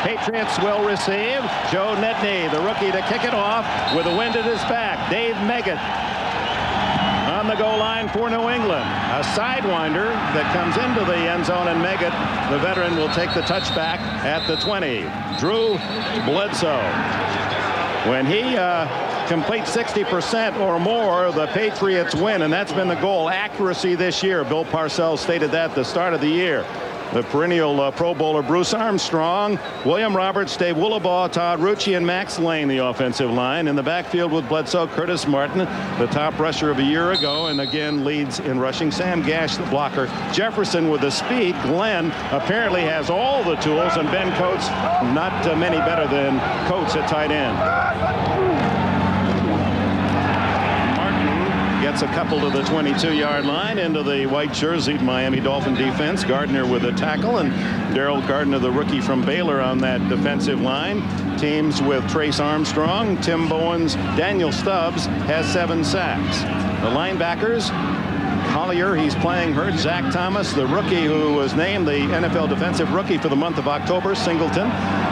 Patriots will receive. Joe Nedney, the rookie, to kick it off with the wind at his back. Dave Meggett on the goal line for New England. A sidewinder that comes into the end zone, and Meggett, the veteran, will take the touchback at the 20. Drew Bledsoe. When he completes 60% or more, the Patriots win, and that's been the goal. Accuracy this year. Bill Parcells stated that at the start of the year. The perennial Pro Bowler Bruce Armstrong, William Roberts, Dave Woolabaugh, Todd Rucci, and Max Lane, the offensive line. In the backfield with Bledsoe, Curtis Martin, the top rusher of a year ago, and again leads in rushing. Sam Gash, the blocker. Jefferson with the speed. Glenn apparently has all the tools, and Ben Coates, not many better than Coates at tight end. Gets a couple to the 22-yard line into the white jerseyed Miami Dolphin defense. Gardner with a tackle, and Daryl Gardner, the rookie from Baylor, on that defensive line. Teams with Trace Armstrong, Tim Bowens, Daniel Stubbs has 7 sacks. The linebackers, Collier, he's playing hurt. Zach Thomas, the rookie who was named the NFL Defensive Rookie for the month of October. Singleton,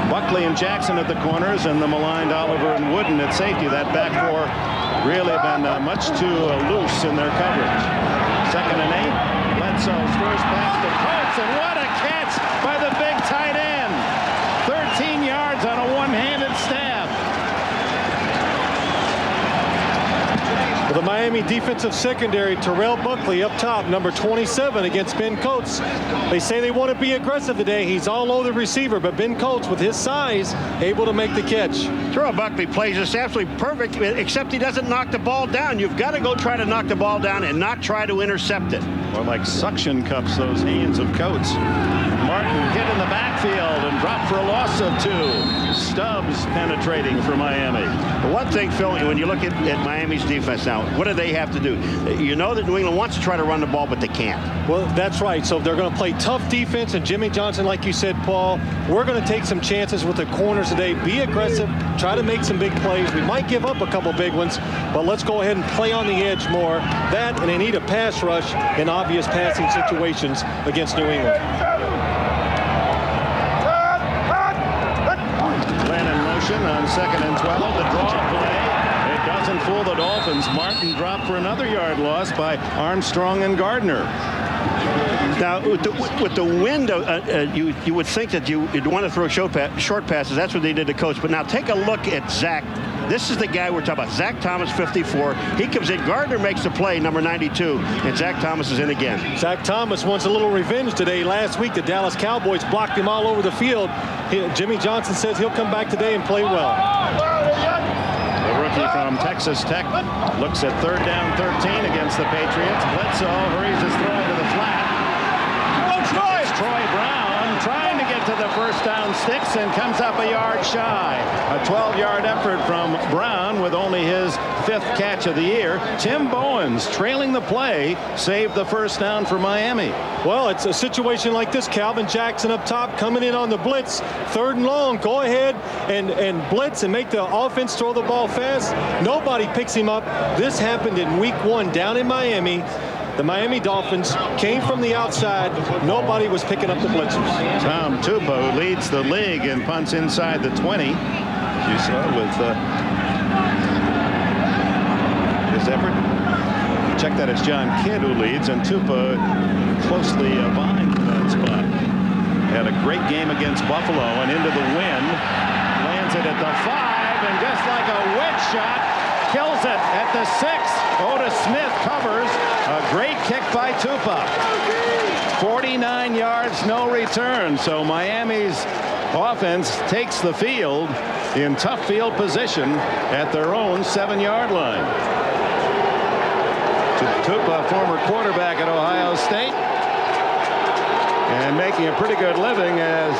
Buckley and Jackson at the corners, and the maligned Oliver and Wooden at safety. That back four really been much too loose in their coverage. 2nd and 8. Bledsoe throws past the Colts, and what a catch by the big tight end. 13 yards on a one-handed stab. The Miami defensive secondary, Terrell Buckley up top, number 27 against Ben Coates. They say they want to be aggressive today. He's all over the receiver, but Ben Coates, with his size, able to make the catch. Terrell Buckley plays this absolutely perfect, except he doesn't knock the ball down. You've got to go try to knock the ball down and not try to intercept it. Or like suction cups those hands of Coates. Martin hit in the backfield and dropped for a loss of 2. Stubbs penetrating for Miami. One thing, Phil, when you look at Miami's defense now, what do they have to do? You know that New England wants to try to run the ball, but they can't. Well, that's right. So they're going to play tough defense, and Jimmy Johnson, like you said, Paul, we're going to take some chances with the corners today. Be aggressive, try to make some big plays. We might give up a couple big ones, but let's go ahead and play on the edge more. That, and they need a pass rush in obvious passing situations against New England. On 2nd and 12, the draw play. It doesn't fool the Dolphins. Martin dropped for another yard loss by Armstrong and Gardner. Now, with the wind, you would think that you'd want to throw short passes. That's what they did to Coates. But now take a look at Zach. This is the guy we're talking about. Zach Thomas, 54. He comes in. Gardner makes the play, number 92. And Zach Thomas is in again. Zach Thomas wants a little revenge today. Last week, the Dallas Cowboys blocked him all over the field. Jimmy Johnson says he'll come back today and play well. The rookie from Texas Tech looks at 3rd down 13 against the Patriots. Bledsoe hurries his throw to the flat. It's Troy Brown trying to get to the first down sticks and comes up a yard shy. A 12-yard effort from Brown with only his 5th catch of the year. Tim Bowens, trailing the play, saved the first down for Miami. Well, it's a situation like this. Calvin Jackson up top coming in on the blitz. 3rd and long. Go ahead and blitz and make the offense throw the ball fast. Nobody picks him up. This happened in week 1 down in Miami. The Miami Dolphins came from the outside. Nobody was picking up the blitzers. Tom Tupo leads the league in punts inside the 20. You saw with his effort. Check that, it's John Kidd who leads, and Tupo closely behind that spot. Had a great game against Buffalo and into the wind. Lands it at the 5, and just like a wedge shot, kills it at the 6. Otis Smith covers. A great kick by Tupa. 49 yards, no return. So Miami's offense takes the field in tough field position at their own 7-yard line. Tupa, former quarterback at Ohio State, and making a pretty good living as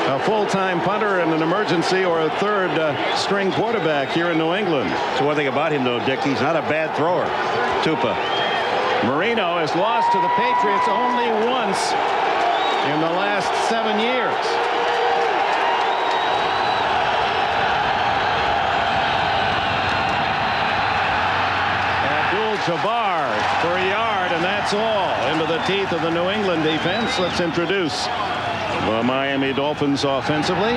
a full-time punter in an emergency or a 3rd string quarterback here in New England. So one thing about him, though, Dick, he's not a bad thrower. Tupa. Marino has lost to the Patriots only once in the last 7 years. Abdul Jabbar for a yard, and that's all. Into the teeth of the New England defense. Let's introduce The Miami Dolphins offensively.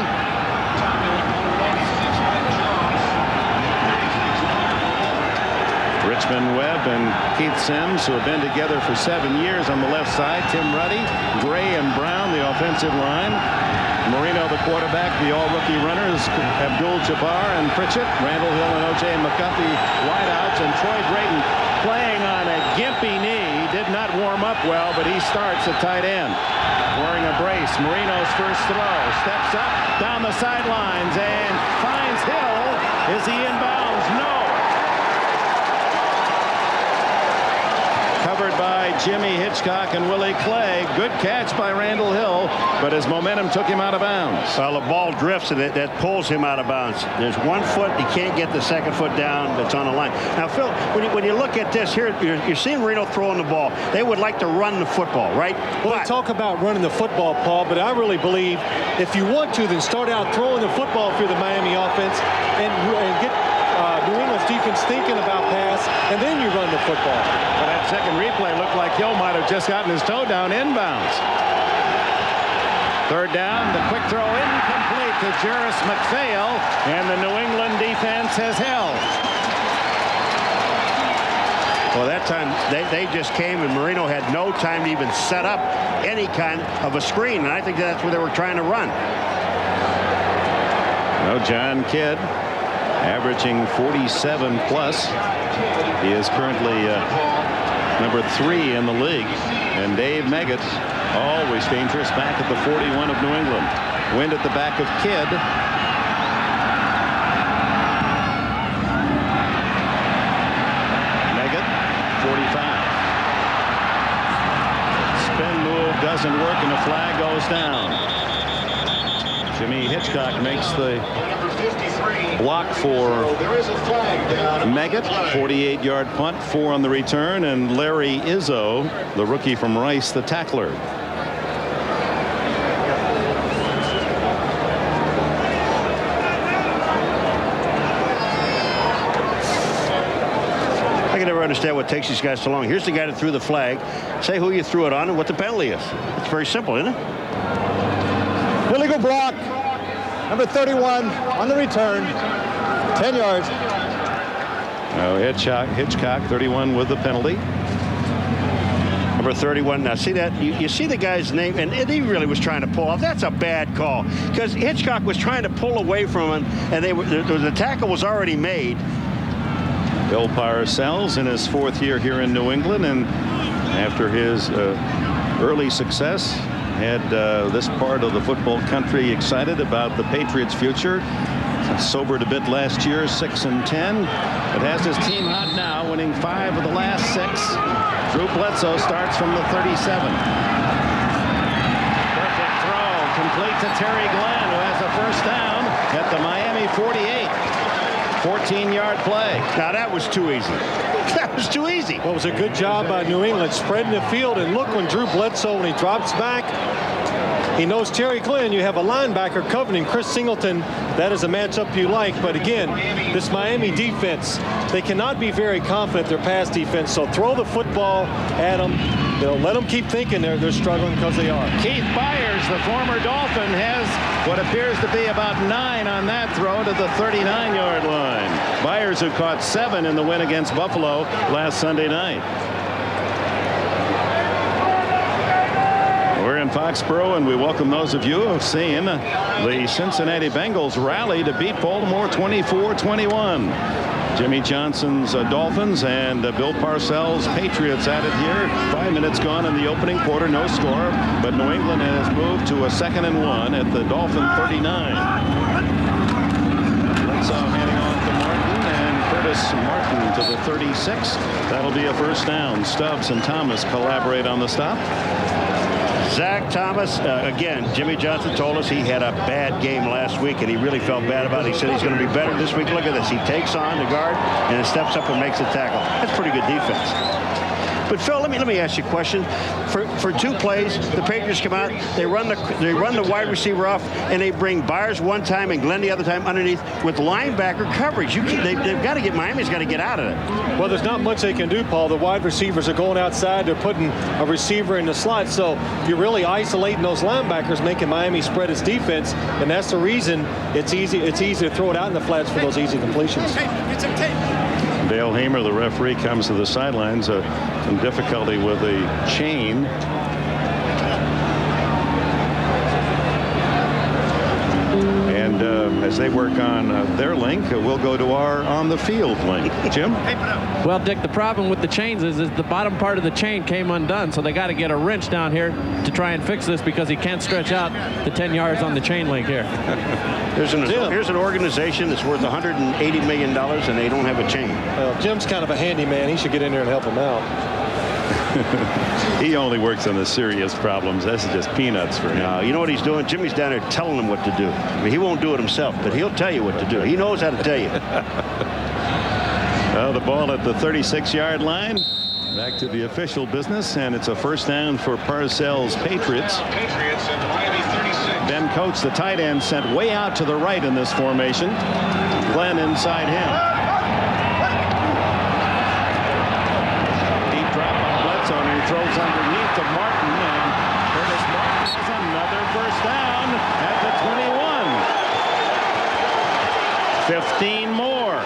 Richmond Webb and Keith Sims, who have been together for 7 years on the left side. Tim Ruddy, Gray, and Brown, the offensive line. Marino, the quarterback. The all-rookie runners, Abdul Jabbar and Pritchett. Randall Hill and O.J. McGuffey, wideouts. And Troy Drayton playing on a gimpy knee. Did not warm up well, but he starts at tight end. Wearing a brace. Marino's first throw. Steps up down the sidelines and finds Hill. Is he inbounds? No. Covered by Jimmy Hitchcock and Willie Clay. Good catch by Randall Hill, but his momentum took him out of bounds. Well, the ball drifts and that pulls him out of bounds. There's 1 foot. He can't get the second foot down that's on the line. Now, Phil, when you look at this here, you're seeing Marino throwing the ball. They would like to run the football, right? Well, they talk about running the football, Paul, but I really believe if you want to, then start out throwing the football through the Miami offense and get New England's defense thinking about pass, and then you run the football. But that second replay looked like Hill might have just gotten his toe down inbounds. Third down, the quick throw incomplete to Juris McPhail, and the New England defense has held. Well, that time they just came, and Marino had no time to even set up any kind of a screen, and I think that's where they were trying to run. No, John Kidd, averaging 47 plus. He is currently number 3 in the league. And Dave Meggett, always dangerous, back at the 41 of New England. Wind at the back of Kidd. Meggett, 45. Spin move doesn't work, and the flag goes down. Jimmy Hitchcock makes the block for Meggett. 48-yard punt, 4 on the return, and Larry Izzo, the rookie from Rice, the tackler. I can never understand what takes these guys so long. Here's the guy that threw the flag. Say who you threw it on and what the penalty is. It's very simple, isn't it? Illegal block. Number 31 on the return. 10 yards. Oh, Hitchcock, 31 with the penalty. Number 31. Now, see that? You see the guy's name, and he really was trying to pull off. That's a bad call because Hitchcock was trying to pull away from him, and the tackle was already made. Bill Parcells in his 4th year here in New England, and after his early success, had this part of the football country excited about the Patriots' future. Sobered a bit last year, 6-10, but has his team hot now, winning 5 of the last 6. Drew Bledsoe starts from the 37. Perfect throw, complete to Terry Glenn, who has a first down at the Miami 48. 14-yard play. Now that was too easy. That was too easy. Well, it was a good job by New England spreading the field, and look when Drew Bledsoe, when he drops back, he knows Terry Glenn. You have a linebacker covering Chris Singleton. That is a matchup you like. But again, this Miami defense, they cannot be very confident their pass defense. So throw the football at them. Let them keep thinking they're struggling because they are. Keith Byers, the former Dolphin, has what appears to be about 9 on that throw to the 39-yard line. Byers, who caught 7 in the win against Buffalo last Sunday night. We're in Foxborough, and we welcome those of you who have seen the Cincinnati Bengals rally to beat Baltimore 24-21. Jimmy Johnson's Dolphins and Bill Parcells' Patriots at it here. 5 minutes gone in the opening quarter, no score, but New England has moved to a 2nd and 1 at the Dolphin 39. Bledsoe handing off to Martin, and Curtis Martin to the 36. That'll be a first down. Stubbs and Thomas collaborate on the stop. Zach Thomas, again, Jimmy Johnson told us he had a bad game last week, and he really felt bad about it. He said he's going to be better this week. Look at this. He takes on the guard and steps up and makes a tackle. That's pretty good defense. But Phil, let me ask you a question. For 2 plays, the Patriots come out, they run the wide receiver off, and they bring Byers one time and Glenn the other time underneath with linebacker coverage. They've got to get Miami's got to get out of it. Well, there's not much they can do, Paul. The wide receivers are going outside. They're putting a receiver in the slot. So you're really isolating those linebackers, making Miami spread its defense, and that's the reason it's easy to throw it out in the flats for those easy completions. Dale Hamer, the referee, comes to the sidelines. Some difficulty with the chain. And as they work on their link, we'll go to our on the field link. Jim? Well, Dick, the problem with the chains is the bottom part of the chain came undone, so they got to get a wrench down here to try and fix this because he can't stretch out the 10 yards on the chain link here. Here's an organization that's worth $180 million, and they don't have a chain. Well, Jim's kind of a handyman. He should get in there and help him out. He only works on the serious problems. This is just peanuts for him. No, you know what he's doing? Jimmy's down there telling him what to do. I mean, he won't do it himself, but he'll tell you what to do. He knows how to tell you. Well, the ball at the 36-yard line. Back to the official business, and it's a first down for Parcells Patriots. Ben Coates, the tight end, sent way out to the right in this formation. Glenn inside him. Deep drop on Bledsoe, and he throws underneath to Martin, and Curtis Martin has another first down at the 21. 15 more.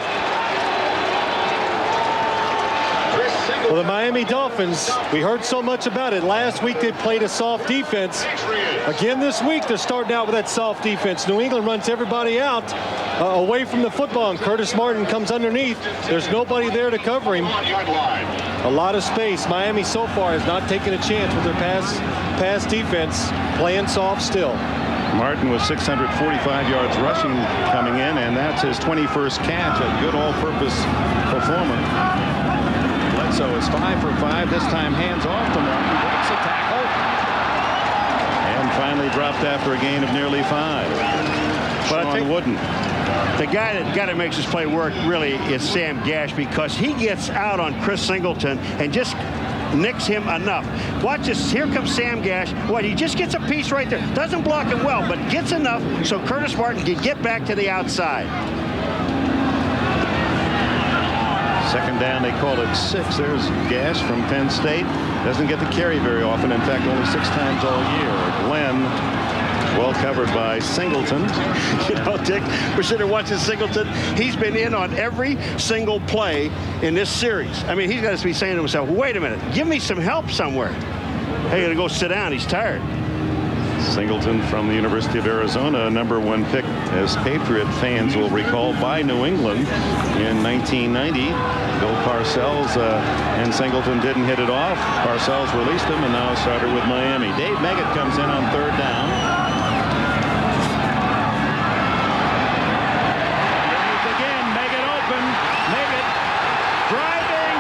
Well, the Miami Dolphins, we heard so much about it. Last week they played a soft defense. Again this week they're starting out with that soft defense. New England runs everybody out away from the football, and Curtis Martin comes underneath. There's nobody there to cover him. A lot of space. Miami so far has not taken a chance with their pass defense, playing soft still. Martin with 645 yards rushing coming in, and that's his 21st catch. A good all-purpose performer. Bledsoe is 5 for 5. This time hands off to Martin. Breaks a tackle. And finally dropped after a gain of nearly 5. But Sean Wooden. The guy that makes this play work really is Sam Gash, because he gets out on Chris Singleton and just nicks him enough. Watch this. Here comes Sam Gash. What, he just gets a piece right there. Doesn't block him well, but gets enough so Curtis Martin can get back to the outside. Second down, they call it 6. There's Gash from Penn State. Doesn't get the carry very often. In fact, only 6 times all year. Glenn, well covered by Singleton. You know, Dick, we're sitting there watching Singleton. He's been in on every single play in this series. I mean, he's got to be saying to himself, wait a minute, give me some help somewhere. Hey, gotta go sit down. He's tired. Singleton from the University of Arizona, #1 pick, as Patriot fans will recall, by New England in 1990. Bill Parcells and Singleton didn't hit it off. Parcells released him, and now started with Miami. Dave Meggett comes in on 3rd down. Again, Meggett open. Meggett driving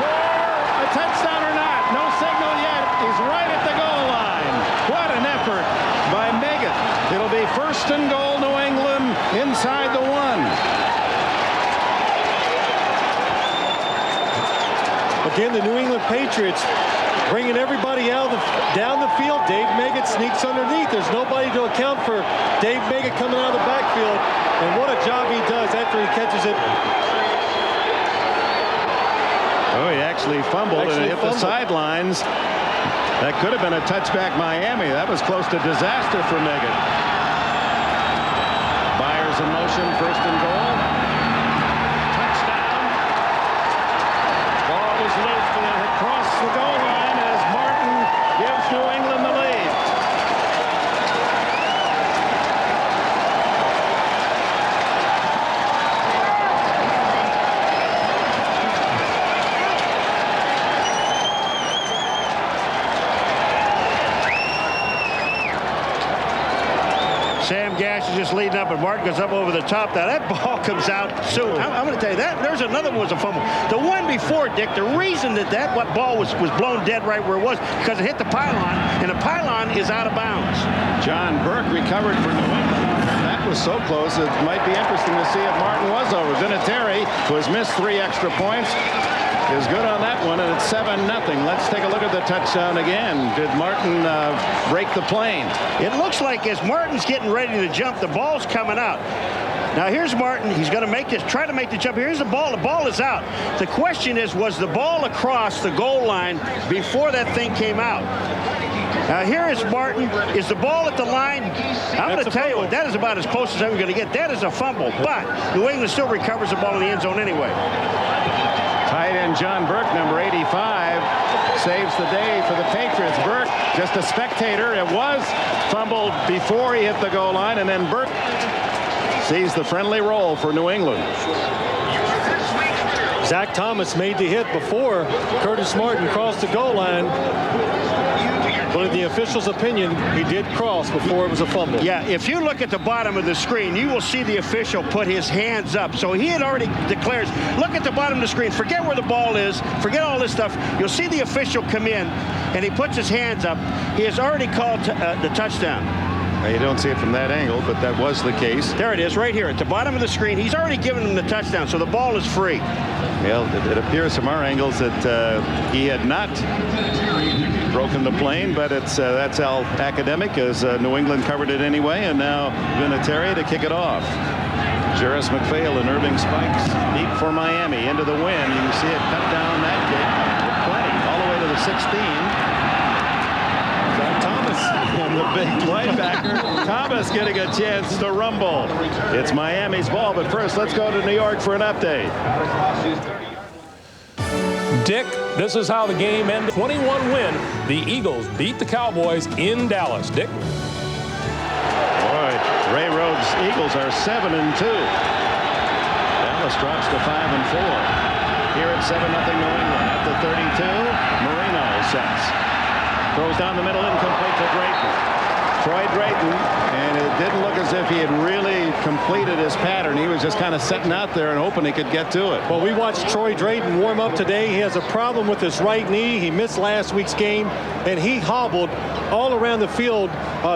for a touchdown or not. No signal yet. He's right at the goal line. What an effort by Meggett. It'll be 1st and goal, New England, inside the 1. Again, the New England Patriots bringing everybody out down the field. Dave Meggett sneaks underneath. There's nobody to account for Dave Meggett coming out of the backfield. And what a job he does after he catches it. Oh, he actually fumbled and hit the sidelines. That could have been a touchback Miami. That was close to disaster for Meggett. Byers in motion, 1st and goal. Touchdown. Ball was loose across the goal line as Martin gives New England the lead. Sam Gash is just leading up, and Martin goes up over the top. Now, that ball comes out soon. I'm going to tell you, that there's another one was a fumble. The one before, Dick, the reason that ball was blown dead right where it was, because it hit the pylon, and the pylon is out of bounds. John Burke recovered for New England. That was so close, it might be interesting to see if Martin was over. Vinatieri, who has missed 3 extra points, is good on that one, and it's 7-0. Let's take a look at the touchdown again. Did Martin break the plane? It looks like as Martin's getting ready to jump, the ball's coming out. Now here's Martin. He's going to try to make the jump. Here's the ball. The ball is out. The question is, was the ball across the goal line before that thing came out? Now here is Martin. Is the ball at the line? I'm going to tell you what, that is about as close as I'm going to get. That is a fumble, but New England still recovers the ball in the end zone anyway. Tight end John Burke, number 85, saves the day for the Patriots. Burke, just a spectator. It was fumbled before he hit the goal line, and then Burke sees the friendly roll for New England. Zach Thomas made the hit before Curtis Martin crossed the goal line. But in the official's opinion, he did cross before it was a fumble. Yeah, if you look at the bottom of the screen, you will see the official put his hands up. So he had already declared, look at the bottom of the screen, forget where the ball is, forget all this stuff. You'll see the official come in, and he puts his hands up. He has already called the touchdown. You don't see it from that angle, but that was the case. There it is, right here at the bottom of the screen. He's already given him the touchdown, so the ball is free. Well, it appears from our angles that he had not broken the plane, but that's all academic, as New England covered it anyway, and now Vinatieri to kick it off. Jarris McPhail and Irving spikes deep for Miami into the wind. You can see it cut down that kick. Plenty all the way to the 16. And the big linebacker, Thomas, getting a chance to rumble. It's Miami's ball, but first let's go to New York for an update. Dick, this is how the game ended. 21 win. The Eagles beat the Cowboys in Dallas. Dick. Boy, Ray Rhodes' Eagles are 7-2. Dallas drops to 5-4. Here at 7-0 New England. At the 32, Marino sets. Throws down the middle, incomplete to Drayton. Troy Drayton, and it didn't look as if he had really completed his pattern. He was just kind of sitting out there and hoping he could get to it. Well, we watched Troy Drayton warm up today. He has a problem with his right knee. He missed last week's game, and he hobbled all around the field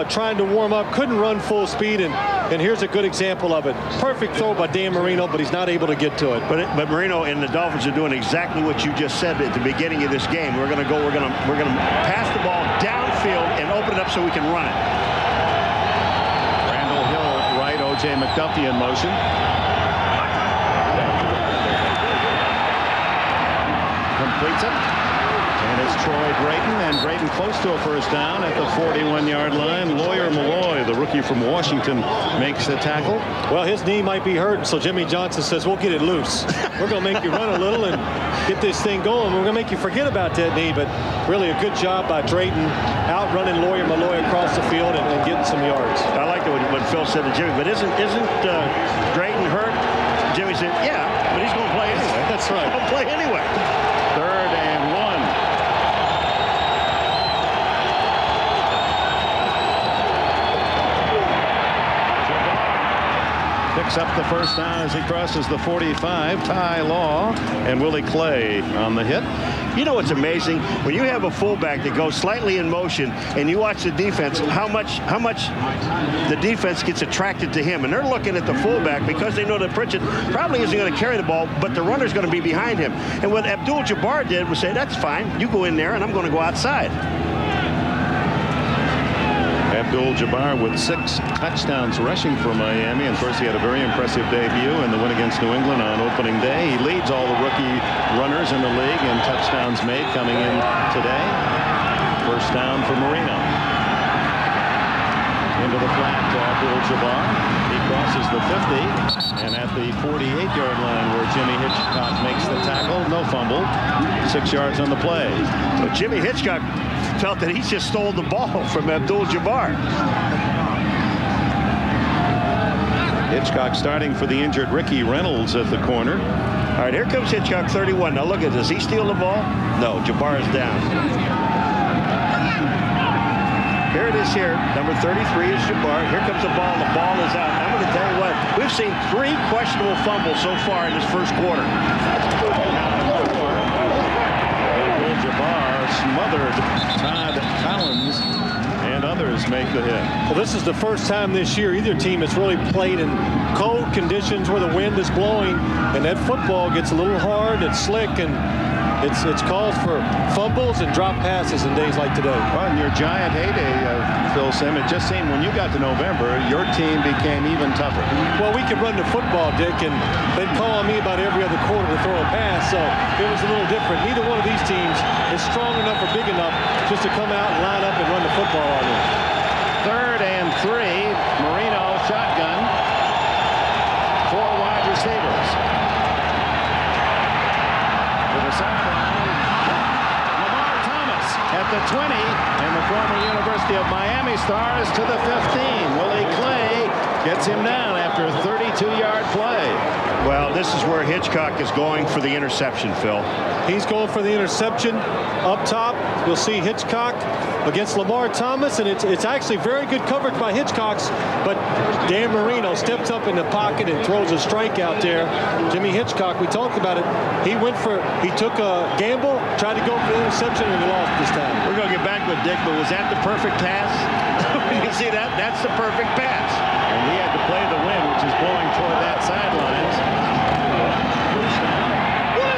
trying to warm up. Couldn't run full speed, and here's a good example of it. Perfect throw by Dan Marino, but he's not able to get to it. But Marino and the Dolphins are doing exactly what you just said at the beginning of this game. We're going to pass the ball downfield and open it up so we can run it. Randall Hill right, O.J. McDuffie in motion. Completes it. And it's Troy Drayton, and Drayton close to a first down at the 41-yard line. Lawyer Malloy, the rookie from Washington, makes the tackle. Well, his knee might be hurt, so Jimmy Johnson says, we'll get it loose. We're going to make you run a little and get this thing going. We're going to make you forget about that knee, but really a good job by Drayton outrunning Lawyer Malloy across the field and getting some yards. I like what Phil said to Jimmy, but isn't Drayton hurt? Jimmy said, yeah, but he's going to play anyway. That's right. He's going to play anyway. 3rd and 1. Picks up the first down as he crosses the 45. Ty Law and Willie Clay on the hit. You know what's amazing? When you have a fullback that goes slightly in motion and you watch the defense, how much the defense gets attracted to him. And they're looking at the fullback because they know that Pritchett probably isn't going to carry the ball, but the runner's going to be behind him. And what Abdul Jabbar did was say, that's fine. You go in there and I'm going to go outside. Abdul Jabbar with 6 touchdowns rushing for Miami. And of course, he had a very impressive debut in the win against New England on opening day. He leads all the rookie runners in the league in touchdowns made coming in today. First down for Marino. Into the flat to Abdul Jabbar. He crosses the 50. And at the 48-yard line where Jimmy Hitchcock makes the tackle, no fumble. 6 yards on the play. So Jimmy Hitchcock felt that he just stole the ball from Abdul Jabbar. Hitchcock starting for the injured Ricky Reynolds at the corner. All right, here comes Hitchcock, 31. Now look at this. Does he steal the ball? No, Jabbar is down. Here it is here. Number 33 is Jabbar. Here comes the ball. The ball is out. I'm going to tell you what. We've seen 3 questionable fumbles so far in this first quarter. Jabbar smothered Todd Collins, and others make the hit. Well, this is the first time this year either team has really played in cold conditions where the wind is blowing, and that football gets a little hard and slick, and It's calls for fumbles and drop passes in days like today. Well, in your giant heyday, Phil Sim, it just seemed when you got to November, your team became even tougher. Well, we could run the football, Dick, and they'd call on me about every other quarter to throw a pass, so it was a little different. Neither one of these teams is strong enough or big enough just to come out and line up and run the football on them. 3rd and 3. Marino shotgun. 4 wide receivers. To the sideline. Lamar Thomas at the 20. And the former University of Miami stars to the 15. Willie Clay gets him down after a 32-yard play. Well, this is where Hitchcock is going for the interception, Phil. He's going for the interception. Up top, you'll see Hitchcock against Lamar Thomas, and it's actually very good coverage by Hitchcock's, but Dan Marino steps up in the pocket and throws a strike out there. Jimmy Hitchcock, we talked about it. He took a gamble, tried to go for the interception, and he lost this time. We're going to get back with Dick, but was that the perfect pass? You can see that? That's the perfect pass. And he had to play the wind, which is blowing toward that sidelines.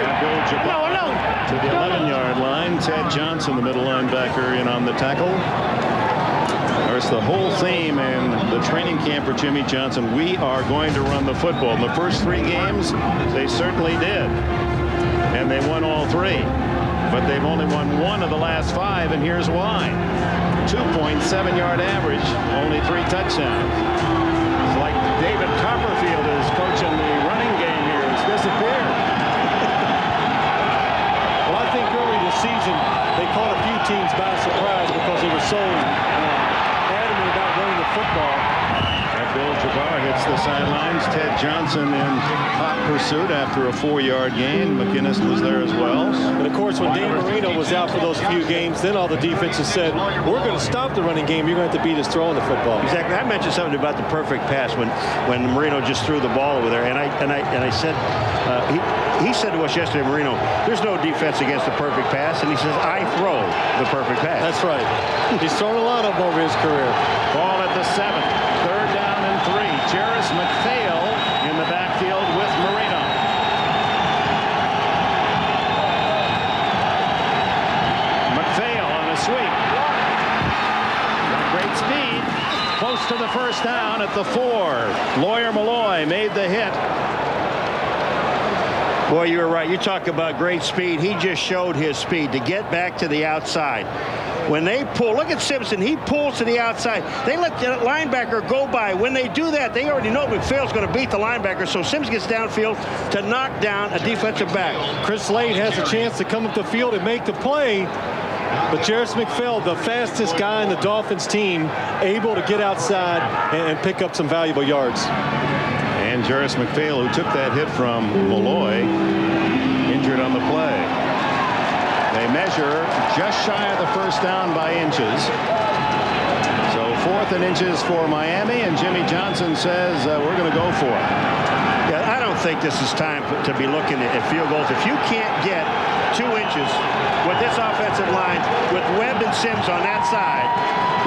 Abdul Jabbar to the 11-yard line. Ted Johnson, the middle linebacker, in on the tackle. Of course, the whole theme in the training camp for Jimmy Johnson, we are going to run the football. In the first 3 games, they certainly did. And they won all 3. But they've only won 1 of the last 5, and here's why. 2.7-yard average, only 3 touchdowns. It's like David Copperfield is coaching the running game here. It's disappeared. Well, I think early this season, they caught a few teams by surprise because they were so adamant about running the football. Abdul Jabbar hits the sidelines. Ted Johnson in hot pursuit after a 4-yard gain. McGinest was there as well. And of course, when Dan Marino was out for those few games, then all the defenses said, we're going to stop the running game. You're going to have to beat us throwing the football. Exactly. I mentioned something about the perfect pass when Marino just threw the ball over there, and I said he said to us yesterday, Marino, there's no defense against the perfect pass, and he says, I throw the perfect pass. That's right. He's thrown a lot of them over his career. Ball at the 7. 3rd down and 3. Jarris McPhail in the backfield with Marino. McPhail on a sweep. Got great speed. Close to the first down at the 4. Lawyer Malloy made the hit. Boy, you were right. You talk about great speed. He just showed his speed to get back to the outside. When they pull, look at Simpson. He pulls to the outside. They let the linebacker go by. When they do that, they already know McPhail's going to beat the linebacker. So Sims gets downfield to knock down a defensive back. Chris Slade has a chance to come up the field and make the play. But Jarris McPhail, the fastest guy in the Dolphins team, able to get outside and pick up some valuable yards. And Jarris McPhail, who took that hit from Malloy, injured on the play. They measure just shy of the first down by inches. So 4th and inches for Miami, and Jimmy Johnson says we're going to go for it. Yeah, I don't think this is time to be looking at field goals. If you can't get 2 inches with this offensive line, with Webb and Sims on that side,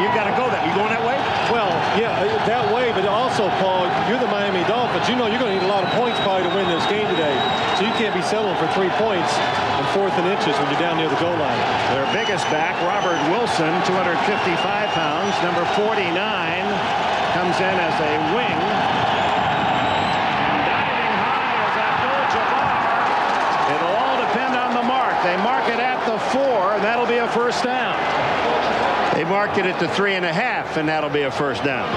you've got to go that. You going that way? Well, yeah, that way, but also, Paul, you're the Miami Dolphins. You know you're going to need a lot of points probably to win this game today. So you can't be settling for 3 points on 4th and inches when you're down near the goal line. Their biggest back, Robert Wilson, 255 pounds, number 49, comes in as a wing. And diving high is Abdul Jabbar. It'll all depend on the mark. They mark it at the 4, and that'll be a first down. They marked it at the 3.5, and that'll be a first down.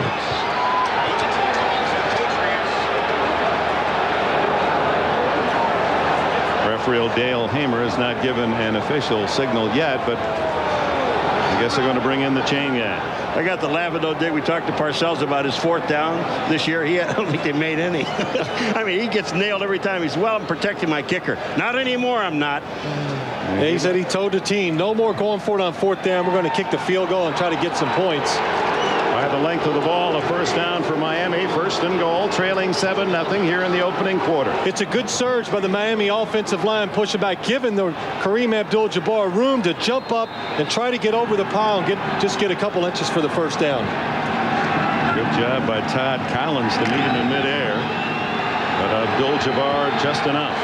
Referee Dale Hamer has not given an official signal yet, but I guess they're going to bring in the chain gang. I got the laughing though, Dick. We talked to Parcells about his 4th down this year. I don't think they made any. I mean, he gets nailed every time. He's, well, I'm protecting my kicker. Not anymore, I'm not. Yeah, he said he told the team, no more going for it on 4th down. We're going to kick the field goal and try to get some points. By the length of the ball, a first down for Miami. 1st and goal, trailing 7-0 here in the opening quarter. It's a good surge by the Miami offensive line, pushing back, giving the Kareem Abdul-Jabbar room to jump up and try to get over the pile and just get a couple inches for the first down. Good job by Todd Collins to meet him in midair, but Abdul-Jabbar just enough.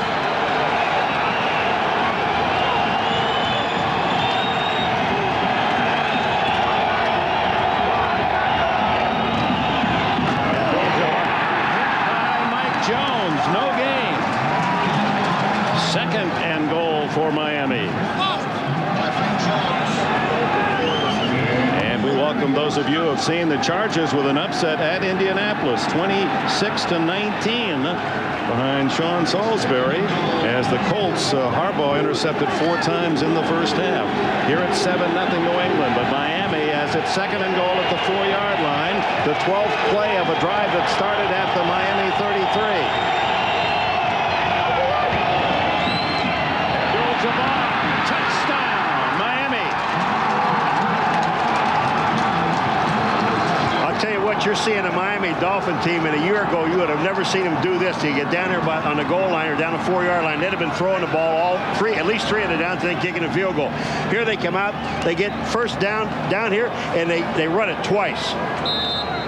for Miami. And we welcome those of you who have seen the Chargers with an upset at Indianapolis, 26-19 behind Sean Salisbury, as the Colts, Harbaugh intercepted 4 times in the first half. Here it's 7-0 New England, but Miami has its 2nd and goal at the 4-yard line, the 12th play of a drive that started at the Miami 33. Abdul Jabbar, touchdown, Miami. I'll tell you what, you're seeing a Miami Dolphin team, and a year ago you would have never seen them do this. You get down there on the goal line or down the 4-yard line, they'd have been throwing the ball at least 3 of the downs, and then kicking a field goal. Here they come out, they get first down here, and they run it twice.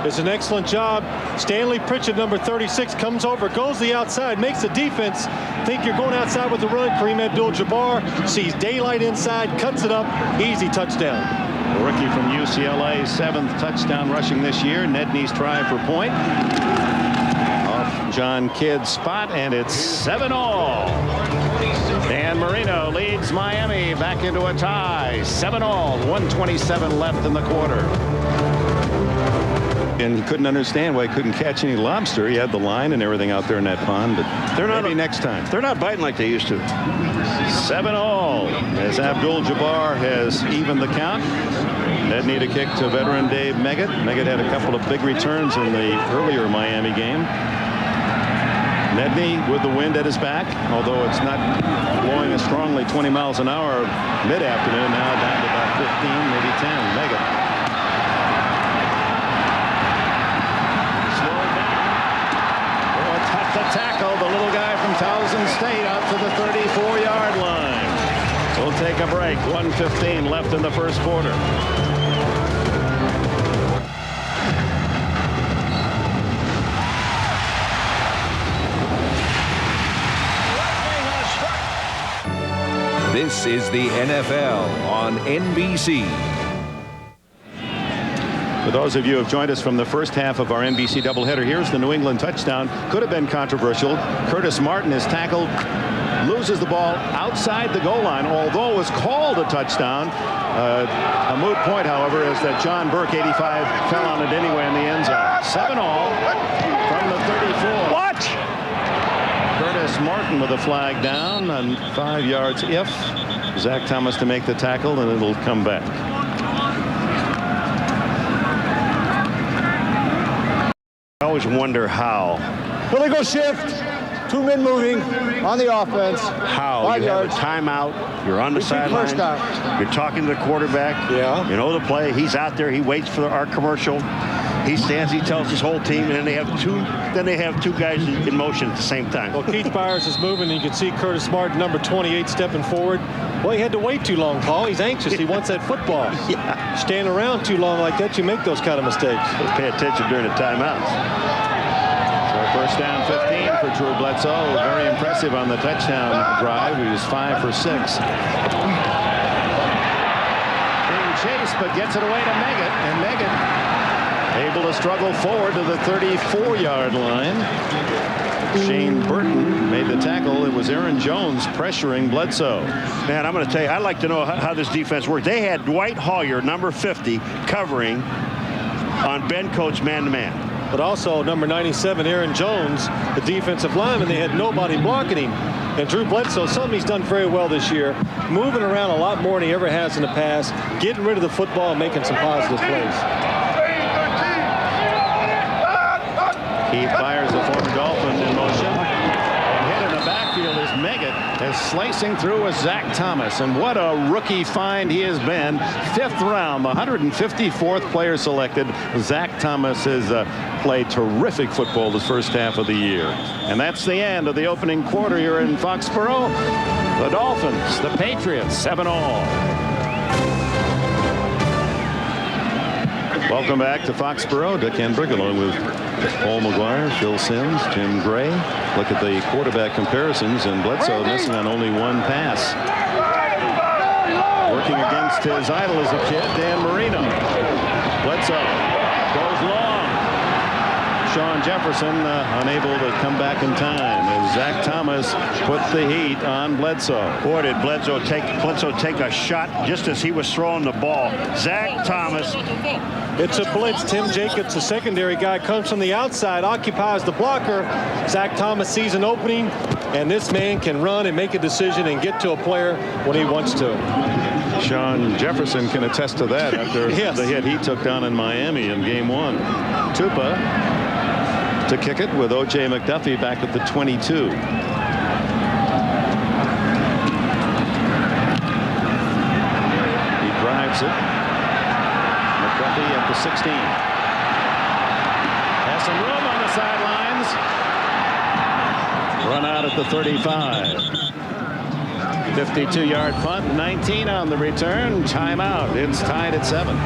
It's an excellent job. Stanley Pritchett, number 36, comes over, goes the outside, makes the defense think you're going outside with the run. Kareem Abdul-Jabbar sees daylight inside, cuts it up, easy touchdown. The rookie from UCLA, 7th touchdown rushing this year. Nedney's try for point. Off John Kidd's spot, and it's 7-all. Dan Marino leads Miami back into a tie. 7-all, 1:27 left in the quarter. And he couldn't understand why he couldn't catch any lobster. He had the line and everything out there in that pond, but maybe next time. They're not biting like they used to. 7-all as Abdul Jabbar has evened the count. Nedney to kick to veteran Dave Meggett. Meggett had a couple of big returns in the earlier Miami game. Nedney with the wind at his back, although it's not blowing as strongly, 20 miles an hour mid-afternoon, now down to about 15, maybe 10. Meggett. The tackle, the little guy from Towson State, out to the 34-yard line. We'll take a break. 1:15 left in the first quarter. This is the NFL on NBC. For those of you who have joined us from the first half of our NBC doubleheader, here's the New England touchdown. Could have been controversial. Curtis Martin is tackled, loses the ball outside the goal line, although it was called a touchdown. A moot point, however, is that John Burke, 85, fell on it anyway in the end zone. 7-all from the 34. Watch! Curtis Martin with a flag down and 5 yards if. Zach Thomas to make the tackle, and it'll come back. I always wonder how. Illegal shift. 2 men moving on the offense. How 5 you yards. have a timeout, you're on the sideline, first down. you're talking to the quarterback. Yeah. You know the play. He's out there. He waits for our commercial. He stands. He tells his whole team, and then they have two guys in motion at the same time. Well, Keith Byers is moving, and you can see Curtis Martin, number 28, stepping forward. Well, he had to wait too long, Paul. He's anxious. He wants that football. Yeah. Stand around too long like that, you make those kind of mistakes. Pay attention during the timeouts. So first down 15 for Drew Bledsoe. Very impressive on the touchdown drive. He was 5 for 6. Being chased, but gets it away to Meggett, and Meggett able to struggle forward to the 34-yard line. Shane Burton made the tackle. It was Aaron Jones pressuring Bledsoe. Man, I'm going to tell you, I'd like to know how this defense worked. They had Dwight Hoyer, number 50, covering on Ben Coates man-to-man. But also number 97, Aaron Jones, the defensive lineman, they had nobody blocking him. And Drew Bledsoe, something he's done very well this year, moving around a lot more than he ever has in the past, getting rid of the football and making some positive plays. Keith Byers, the former Dolphin, in motion. And hit in the backfield is Meggett, as slicing through with Zach Thomas. And what a rookie find he has been. 5th round, the 154th player selected. Zach Thomas has played terrific football this first half of the year. And that's the end of the opening quarter here in Foxborough. The Dolphins, the Patriots, 7-all. Welcome back to Foxborough. Dick Enberg along with Paul McGuire, Phil Simms, Jim Gray. Look at the quarterback comparisons, and Bledsoe missing on only 1 pass. Working against his idol as a kid, Dan Marino. Bledsoe goes long. Sean Jefferson unable to come back in time as Zach Thomas put the heat on Bledsoe. Boy, did Bledsoe take a shot just as he was throwing the ball. Zach Thomas. It's a blitz. Tim Jacobs, the secondary guy, comes from the outside, occupies the blocker. Zach Thomas sees an opening, and this man can run and make a decision and get to a player when he wants to. Sean Jefferson can attest to that after the hit he took down in Miami in game 1. Tupa to kick it with O.J. McDuffie back at the 22. He drives it. McDuffie at the 16. Has some room on the sidelines. Run out at the 35. 52-yard punt, 19 on the return. Timeout. It's tied at 7.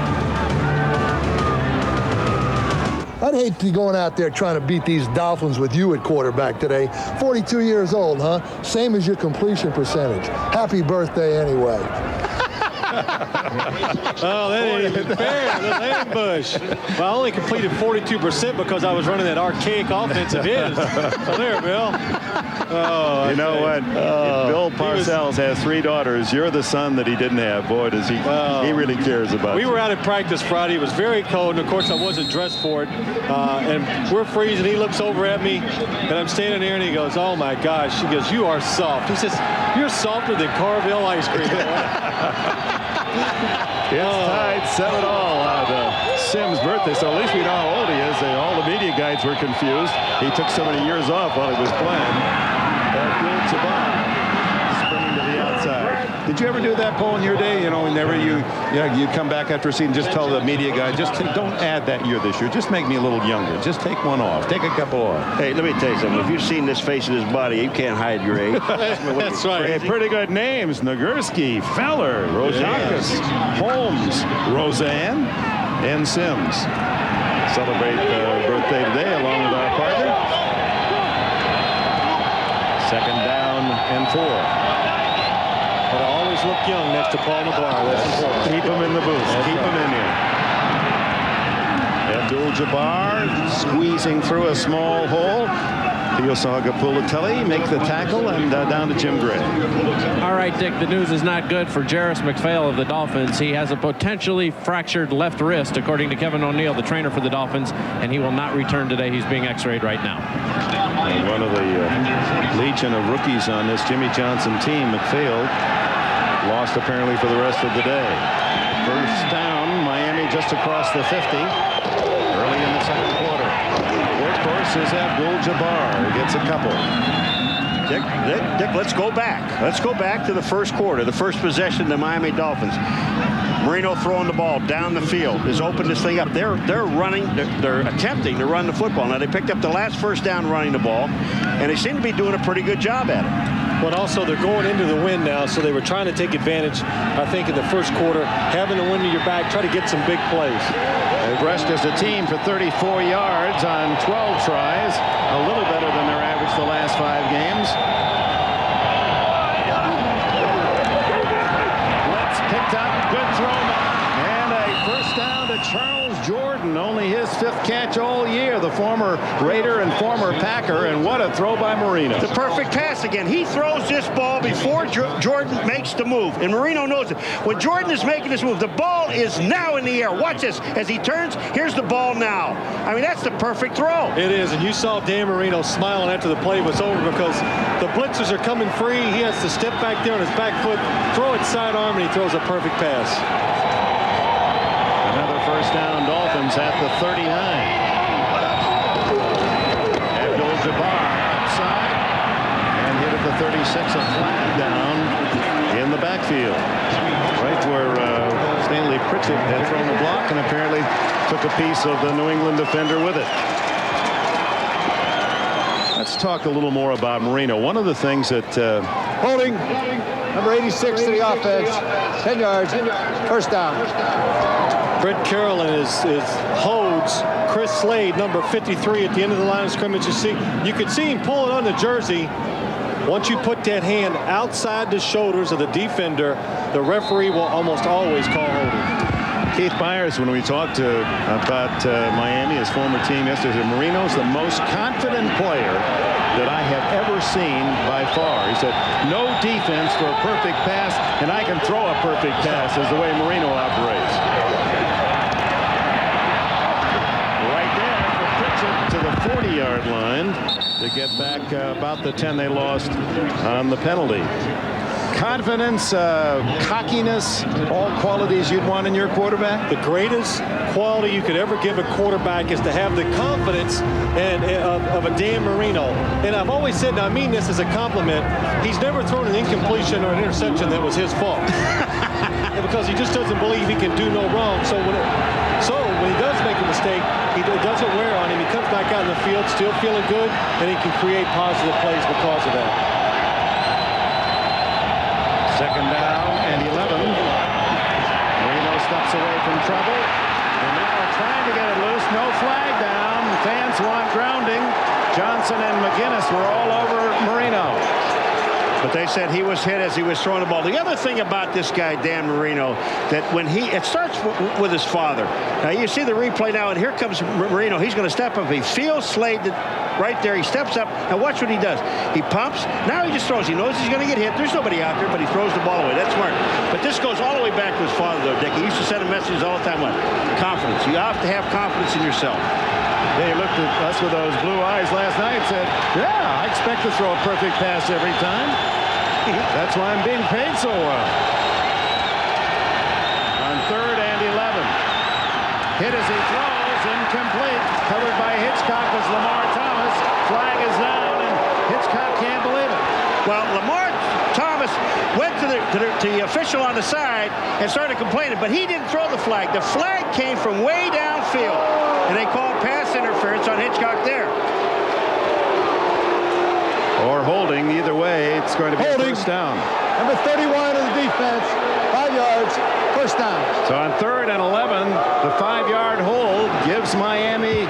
I'd hate to be going out there trying to beat these Dolphins with you at quarterback today. 42 years old, huh? Same as your completion percentage. Happy birthday anyway. Oh, that ain't even fair. Little ambush. Well, I only completed 42% because I was running that archaic offense of his. So there, Bill. Oh, you know what? Bill Parcells has 3 daughters. You're the son that he didn't have. Boy, does he really cares about We you. were out at practice Friday. It was very cold, and of course I wasn't dressed for it. And we're freezing. He looks over at me, and I'm standing there, and he goes, "Oh my gosh." She goes, "You are soft." He says, "You're softer than Carville ice cream." It's tied 7-all on Sims' birthday, so at least we know how old he is. All the media guides were confused. He took so many years off while he was playing. Abdul Jabbar sprinting to the outside. Did you ever do that, Paul, in your day? You know, whenever you come back after a season, just tell the media guy, don't add that year this year. Just make me a little younger. Just take one off. Take a couple off. Hey, let me tell you something. If you've seen this face in his body, you can't hide your age. That's right. Hey, pretty good names. Nagurski, Feller, Rojakis, Holmes, Roseanne, and Sims. Celebrate birthday today along with our partner. 2nd down and 4. But I always look young next to Paul McGuire. That's important. Keep him in the booth. Keep him in here. Abdul Jabbar squeezing through a small hole. Piosaga Pulitelli make the tackle and down to Jim Gray. All right, Dick, the news is not good for Jarris McPhail of the Dolphins. He has a potentially fractured left wrist, according to Kevin O'Neill, the trainer for the Dolphins, and he will not return today. He's being x-rayed right now. And one of the legion of rookies on this Jimmy Johnson team, McPhail, lost apparently for the rest of the day. 1st down, Miami just across the 50 early in the 2nd quarter. Workhorse is Abdul Jabbar. He gets a couple. Dick, let's go back. Let's go back to the 1st quarter, the first possession of the Miami Dolphins. Marino throwing the ball down the field has opened this thing up. They're running. They're attempting to run the football. Now they picked up the last 1st down running the ball, and they seem to be doing a pretty good job at it. But also they're going into the wind now, so they were trying to take advantage, I think, in the 1st quarter, having the wind in your back, try to get some big plays. They've rushed as a team for 34 yards on 12 tries, a little better than their average the last 5 games. Blitz picked up, good throw, and a 1st down to Charles Jordan, only his 5th catch all year, the former Raider and former Packer, and what a throw by Marino. The perfect pass again. He throws this ball before Jordan makes the move, and Marino knows it. When Jordan is making this move, the ball is now in the air. Watch this. As he turns, here's the ball now. I mean, that's the perfect throw. It is, and you saw Dan Marino smiling after the play was over because the blitzers are coming free. He has to step back there on his back foot, throw it sidearm, and he throws a perfect pass. Another 1st down, Dolphins at the 39. Abdul Jabbar outside and hit at the 36, a flag down in the backfield. Right where Stanley Pritchett had thrown the block and apparently took a piece of the New England defender with it. Let's talk a little more about Marino. One of the things that Holding. Number 86 to the offense. 10 yards. 1st down. Brett Carroll and his holds Chris Slade, number 53, at the end of the line of scrimmage. You could see him pulling on the jersey. Once you put that hand outside the shoulders of the defender, the referee will almost always call holding. Keith Byers, when we talked about Miami, his former team yesterday, Marino's the most confident player that I have ever seen by far. He said, no defense for a perfect pass, and I can throw a perfect pass, is the way Marino operates. Right there for Pritchett to the 40-yard line to get back about the 10 they lost on the penalty. Confidence, cockiness, all qualities you'd want in your quarterback? The greatest quality you could ever give a quarterback is to have the confidence of a Dan Marino. And I've always said, and I mean this as a compliment, he's never thrown an incompletion or an interception that was his fault. Because he just doesn't believe he can do no wrong. So when he does make a mistake, it doesn't wear on him. He comes back out in the field still feeling good, and he can create positive plays because of that. Second down and 11. Marino steps away from trouble. And now trying to get it loose. No flag down. Fans want grounding. Johnson and McGinest were all over Marino. But they said he was hit as he was throwing the ball. The other thing about this guy, Dan Marino, that when it starts with his father. Now you see the replay now, and here comes Marino. He's going to step up. He feels Slade right there. He steps up. Now watch what he does. He pumps. Now he just throws. He knows he's going to get hit. There's nobody out there, but he throws the ball away. That's smart. But this goes all the way back to his father, though, Dick. He used to send him messages all the time. What? Confidence. You have to have confidence in yourself. They looked at us with those blue eyes last night and said, yeah, I expect to throw a perfect pass every time. That's why I'm being paid so well. On 3rd and 11. Hit as he throws, incomplete. Covered by Hitchcock was Lamar Thomas. Flag is down, and Hitchcock can't believe it. Well, Lamar Thomas went to the official on the side and started complaining, but he didn't throw the flag. The flag came from way downfield, and they called pass interference on Hitchcock there. Or holding. Either way, it's going to be Holding. a first down. Number 31 of the defense, 5 yards, first down. So on 3rd and 11, the 5-yard hold gives Miami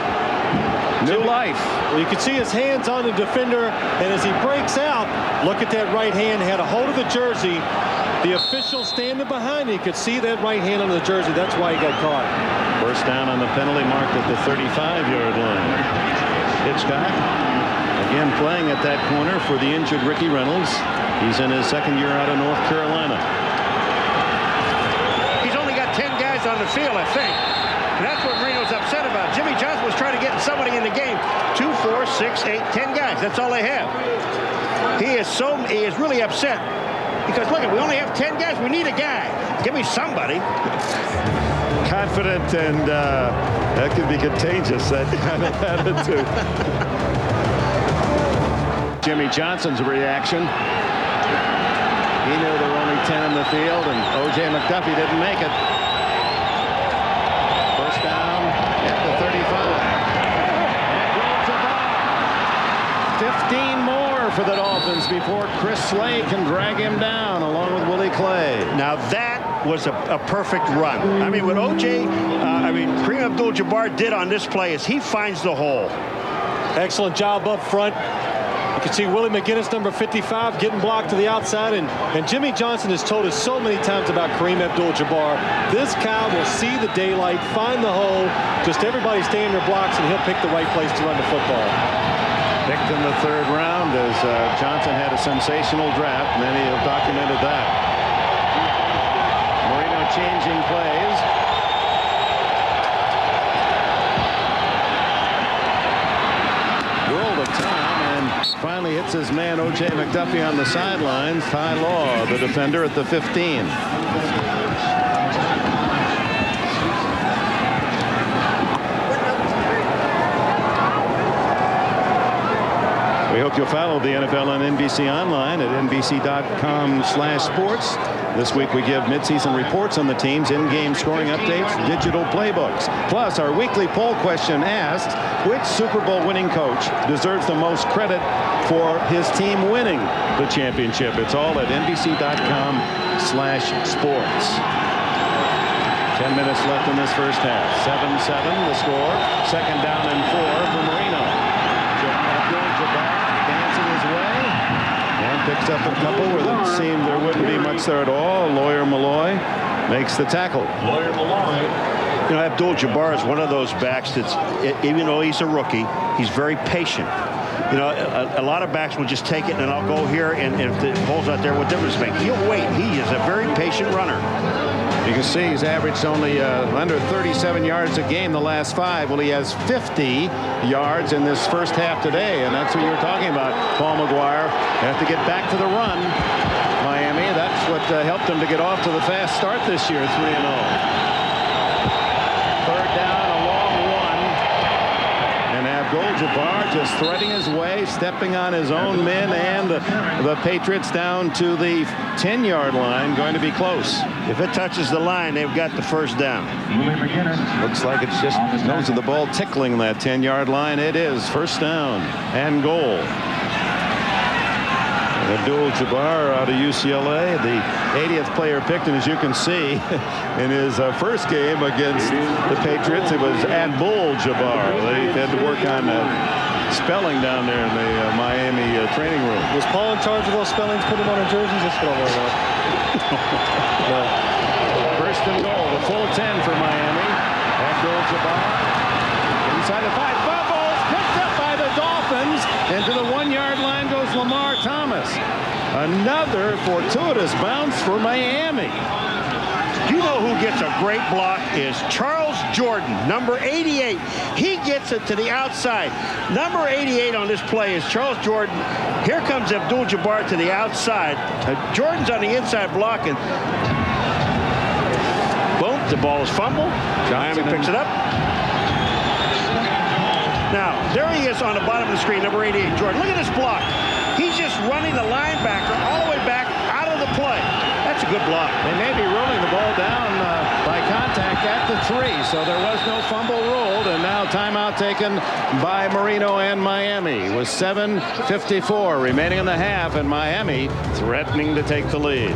new life. Well, you can see his hands on the defender, and as he breaks out, look at that right hand, had a hold of the jersey. The official standing behind him, you could see that right hand on the jersey. That's why he got caught. First down on the penalty marked at the 35-yard line. Hitchcock again playing at that corner for the injured Ricky Reynolds. He's in his 2nd year out of North Carolina. He's only got 10 guys on the field, I think. And that's what Marino's upset about. Jimmy Johnson was trying to get somebody in the game. 2, 4, 6, 8, 10 guys. That's all they have. He is really upset because look, we only have 10 guys. We need a guy. Give me somebody. Confident, and that could be contagious, that kind of attitude. Jimmy Johnson's reaction. He knew there were only 10 in the field, and O.J. McDuffie didn't make it. First down at the 35. And 15 more for the Dolphins before Chris Slade can drag him down, along with Willie Clay. Now that was a perfect run. I mean, what Kareem Abdul Jabbar did on this play is he finds the hole. Excellent job up front. You can see Willie McGinest, number 55, getting blocked to the outside. And Jimmy Johnson has told us so many times about Kareem Abdul-Jabbar. This cow will see the daylight, find the hole. Just everybody stay in their blocks, and he'll pick the right place to run the football. Picked in the 3rd round as Johnson had a sensational draft. Many have documented that. Marino changing plays. World of time, and finally hits his man O.J. McDuffie on the sidelines. Ty Law, the defender, at the 15. We hope you'll follow the NFL on NBC Online at NBC.com/sports. This week we give midseason reports on the teams, in-game scoring updates, digital playbooks. Plus, our weekly poll question asks, which Super Bowl winning coach deserves the most credit for his team winning the championship? It's all at NBC.com/sports. 10 minutes left in this first half. 7-7 the score. 2nd down and 4 for Marino. Abdul Jabbar dancing his way and picks up a couple where it seemed there wouldn't be much there at all. Lawyer Malloy makes the tackle. You know, Abdul Jabbar is one of those backs that's, even though he's a rookie, he's very patient. You know, a lot of backs will just take it and I'll go here, and if the hole's out there, what difference does it make? He'll wait. He is a very patient runner. You can see he's averaged only under 37 yards a game the last 5. Well, he has 50 yards in this first half today, and that's what you were talking about. Paul McGuire have to get back to the run. Miami, that's what helped them to get off to the fast start this year, 3-0. Third down, a long one. And Abdul Jabbar just threading his way, stepping on his own men, and the Patriots down to the 10-yard line, going to be close. If it touches the line, they've got the first down. Looks like it's just nose of the ball tickling that 10-yard line. It is first down and goal. Abdul Jabbar out of UCLA, the 80th player picked, and as you can see in his first game against the Patriots, it was Abdul Jabbar. They had to work on spelling down there in the Miami training room. Was Paul in charge of those spellings? Put them on our jerseys? That's what I want to know. No. First and goal, the full 10 for Miami. Abdul Jabbar inside the 5. Fumbles picked up by the Dolphins. And to the 1-yard line goes Lamar Thomas. Another fortuitous bounce for Miami. You know who gets a great block is Charles Jordan, number 88. He gets it to the outside. Number 88 on this play is Charles Jordan. Here comes Abdul Jabbar to the outside. Jordan's on the inside blocking. Boom, the ball is fumbled. Miami picks it up. Now, there he is on the bottom of the screen, number 88, Jordan. Look at this block. He's just running the linebacker all the way back out of the play. That's a good block. They may be rolling the ball down by contact at the 3, so there was no fumble ruled, and now timeout taken by Marino and Miami with 7:54 remaining in the half, and Miami threatening to take the lead.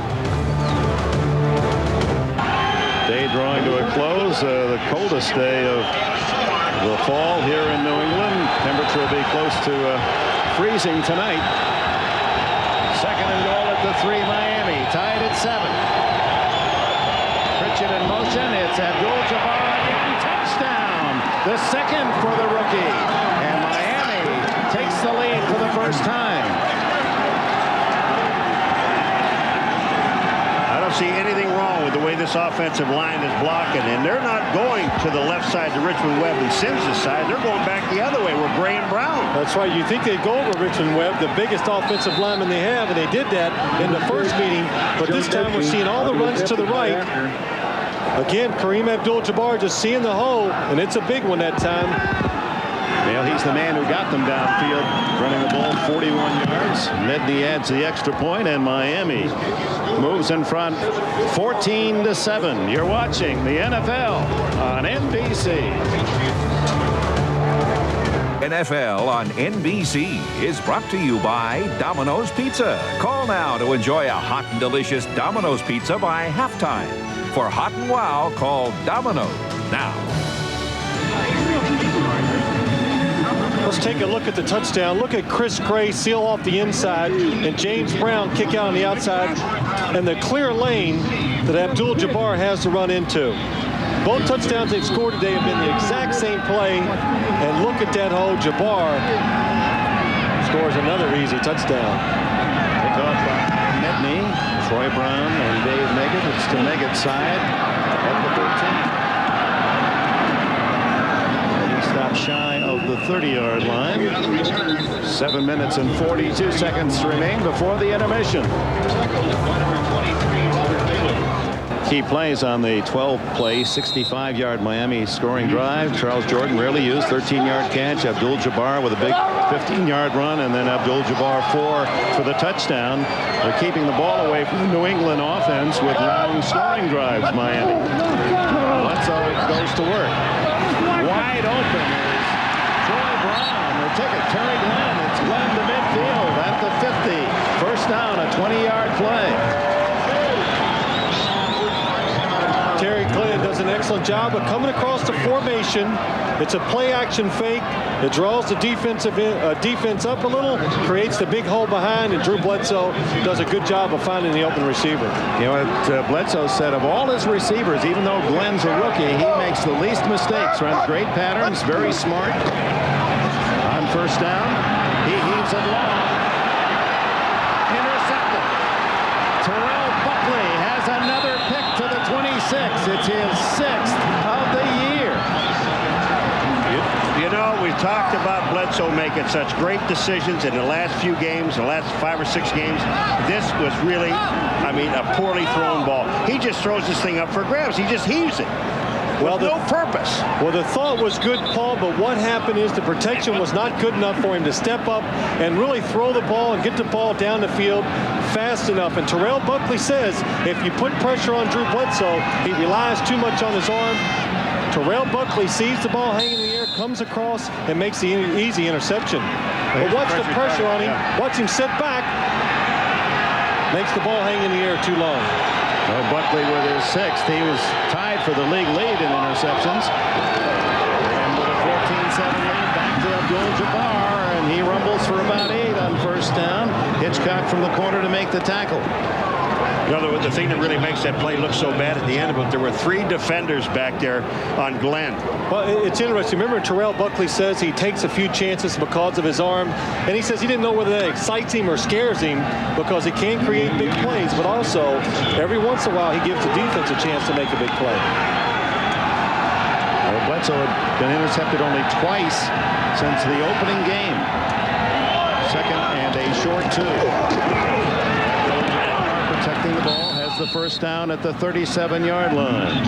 Day drawing to a close, the coldest day of the fall here in New England. Temperature will be close to freezing tonight. Second and goal at the 3, Miami tied at 7. Pritchett in motion. It's Abdul Jabbar again. Touchdown. The second for the rookie. And Miami takes the lead for the first time. I don't see anything wrong with the way this offensive line is blocking, and they're not going to the left side to Richmond Webb and Sims' side. They're going back the other way where Gray and Brown. That's right. You think they'd go over Richmond Webb, the biggest offensive lineman they have, and they did that in the first meeting. But this time we're seeing all the runs to the right. Again, Kareem Abdul-Jabbar just seeing the hole, and it's a big one that time. Well, he's the man who got them downfield, running the ball 41 yards. Medney adds the extra point, and Miami moves in front 14-7. You're watching the NFL on NBC. NFL on NBC is brought to you by Domino's Pizza. Call now to enjoy a hot and delicious Domino's Pizza by halftime. For hot and wow, call Domino's now. Let's take a look at the touchdown. Look at Chris Gray seal off the inside and James Brown kick out on the outside, and the clear lane that Abdul Jabbar has to run into. Both touchdowns they've scored today have been the exact same play, and look at that hole. Jabbar scores another easy touchdown. Picked off by Medney, Troy Brown, and Dave Meggett. It's to Meggett's side at the 13. He stopped shy of the 30-yard line. 7 minutes and 42 seconds remain before the intermission. Key plays on the 12-play, 65-yard Miami scoring drive. Charles Jordan rarely used, 13-yard catch. Abdul Jabbar with a big 15-yard run, and then Abdul Jabbar 4 for the touchdown. They're keeping the ball away from the New England offense with long scoring drives, Miami. Bledsoe goes to work. Wide open is Troy Brown. They'll take it, Terry Glenn. It's Glenn to midfield at the 50. First down, a 20-yard play. Terry Glenn does an excellent job of coming across the formation. It's a play-action fake. It draws the defense up a little, creates the big hole behind, and Drew Bledsoe does a good job of finding the open receiver. You know what Bledsoe said, of all his receivers, even though Glenn's a rookie, he makes the least mistakes, runs great patterns, very smart. On first down, he heaves it long. Intercepted. Terrell Buckley has another pick to the 26. It's his 6th of the year. You know, we've talked about Bledsoe making such great decisions in the last few games, the last 5 or 6 games. This was really, I mean, a poorly thrown ball. He just throws this thing up for grabs. He just heaves it. Well, no purpose. Well, the thought was good, Paul, but what happened is the protection was not good enough for him to step up and really throw the ball and get the ball down the field fast enough. And Terrell Buckley says if you put pressure on Drew Bledsoe, he relies too much on his arm. Terrell Buckley sees the ball hanging in the air, comes across, and makes the easy interception. But watch the pressure on him. Watch him sit back. Makes the ball hang in the air too long. Well, Buckley with his 6th. He was tied for the league lead in interceptions. And with a 14-7 lead, back to Abdul Jabbar, and he rumbles for about 8 on first down. Hitchcock from the corner to make the tackle. You know, the thing that really makes that play look so bad at the end of it, there were 3 defenders back there on Glenn. Well, it's interesting. Remember, Terrell Buckley says he takes a few chances because of his arm, and he says he didn't know whether that excites him or scares him because he can create big plays, but also every once in a while he gives the defense a chance to make a big play. Well, Bledsoe had been intercepted only twice since the opening game. 2nd and a short 2. Protecting the ball, has the first down at the 37-yard line.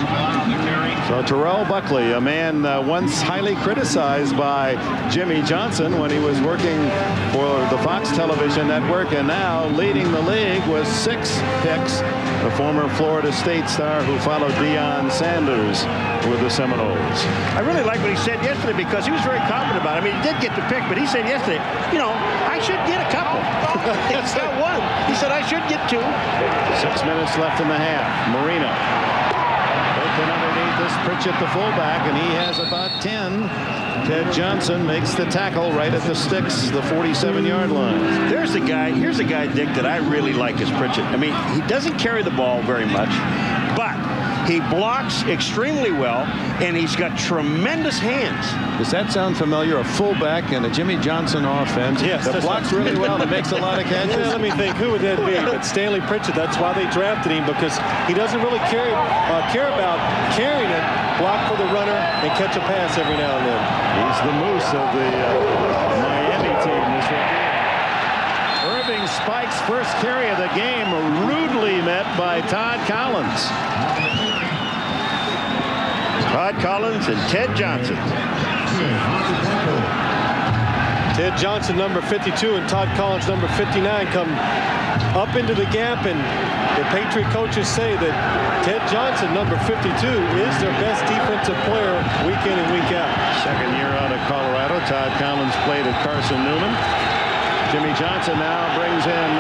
So Terrell Buckley, a man once highly criticized by Jimmy Johnson when he was working for the Fox television network, and now leading the league with 6 picks. The former Florida State star who followed Deion Sanders with the Seminoles. I really like what he said yesterday because he was very confident about it. I mean, he did get the pick, but he said yesterday, you know, I should get a couple. It's not 1. He said I should get 2. 6 minutes left in the half. Marino open underneath this Pritchett, the fullback, and he has about 10. Ted Johnson makes the tackle right at the sticks, the 47-yard line. Here's a guy, Dick, that I really like is Pritchett. I mean, he doesn't carry the ball very much, but he blocks extremely well, and he's got tremendous hands. Does that sound familiar? A fullback and a Jimmy Johnson offense. Yes, that blocks really well and makes a lot of catches. Yeah, let me think. Who would that be? But Stanley Pritchett. That's why they drafted him, because he doesn't really care about carrying it, block for the runner, and catch a pass every now and then. He's the moose of the Miami team this week. Irving Spike's first carry of the game, rudely met by Todd Collins. Todd Collins and Ted Johnson. Ted Johnson, number 52, and Todd Collins, number 59, come up into the gap, and the Patriot coaches say that Ted Johnson, number 52, is their best defensive player week in and week out. 2nd year out of Colorado. Todd Collins played at Carson Newman. Jimmy Johnson now brings in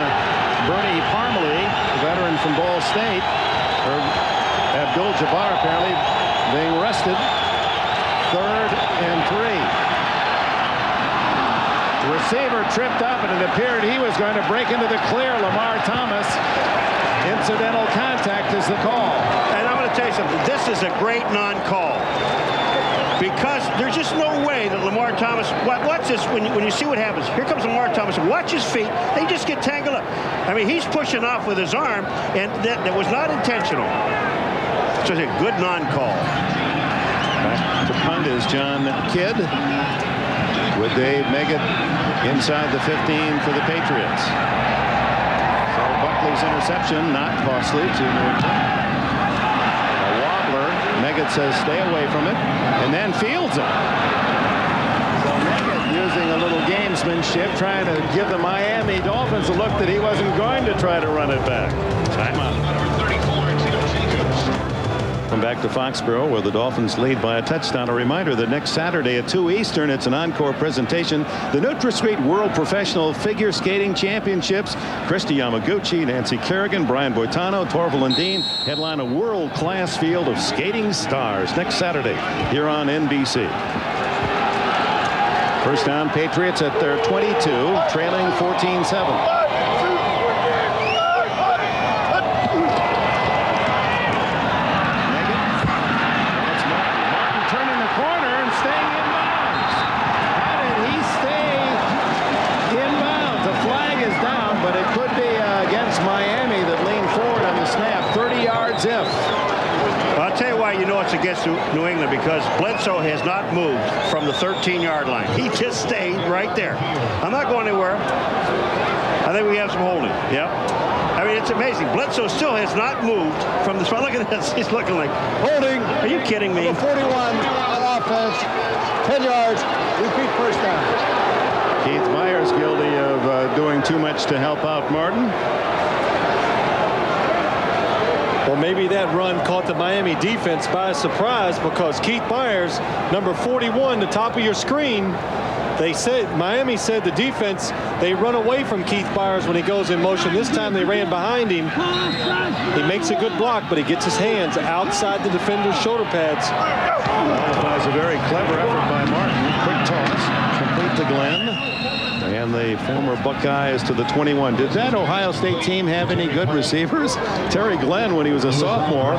Bernie Parmalee, a veteran from Ball State. Abdul Jabbar apparently being rested. 3rd and 3. The receiver tripped up, and it appeared he was going to break into the clear. Lamar Thomas. Incidental contact is the call. And I'm going to tell you something. This is a great non-call. Because there's just no way that Lamar Thomas, watch this, when you see what happens. Here comes Lamar Thomas. Watch his feet. They just get tangled up. I mean, he's pushing off with his arm, and that was not intentional. So it's a good non-call. Back to punt is John Kidd with Dave Meggett inside the 15 for the Patriots. So Buckley's interception not costly to New England. A wobbler. Meggett says stay away from it, and then fields it. So Meggett using a little gamesmanship, trying to give the Miami Dolphins a look that he wasn't going to try to run it back. Timeout. Welcome back to Foxborough, where the Dolphins lead by a touchdown. A reminder that next Saturday at 2 Eastern, it's an encore presentation. The NutraSweet World Professional Figure Skating Championships. Christy Yamaguchi, Nancy Kerrigan, Brian Boitano, Torval and Dean headline a world-class field of skating stars next Saturday here on NBC. First down, Patriots at their 22, trailing 14-7. I'll tell you why you know it's against New England, because Bledsoe has not moved from the 13-yard line. He just stayed right there. I'm not going anywhere. I think we have some holding. Yep. I mean, it's amazing. Bledsoe still has not moved from the spot. Look at this. He's looking like holding. Are you kidding me? 41 on offense, 10 yards, repeat first down. Keith Myers guilty of doing too much to help out Martin. Well, maybe that run caught the Miami defense by surprise, because Keith Myers, number 41, the top of your screen, Miami said the defense, they run away from Keith Myers when he goes in motion. This time they ran behind him. He makes a good block, but he gets his hands outside the defender's shoulder pads. Qualifies a very clever effort by Martin. Quick toss, complete to Glenn. And the former Buckeyes to the 21. Did that Ohio State team have any good receivers? Terry Glenn, when he was a sophomore,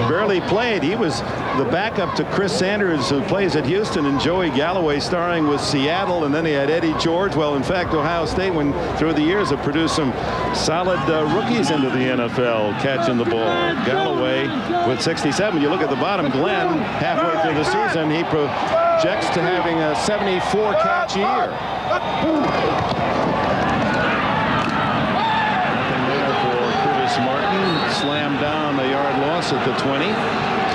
barely played. He was the backup to Chris Sanders, who plays at Houston, and Joey Galloway starring with Seattle. And then he had Eddie George. Well, in fact, Ohio State, through the years, have produced some solid rookies into the NFL catching the ball. Galloway with 67. You look at the bottom, Glenn, halfway through the season, he projects to having a 74 catch year. Nothing there for Curtis Martin. Slammed down, a yard loss at the 20.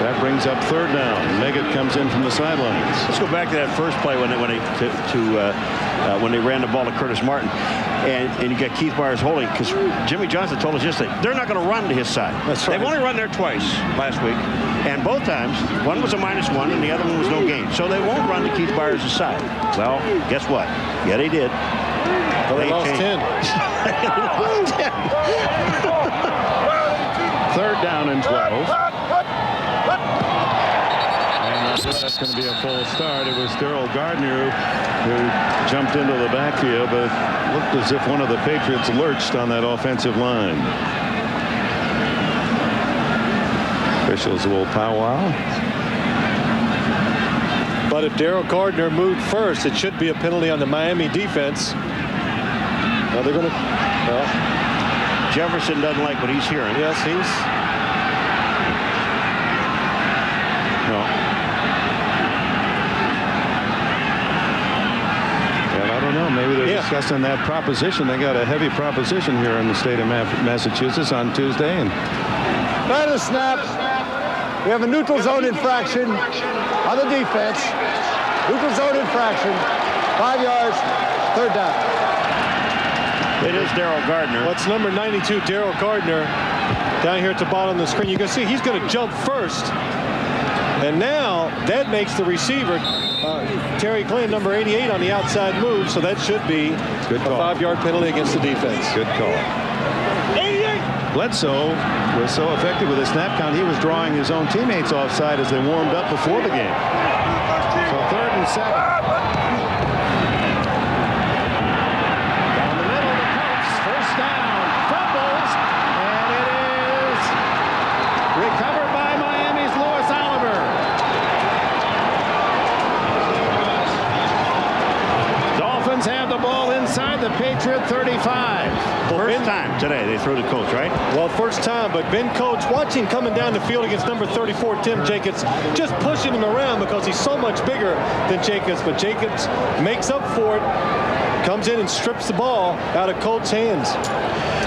That brings up third down. Meggett comes in from the sidelines. Let's go back to that first play when they ran the ball to Curtis Martin, and you got Keith Myers holding, because Jimmy Johnson told us yesterday they're not going to run to his side. That's right. They've only run there twice last week, and both times one was a -1 and the other one was no gain. So they won't run to Keith Myers' side. Well, guess what? Yeah, they did. Well, they lost 10. They lost 10. Third down and 12. That's going to be a full start. It was Daryl Gardner who jumped into the backfield, but looked as if one of the Patriots lurched on that offensive line. Officials will powwow. But if Daryl Gardner moved first, it should be a penalty on the Miami defense. Now they're going to. Well, Jefferson doesn't like what he's hearing. Yes, he's. No. I don't know. Maybe they're discussing that proposition. They got a heavy proposition here in the state of Massachusetts on Tuesday. And Right of the snap. We have a neutral zone infraction on the defense. Neutral zone infraction. 5 yards. Third down. It is Daryl Gardner. What's number 92, Daryl Gardner, down here at the bottom of the screen. You can see he's going to jump first. And now that makes the receiver, Terry Glenn, number 88, on the outside move. So that should be a 5-yard penalty against the defense. Good call. Bledsoe was so effective with his snap count, he was drawing his own teammates offside as they warmed up before the game. So 3rd and 7. Down the middle, the Colts, first down, fumbles, and it is recovered by Miami's Louis Oliver. Dolphins have the ball inside the Patriot 35. First time today they threw the Colts, right? Well, first time, but Ben Coates, watch him coming down the field against number 34, Tim Jacobs, just pushing him around because he's so much bigger than Jacobs. But Jacobs makes up for it, comes in and strips the ball out of Coates' hands.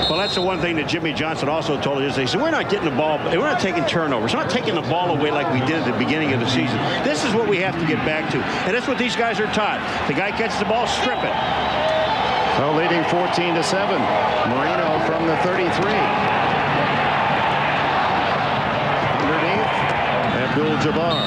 Well, that's the one thing that Jimmy Johnson also told us. He said, we're not getting the ball, we're not taking turnovers. We're not taking the ball away like we did at the beginning of the season. This is what we have to get back to. And that's what these guys are taught. The guy catches the ball, strip it. So leading 14-7. Marino from the 33. Underneath. Abdul Jabbar.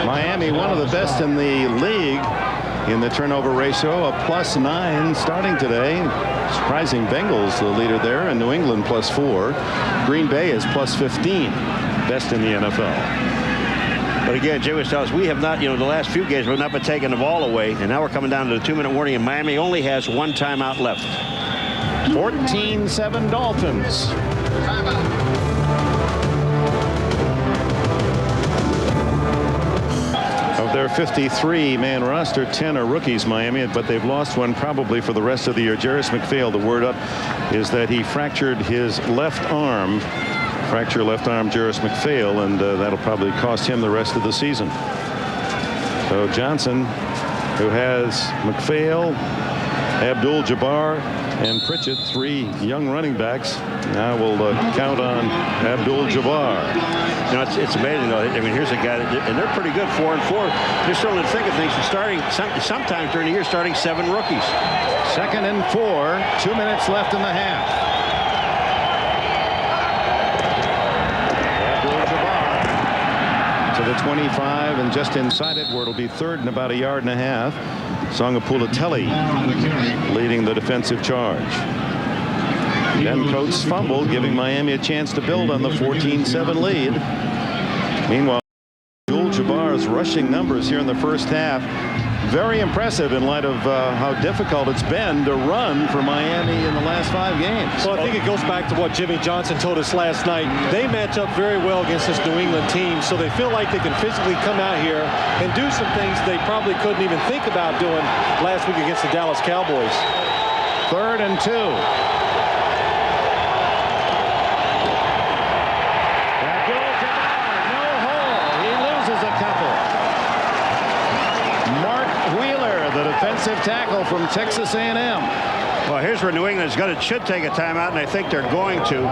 Miami, one of the best in the league in the turnover ratio, a +9 starting today. Surprising Bengals, the leader there, and New England +4. Green Bay is +15, best in the NFL. But again, Jay was telling us we have not, the last few games we've not been taking the ball away, and now we're coming down to the 2-minute warning, and Miami only has one timeout left. 14-7 Dolphins. Of their 53-man roster, 10 are rookies, Miami, but they've lost one probably for the rest of the year. Jarris McPhail, the word up is that he fractured his left arm. Fracture left arm, Jarris McPhail, and that'll probably cost him the rest of the season. So Johnson, who has McPhail, Abdul Jabbar, and Pritchett, 3 young running backs. Now we'll count on Abdul Jabbar. It's amazing, though. I mean, here's a guy, and they're pretty good, 4-4. They're still in the thick of things, and starting sometimes during the year, starting 7 rookies. 2nd and 4, 2 minutes left in the half. Abdul Jabbar to the 25 and just inside it, where it'll be 3rd and about 1.5 yards. Songapulatelli leading the defensive charge. Then Coates fumbled, giving Miami a chance to build on the 14-7 lead. Meanwhile, Abdul Jabbar's rushing numbers here in the first half, very impressive in light of how difficult it's been to run for Miami in the last 5 games. Well, I think it goes back to what Jimmy Johnson told us last night. They match up very well against this New England team, so they feel like they can physically come out here and do some things they probably couldn't even think about doing last week against the Dallas Cowboys. 3rd and 2. Defensive tackle from Texas A&M. Well, here's where New England should take a timeout, and I think they're going to.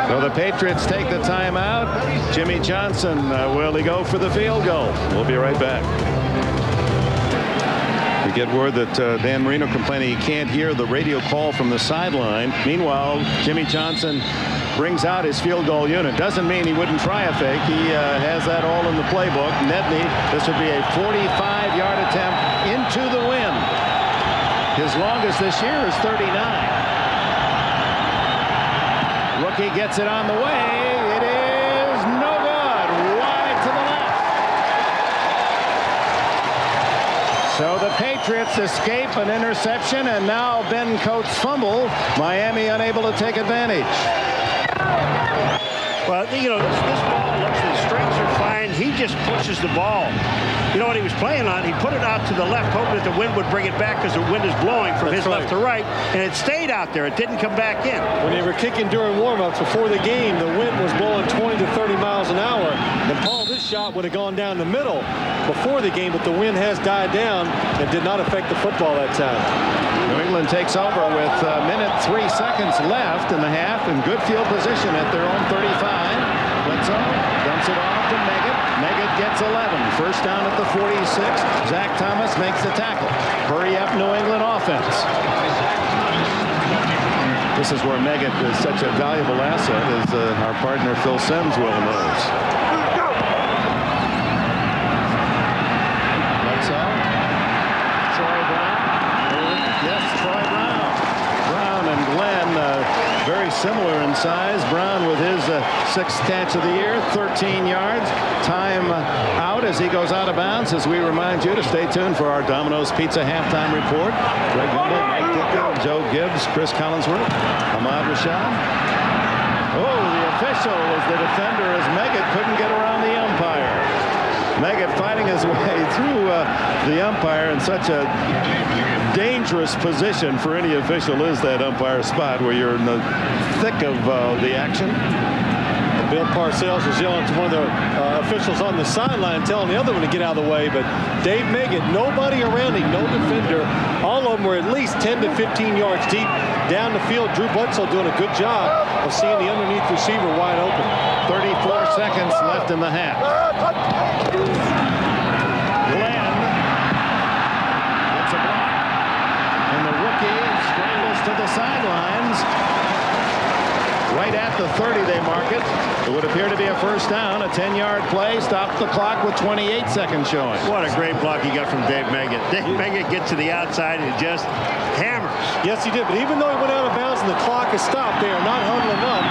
So the Patriots take the timeout. Jimmy Johnson, will he go for the field goal? We'll be right back. We get word that Dan Marino complaining he can't hear the radio call from the sideline. Meanwhile, Jimmy Johnson brings out his field goal unit. Doesn't mean he wouldn't try a fake. He has that all in the playbook. Nedney, this would be a 45-yard attempt into the wind. His longest this year is 39. Rookie gets it on the way. It is no good. Wide to the left. So the Patriots escape an interception, and now Ben Coates fumble. Miami unable to take advantage. Well, this ball looks, the strings are fine. He just pushes the ball. You know what he was playing on? He put it out to the left, hoping that the wind would bring it back because the wind is blowing from his left to right, and it stayed out there. It didn't come back in. When they were kicking during warm-ups before the game, the wind was blowing 20 to 30 miles an hour, and Paul, this shot would have gone down the middle before the game, but the wind has died down and did not affect the football that time. New England takes over with a minute 3 seconds left in the half in good field position at their own 35. Bledsoe dumps it off to Meggett. Meggett gets 11. First down at the 46. Zach Thomas makes the tackle. Hurry up, New England offense. This is where Meggett is such a valuable asset, as our partner Phil Simms well knows. Bledsoe. Troy Brown. Yes, Troy Brown. Brown and Glenn very similar in size. Brown with his 6th catch of the year, 13 yards. Time out as he goes out of bounds, as we remind you to stay tuned for our Domino's Pizza halftime report. Greg Gumbel, Mike Ditka, Joe Gibbs, Chris Collinsworth, Ahmad Rashad. Oh, the official was the defender as Meggett couldn't get around the umpire. Meggett fighting his way through the umpire in such a dangerous position for any official is that umpire spot where you're in the thick of the action. Bill Parcells was yelling to one of the officials on the sideline, telling the other one to get out of the way, but Dave Meggett, nobody around him, no defender. All of them were at least 10 to 15 yards deep down the field. Drew Bledsoe doing a good job of seeing the underneath receiver wide open. 34 seconds left in the half. Glenn gets a block. sidelines. Right at the 30, they mark it. It would appear to be a first down, a 10-yard play. Stop the clock with 28 seconds showing. What a great block he got from Dave Meggett. Dave Meggett gets to the outside and just hammers. Yes, he did. But even though he went out of bounds and the clock is stopped, they are not huddling up.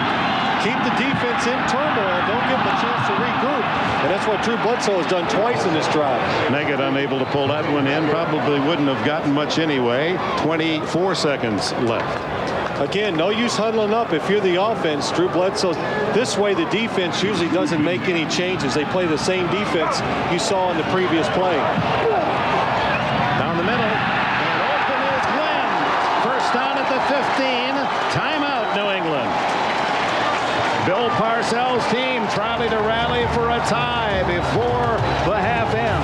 Keep the defense in turmoil. Don't give them a chance to regroup. And that's what Drew Bledsoe has done twice in this drive. Meggett unable to pull that one in. Probably wouldn't have gotten much anyway. 24 seconds left. Again, no use huddling up if you're the offense. Drew Bledsoe, this way the defense usually doesn't make any changes. They play the same defense you saw in the previous play. Down the middle. And open is Glenn. First down at the 15. Timeout, New England. Bill Parcells' team trying to rally for a tie before the half ends.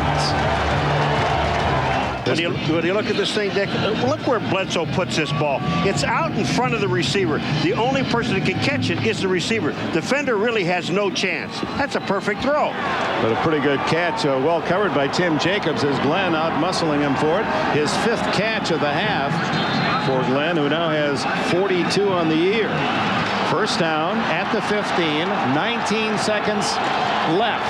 When you look at this thing, Dick, look where Bledsoe puts this ball. It's out in front of the receiver. The only person that can catch it is the receiver. Defender really has no chance. That's a perfect throw. But a pretty good catch, well covered by Tim Jacobs as Glenn out muscling him for it. His 5th catch of the half for Glenn, who now has 42 on the year. First down at the 15, 19 seconds left.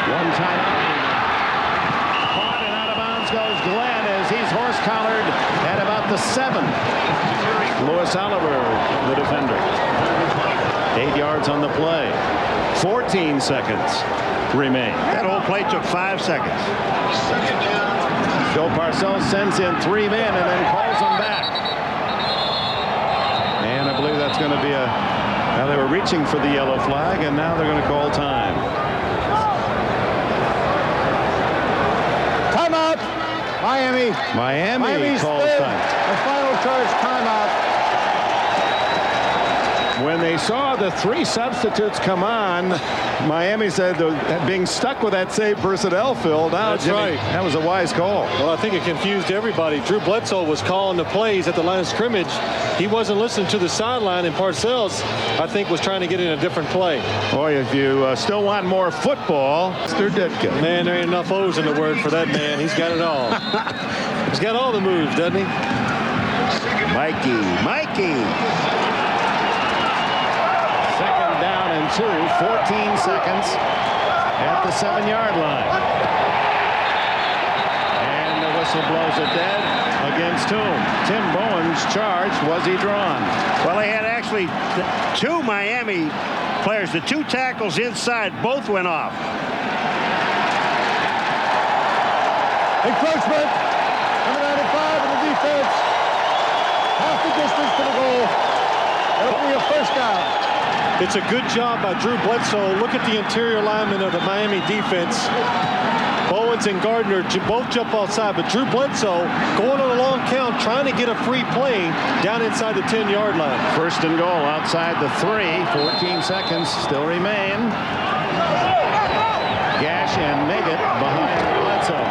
One time. Caught and out of bounds goes Glenn as he's horse-collared at about the 7. Louis Oliver, the defender. 8 yards on the play. 14 seconds remain. That whole play took 5 seconds. Bill Parcells sends in 3 men and then calls them back. And I believe that's going to be a... Now they were reaching for the yellow flag, and now they're going to call time. Timeout. Miami calls time. The final charge timeout. When they saw the 3 substitutes come on, Miami said being stuck with that same personnel, Phil. Now, That's Jimmy, right. That was a wise call. Well, I think it confused everybody. Drew Bledsoe was calling the plays at the line of scrimmage. He wasn't listening to the sideline, and Parcells, I think, was trying to get in a different play. Boy, if you still want more football, Mr. Ditka. Man, there ain't enough O's in the word for that man. He's got it all. He's got all the moves, doesn't he? Mikey. Second down and 2, 14 seconds at the 7-yard line. And the whistle blows it dead against whom? Tim Bowen's charge. Was he drawn? Well, they had actually 2 Miami players. The 2 tackles inside both went off. Encroachment. Number 95 in the defense. Half the distance to the goal. That'll be a first down. It's a good job by Drew Bledsoe. Look at the interior linemen of the Miami defense. Bowens and Gardner both jump outside, but Drew Bledsoe going on a long count, trying to get a free play down inside the 10-yard line. First and goal outside the 3. 14 seconds still remain. Gash and Meggett behind Bledsoe.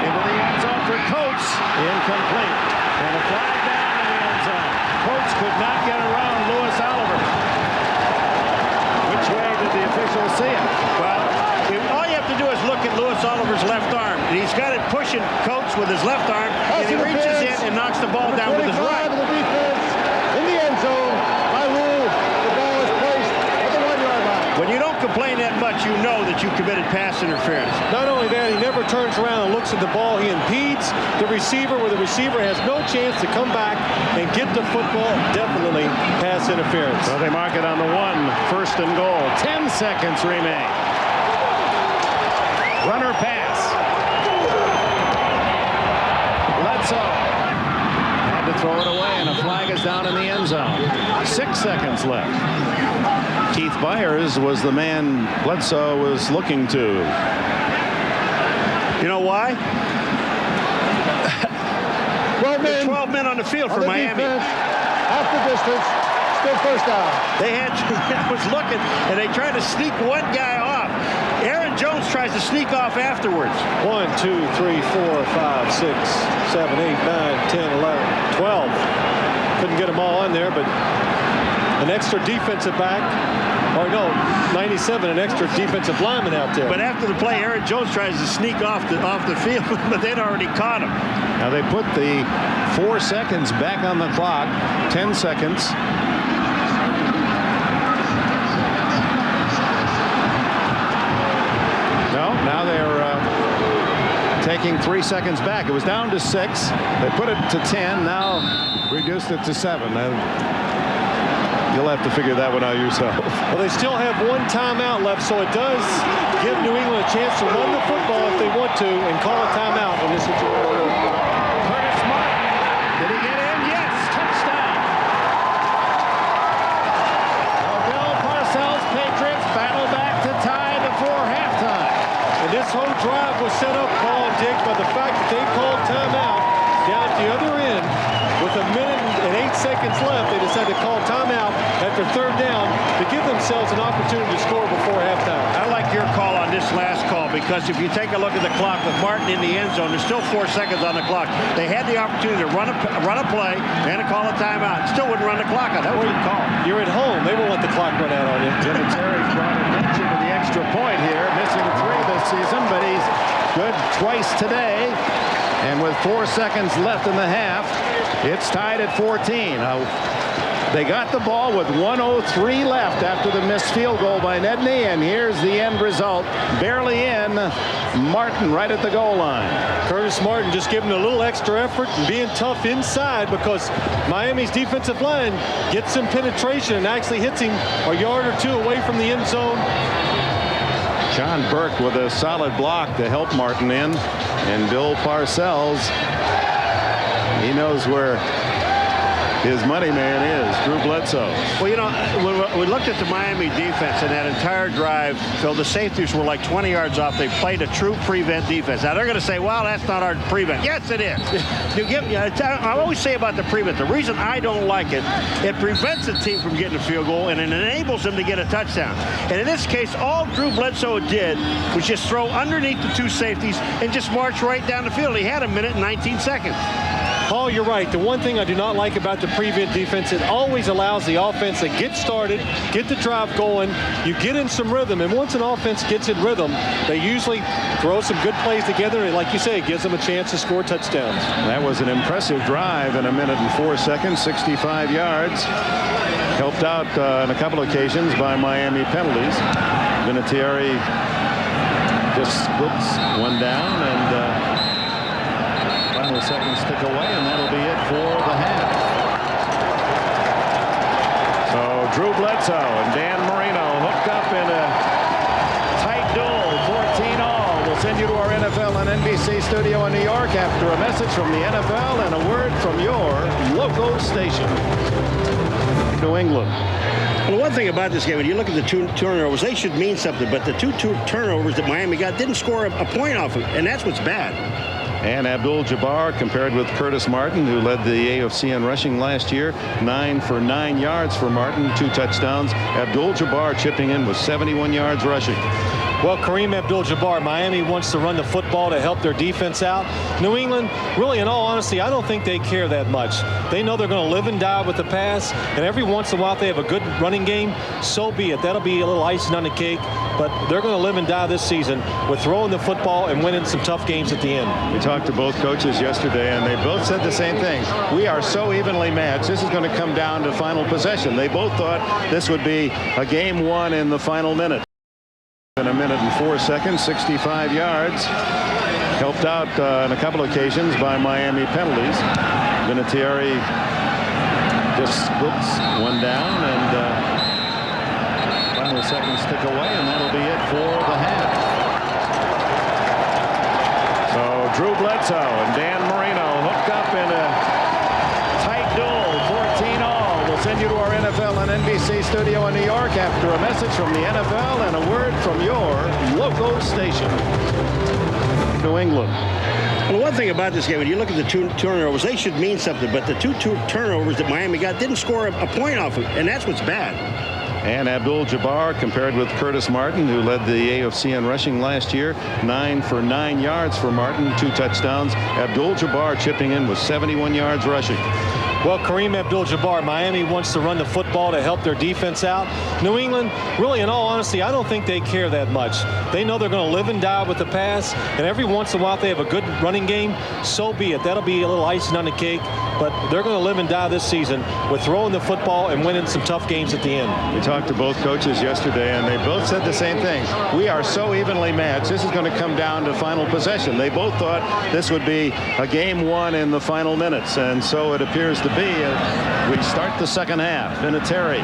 Into the end zone for Coates. Incomplete. And a flag down in the end zone. Coates could not get around Louis Oliver. Which way did the officials see it? Well, all you have to do is look at Louis Oliver's left arm. And he's got it pushing Coates with his left arm, and he reaches in and knocks the ball down with his right. The defense in the end zone. By rule, the ball is placed at the 1-yard line. When you don't complain that much, you know that you committed pass interference. Not only that, he never turns around and looks at the ball. He impedes the receiver where the receiver has no chance to come back and get the football. Definitely pass interference. So they mark it on the 1. First and goal. 10 seconds remain. Runner pass. Bledsoe had to throw it away, and a flag is down in the end zone. 6 seconds left. Keith Byers was the man Bledsoe was looking to. You know why? 12 men on the field for Miami. Defense, half the distance, still first down. They had was looking, and they tried to sneak one guy off. Aaron Jones tries to sneak off afterwards. 1, 2, 3, 4, 5, 6, 7, 8, 9, 10, 11, 12. Couldn't get them all in there, but an extra defensive back Or no, 97, an extra defensive lineman out there. But after the play, Aaron Jones tries to sneak off the field, but they'd already caught him. Now they put the 4 seconds back on the clock. 10 seconds. No, now they're taking 3 seconds back. It was down to 6. They put it to 10. Now reduced it to 7. You'll have to figure that one out yourself. Well, they still have 1 timeout left, so it does give New England a chance to run the football if they want to and call a timeout in this situation. Curtis Martin. Did he get in? Yes. Touchdown. Bill Parcells, Patriots battle back to tie before halftime. And this whole drive was set up, Paul and Dick, by the fact that they called timeout down at the other end. With 1 minute and 8 seconds left, they decided to call timeout after 3rd down to give themselves an opportunity to score before halftime. I like your call on this last call because if you take a look at the clock with Martin in the end zone, there's still 4 seconds on the clock. They had the opportunity to run a play and to call a timeout. Still wouldn't run the clock out. That was a good call. You're at home. They won't let the clock run out on you. Terry's brought attention to the extra point here. Missing 3 this season, but he's good twice today. And with 4 seconds left in the half, it's tied at 14. They got the ball with 1:03 left after the missed field goal by Nedney, and here's the end result. Barely in. Martin right at the goal line. Curtis Martin just giving a little extra effort and being tough inside because Miami's defensive line gets some penetration and actually hits him a yard or 2 away from the end zone. John Burke with a solid block to help Martin in, and Bill Parcells, he knows where his money man is, Drew Bledsoe. Well, you know, when we looked at the Miami defense in that entire drive, Phil, the safeties were like 20 yards off. They played a true prevent defense. Now, they're going to say, well, that's not our prevent. Yes, it is. I always say about the prevent, the reason I don't like it, it prevents the team from getting a field goal, and it enables them to get a touchdown. And in this case, all Drew Bledsoe did was just throw underneath the 2 safeties and just march right down the field. He had 1 minute and 19 seconds. Paul, you're right. The one thing I do not like about the prevent defense, it always allows the offense to get started, get the drive going, you get in some rhythm, and once an offense gets in rhythm, they usually throw some good plays together, and like you say, it gives them a chance to score touchdowns. That was an impressive drive in 1 minute and 4 seconds, 65 yards. Helped out on a couple occasions by Miami penalties. Vinatieri just splits one down, and final seconds tick away, and that'll be it for the half. So Drew Bledsoe and Dan Marino hooked up in a tight duel, 14-all. We'll send you to our NFL and NBC studio in New York after a message from the NFL and a word from your local station. New England. Well, one thing about this game, when you look at the 2 turnovers, they should mean something, but the 2 turnovers that Miami got didn't score a point off of, and that's what's bad. And Abdul Jabbar compared with Curtis Martin, who led the AFC in rushing last year. 9 for 9 yards for Martin, 2 touchdowns. Abdul Jabbar chipping in with 71 yards rushing. Well, Kareem Abdul-Jabbar, Miami wants to run the football to help their defense out. New England, really, in all honesty, I don't think they care that much. They know they're going to live and die with the pass, and every once in a while if they have a good running game, so be it. That'll be a little icing on the cake, but they're going to live and die this season with throwing the football and winning some tough games at the end. We talked to both coaches yesterday, and they both said the same thing. We are so evenly matched. This is going to come down to final possession. They both thought this would be a game won in the final minute. In 1 minute and 4 seconds, 65 yards. Helped out on a couple occasions by Miami penalties. Vinatieri just splits one down, and final seconds tick away, and that'll be it for the half. So Drew Bledsoe and Dan Marino hooked up in a tight duel, 14-all. We'll send you to our NFL and NBC studio in New York after a message from the NFL and a word from your local station. New England. Well, one thing about this game, when you look at the 2 turnovers, they should mean something, but the 2 turnovers that Miami got didn't score a point off of, and that's what's bad. And Abdul Jabbar compared with Curtis Martin, who led the AFC in rushing last year. 9 for 9 yards for Martin, 2 touchdowns. Abdul Jabbar chipping in with 71 yards rushing. Well, Kareem Abdul-Jabbar, Miami wants to run the football to help their defense out. New England, really, in all honesty, I don't think they care that much. They know they're going to live and die with the pass, and every once in a while they have a good running game, so be it. That'll be a little icing on the cake, but they're going to live and die this season with throwing the football and winning some tough games at the end. We talked to both coaches yesterday, and they both said the same thing. We are so evenly matched. This is going to come down to final possession. They both thought this would be a game won in the final minutes, and so it appears to be. We start the second half. Vinatieri,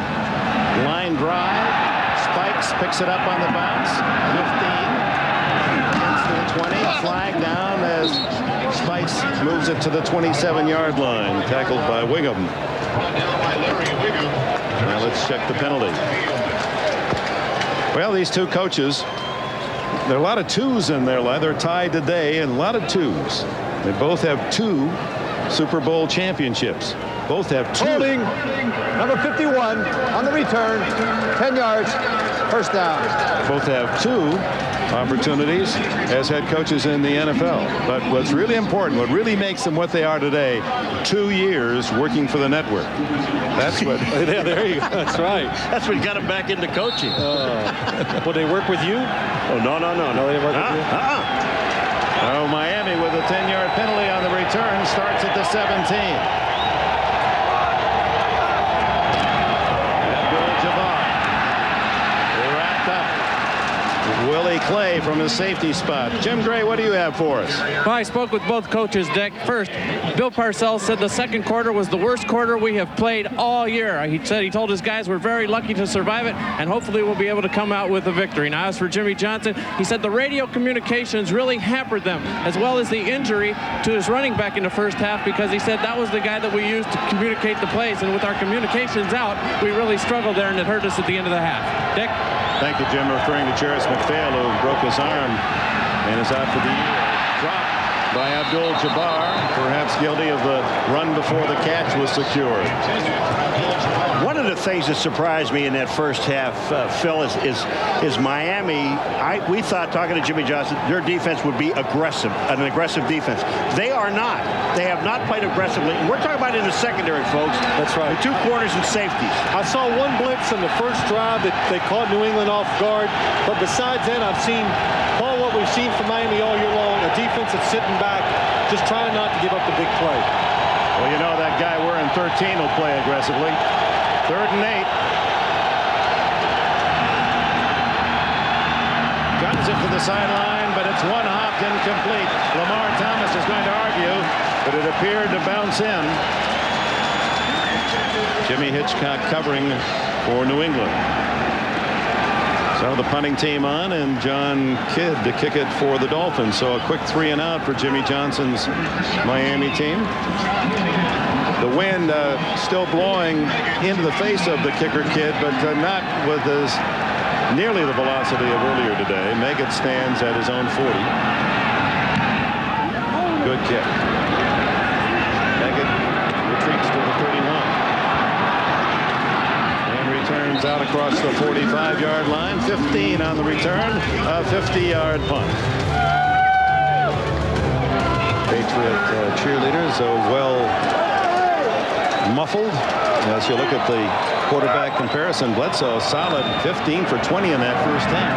line drive. Spikes, picks it up on the bounce. 15. Into the 20. Flag down as Spikes moves it to the 27-yard line. Tackled by Wiggum. Now let's check the penalty. Well, these two coaches, there are a lot of twos in their line. They're tied today, and a lot of twos. They both have 2 Super Bowl championships. Both have 2. Holding, number 51 on the return, 10 yards, first down. Both have 2 opportunities as head coaches in the NFL. But what's really important, what really makes them what they are today, 2 years working for the network. That's what. Yeah, there you go. That's right. That's what got him back into coaching. Will they work with you? Oh, no. No, they didn't work with you? Oh, Miami with a 10-yard penalty on the return starts at the 17. Abdul Jabbar wrapped up. Willie Clay from his safety spot. Jim Gray, what do you have for us? Well, I spoke with both coaches, Dick. First, Bill Parcells said the second quarter was the worst quarter we have played all year. He said he told his guys we're very lucky to survive it, and hopefully we'll be able to come out with a victory. Now, as for Jimmy Johnson, he said the radio communications really hampered them, as well as the injury to his running back in the first half, because he said that was the guy that we used to communicate the plays, and with our communications out, we really struggled there, and it hurt us at the end of the half. Dick? Thank you, Jim. Referring to Jarris McPhail, who broke his arm and is out for the year. Dropped by Abdul Jabbar, perhaps guilty of the run before the catch was secured. One of the things that surprised me in that first half, Phil, is Miami. We thought, talking to Jimmy Johnson, their defense would be aggressive, an aggressive defense. They are not. They have not played aggressively. And we're talking about in the secondary, folks. That's right. The 2 corners and safeties. I saw one blitz in the first drive that they caught New England off guard. But besides that, I've seen, Paul, what we've seen from Miami all year long, a defense that's sitting back, just trying not to give up the big play. Well, you know that guy wearing 13 will play aggressively. 3rd and 8. Guns it to the sideline, but it's one hopped incomplete. Lamar Thomas is going to argue, but it appeared to bounce in. Jimmy Hitchcock covering for New England. So the punting team on, and John Kidd to kick it for the Dolphins. So a quick 3 and out for Jimmy Johnson's Miami team. The wind still blowing into the face of the kicker kid, but not with nearly the velocity of earlier today. Meggett stands at his own 40. Good kick. Meggett retreats to the 31. And returns out across the 45-yard line. 15 on the return. A 50-yard punt. Patriot cheerleaders are well muffled as you look at the quarterback comparison. Bledsoe solid, 15 for 20 in that first half.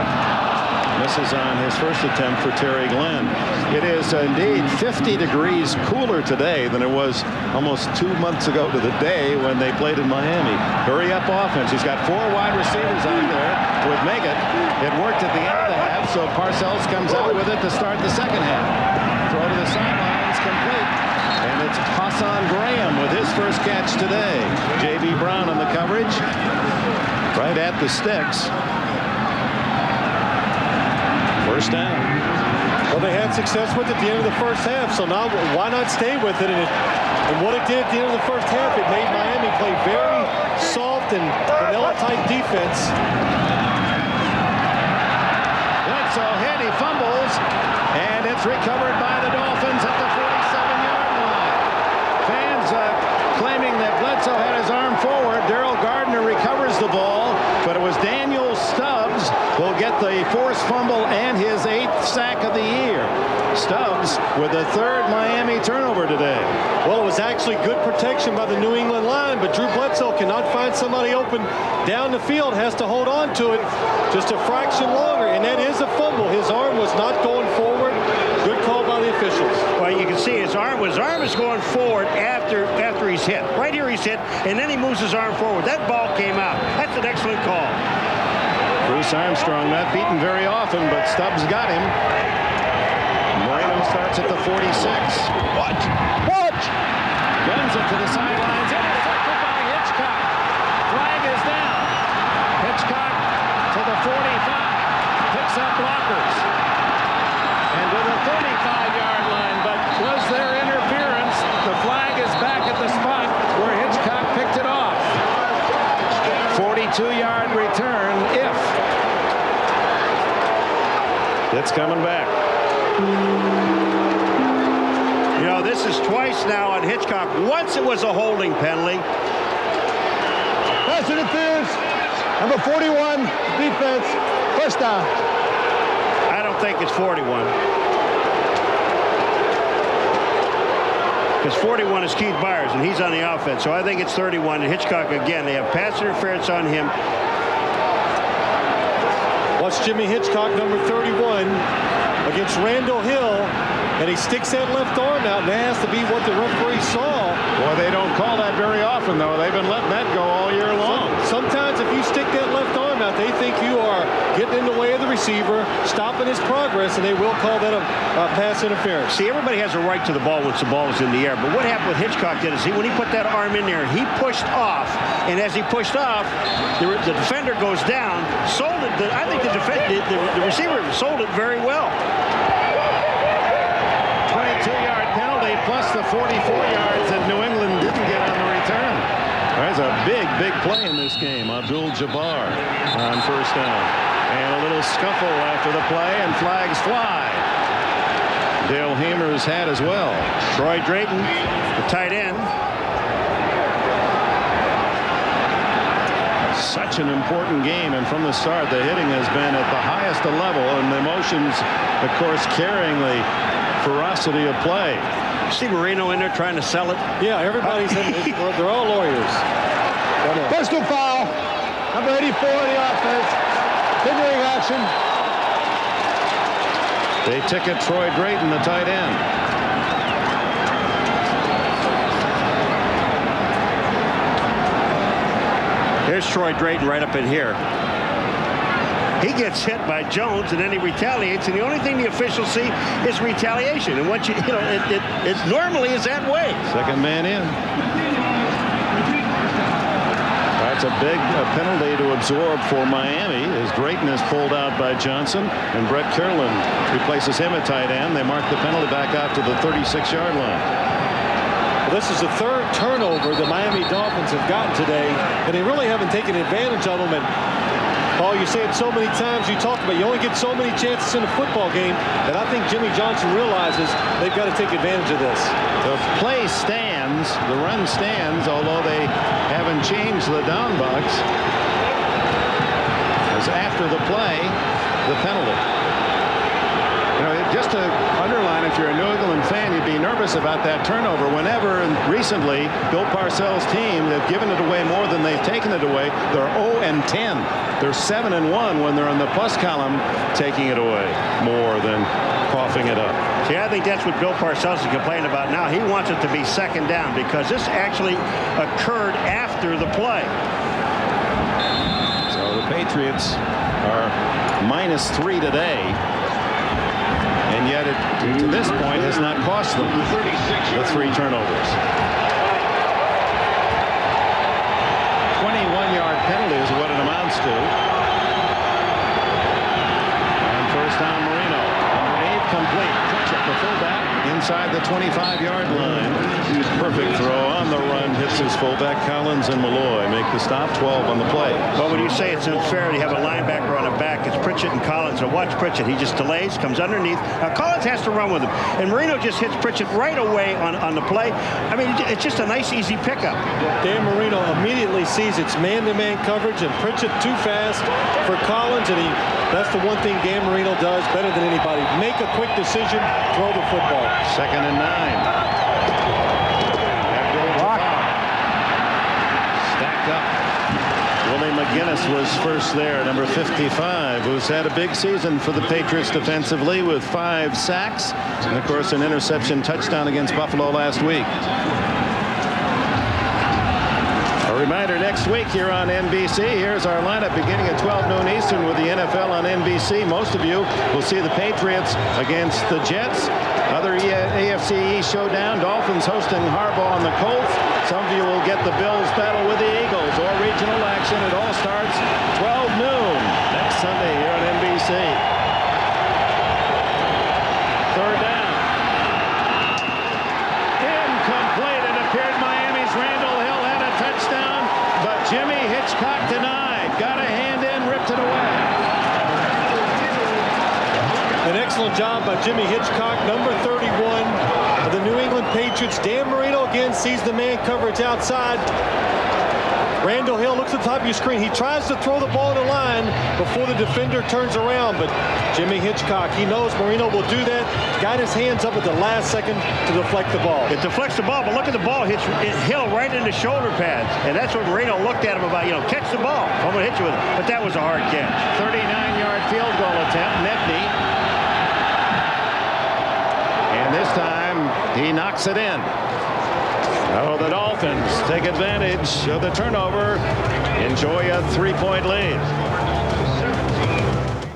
Misses on his first attempt for Terry Glenn. It is indeed 50 degrees cooler today than it was almost 2 months ago to the day when they played in Miami. Hurry up offense. He's got 4 wide receivers out there with Meggett. It worked at the end of the half, so Parcells comes out with it to start the second half. Throw to the sidelines, complete. And it's Hassan Graham with his first catch today. J.B. Brown on the coverage. Right at the sticks. First down. Well, they had success with it at the end of the first half, so now why not stay with it? And what it did at the end of the first half, it made Miami play very soft and vanilla-type defense. Bledsoe hit, he fumbles, and it's recovered by the Dolphins at the 47-yard line. Fans claiming that Bledsoe had his arm forward. Darrell Gardner recovers the ball, but it was Daniel Stubbs who will get the forced fumble and his 8th sack of the year. Stubbs with the third Miami turnover today. Well, it was actually good protection by the New England line, but Drew Bledsoe cannot find somebody open down the field, has to hold on to it just a fraction longer, and that is a fumble. His arm was not going forward. Good call by the officials. Well, you can see his arm is going forward after he's hit. Right here he's hit, and then he moves his arm forward. That ball came out. That's an excellent call. Bruce Armstrong not beaten very often, but Stubbs got him. Moreno starts at the 46. Watch! Guns it to the sidelines. Intercepted by Hitchcock. Flag is down. Hitchcock to the 45. Picks up blockers. And to the 35-yard line. But was there interference? The flag is back at the spot where Hitchcock picked it off. 42-yard return if. It's coming back. You know, this is twice now on Hitchcock. Once it was a holding penalty. Pass interference. Number 41, defense. First down. I don't think it's 41. Because 41 is Keith Byers, and he's on the offense. So I think it's 31. And Hitchcock, again, they have pass interference on him. Watch Jimmy Hitchcock, number 31, against Randall Hill, and he sticks that left arm out, and that has to be what the referee saw. Well, they don't call that very often, though. They've been letting that go all year long. Sometimes if you stick that left arm out, they think you are getting in the way of the receiver, stopping his progress, and they will call that a pass interference. See, everybody has a right to the ball once the ball is in the air. But what happened with Hitchcock did is when he put that arm in there, he pushed off. And as he pushed off, the defender goes down, sold it. I think the receiver sold it very well. 22-yard penalty plus the 44 yards that New England didn't get on the return. There's a big play in this game. Abdul Jabbar on first down. And a little scuffle after the play, and flags fly. Dale Hamer's hat as well. Troy Drayton, the tight end. Such an important game, and from the start the hitting has been at the highest level, and the emotions, of course, carrying the ferocity of play. See Marino in there trying to sell it? Yeah, everybody's in it. They're all lawyers. Personal foul. Number 84 on the offense. Continuing action. They ticket Troy Drayton, the tight end. Here's Troy Drayton right up in here. He gets hit by Jones, and then he retaliates, and the only thing the officials see is retaliation. And what it normally is that way. Second man in. That's a big penalty to absorb for Miami as Drayton is pulled out by Johnson, and Brett Kerlin replaces him at tight end. They mark the penalty back out to the 36-yard line. This is the third turnover the Miami Dolphins have gotten today, and they really haven't taken advantage of them. And Paul, you say it so many times, you talk about you only get so many chances in a football game, and I think Jimmy Johnson realizes they've got to take advantage of this. The play stands, the run stands, although they haven't changed the down box. As after the play, the penalty. You know, just to underline, if you're a New England fan, you'd be nervous about that turnover. Whenever recently Bill Parcells' team, they've given it away more than they've taken it away. They're 0-10. They're 7-1 when they're in the plus column, taking it away more than coughing it up. See, I think that's what Bill Parcells is complaining about now. He wants it to be second down because this actually occurred after the play. So the Patriots are -3 today. And yet, to this point, has not cost them the 3 turnovers. 21-yard penalty is what it amounts to. And first down, Marino. Underneath, complete. Check the fullback. inside the 25-yard line. Perfect throw on the run. Hits his fullback Collins and Malloy make the stop. 12 on the play. But when you say it's unfair to have a linebacker on a back, it's Pritchett and Collins. So watch Pritchett. He just delays, comes underneath. Now Collins has to run with him. And Marino just hits Pritchett right away on the play. I mean, it's just a nice, easy pickup. Dan Marino immediately sees it's man-to-man coverage and Pritchett too fast for Collins, and that's the one thing Dan Marino does better than anybody. Make a quick decision, throw the football. 2nd and 9. Stacked up. Willie McGinest was first there, number 55, who's had a big season for the Patriots defensively with 5 sacks and, of course, an interception touchdown against Buffalo last week. A reminder, next week here on NBC, here's our lineup beginning at 12 noon Eastern with the NFL on NBC. Most of you will see the Patriots against the Jets. Other AFC East showdown, Dolphins hosting Harbaugh and the Colts. Some of you will get the Bills battle with the Eagles or regional action. It all starts 12 noon next Sunday here on NBC. 3rd down. Incomplete. It appeared Miami's Randall Hill had a touchdown, but Jimmy Hitchcock denied. Got a hand in, ripped it away. An excellent job by Jimmy Hitchcock, number 31 of the New England Patriots. Dan Marino again sees the man coverage outside. Randall Hill looks at the top of your screen. He tries to throw the ball to the line before the defender turns around, but Jimmy Hitchcock, he knows Marino will do that. Got his hands up at the last second to deflect the ball. It deflects the ball, but look at the ball. Hits Hill right in the shoulder pads. And that's what Marino looked at him about, catch the ball. I'm going to hit you with it. But that was a hard catch. 39-yard field goal attempt. Nedney. And this time, he knocks it in. Oh, the Dolphins take advantage of the turnover. Enjoy a 3-point lead.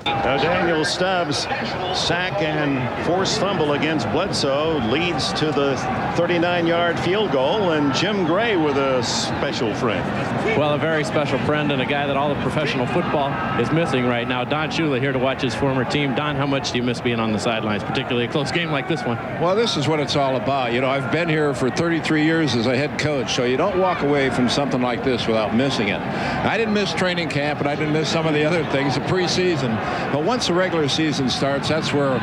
Now Daniel Stubbs' sack and forced fumble against Bledsoe leads to the 39-yard field goal, and Jim Gray with a special friend. Well, a very special friend and a guy that all of professional football is missing right now. Don Shula here to watch his former team. Don, how much do you miss being on the sidelines, particularly a close game like this one? Well, this is what it's all about. I've been here for 33 years as a head coach, so you don't walk away from something like this without missing it. I didn't miss training camp, and I didn't miss some of the other things, the preseason. But once the regular season starts, that's where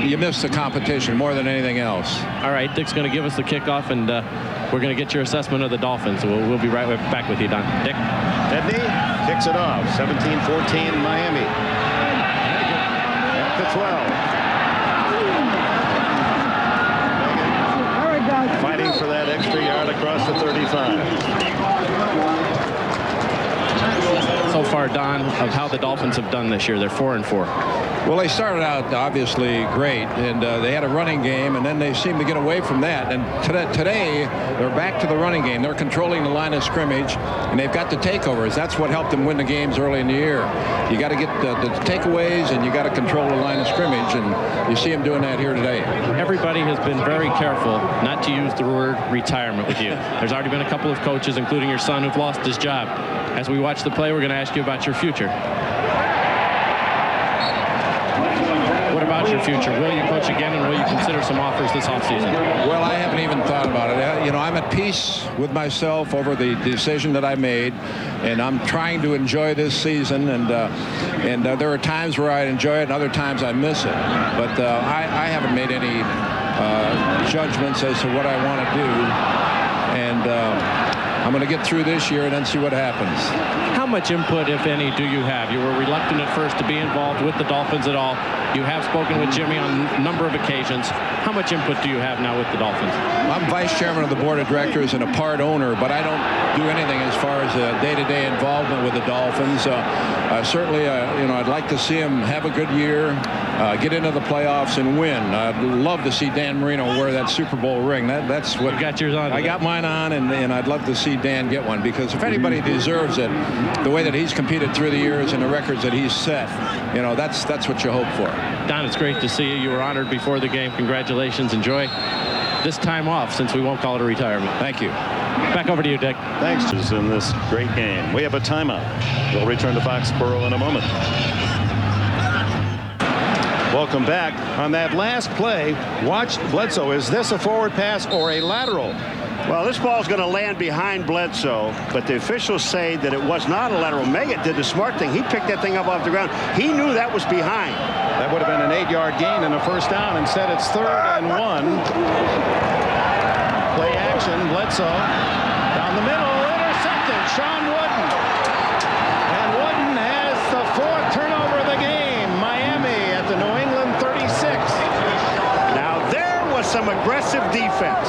you miss the competition more than anything else. All right, Dick's going to give us the kickoff, and we're going to get your assessment of the Dolphins. We'll be right back with you, Don. Dick? Nedney kicks it off. 17-14 Miami. At the 12. Fighting for that extra yard across the 35. So far, Don, of how the Dolphins have done this year. They're 4-4. Well, they started out obviously great, and they had a running game, and then they seemed to get away from that. And today, they're back to the running game. They're controlling the line of scrimmage, and they've got the takeovers. That's what helped them win the games early in the year. You got to get the takeaways, and you got to control the line of scrimmage, and you see them doing that here today. Everybody has been very careful not to use the word retirement with you. There's already been a couple of coaches, including your son, who've lost his job. As we watch the play, we're going to ask you about your future. What about your future? Will you coach again, and will you consider some offers this offseason? Well, I haven't even thought about it. I'm at peace with myself over the decision that I made, and I'm trying to enjoy this season. And there are times where I enjoy it, and other times I miss it. But I haven't made any judgments as to what I want to do, and I'm going to get through this year and then see what happens. How much input, if any, do you have? You were reluctant at first to be involved with the Dolphins at all. You have spoken with Jimmy on a number of occasions. How much input do you have now with the Dolphins? I'm vice chairman of the board of directors and a part owner, but I don't do anything as far as day-to-day involvement with the Dolphins. Certainly, I'd like to see them have a good year, get into the playoffs and win. I'd love to see Dan Marino wear that Super Bowl ring. That's what you got yours on. I got mine on, and I'd love to see Dan get one, because if anybody deserves it, the way that he's competed through the years and the records that he's set, that's what you hope for. Don, it's great to see you. You were honored before the game. Congratulations. Enjoy this time off, since we won't call it a retirement. Thank you. Back over to you, Dick. Thanks. In this great game. We have a timeout. We'll return to Foxborough in a moment. Welcome back. On that last play, watch Bledsoe. Is this a forward pass or a lateral? Well, this ball is going to land behind Bledsoe, but the officials say that it was not a lateral. Meggett did the smart thing. He picked that thing up off the ground. He knew that was behind. That would have been an 8-yard gain and a first down. Instead, it's 3rd and 1. Play action. Bledsoe down the middle. Intercepted. Sean Wooden. And Wooden has the 4th turnover of the game. Miami at the New England 36. Now, there was some aggressive defense.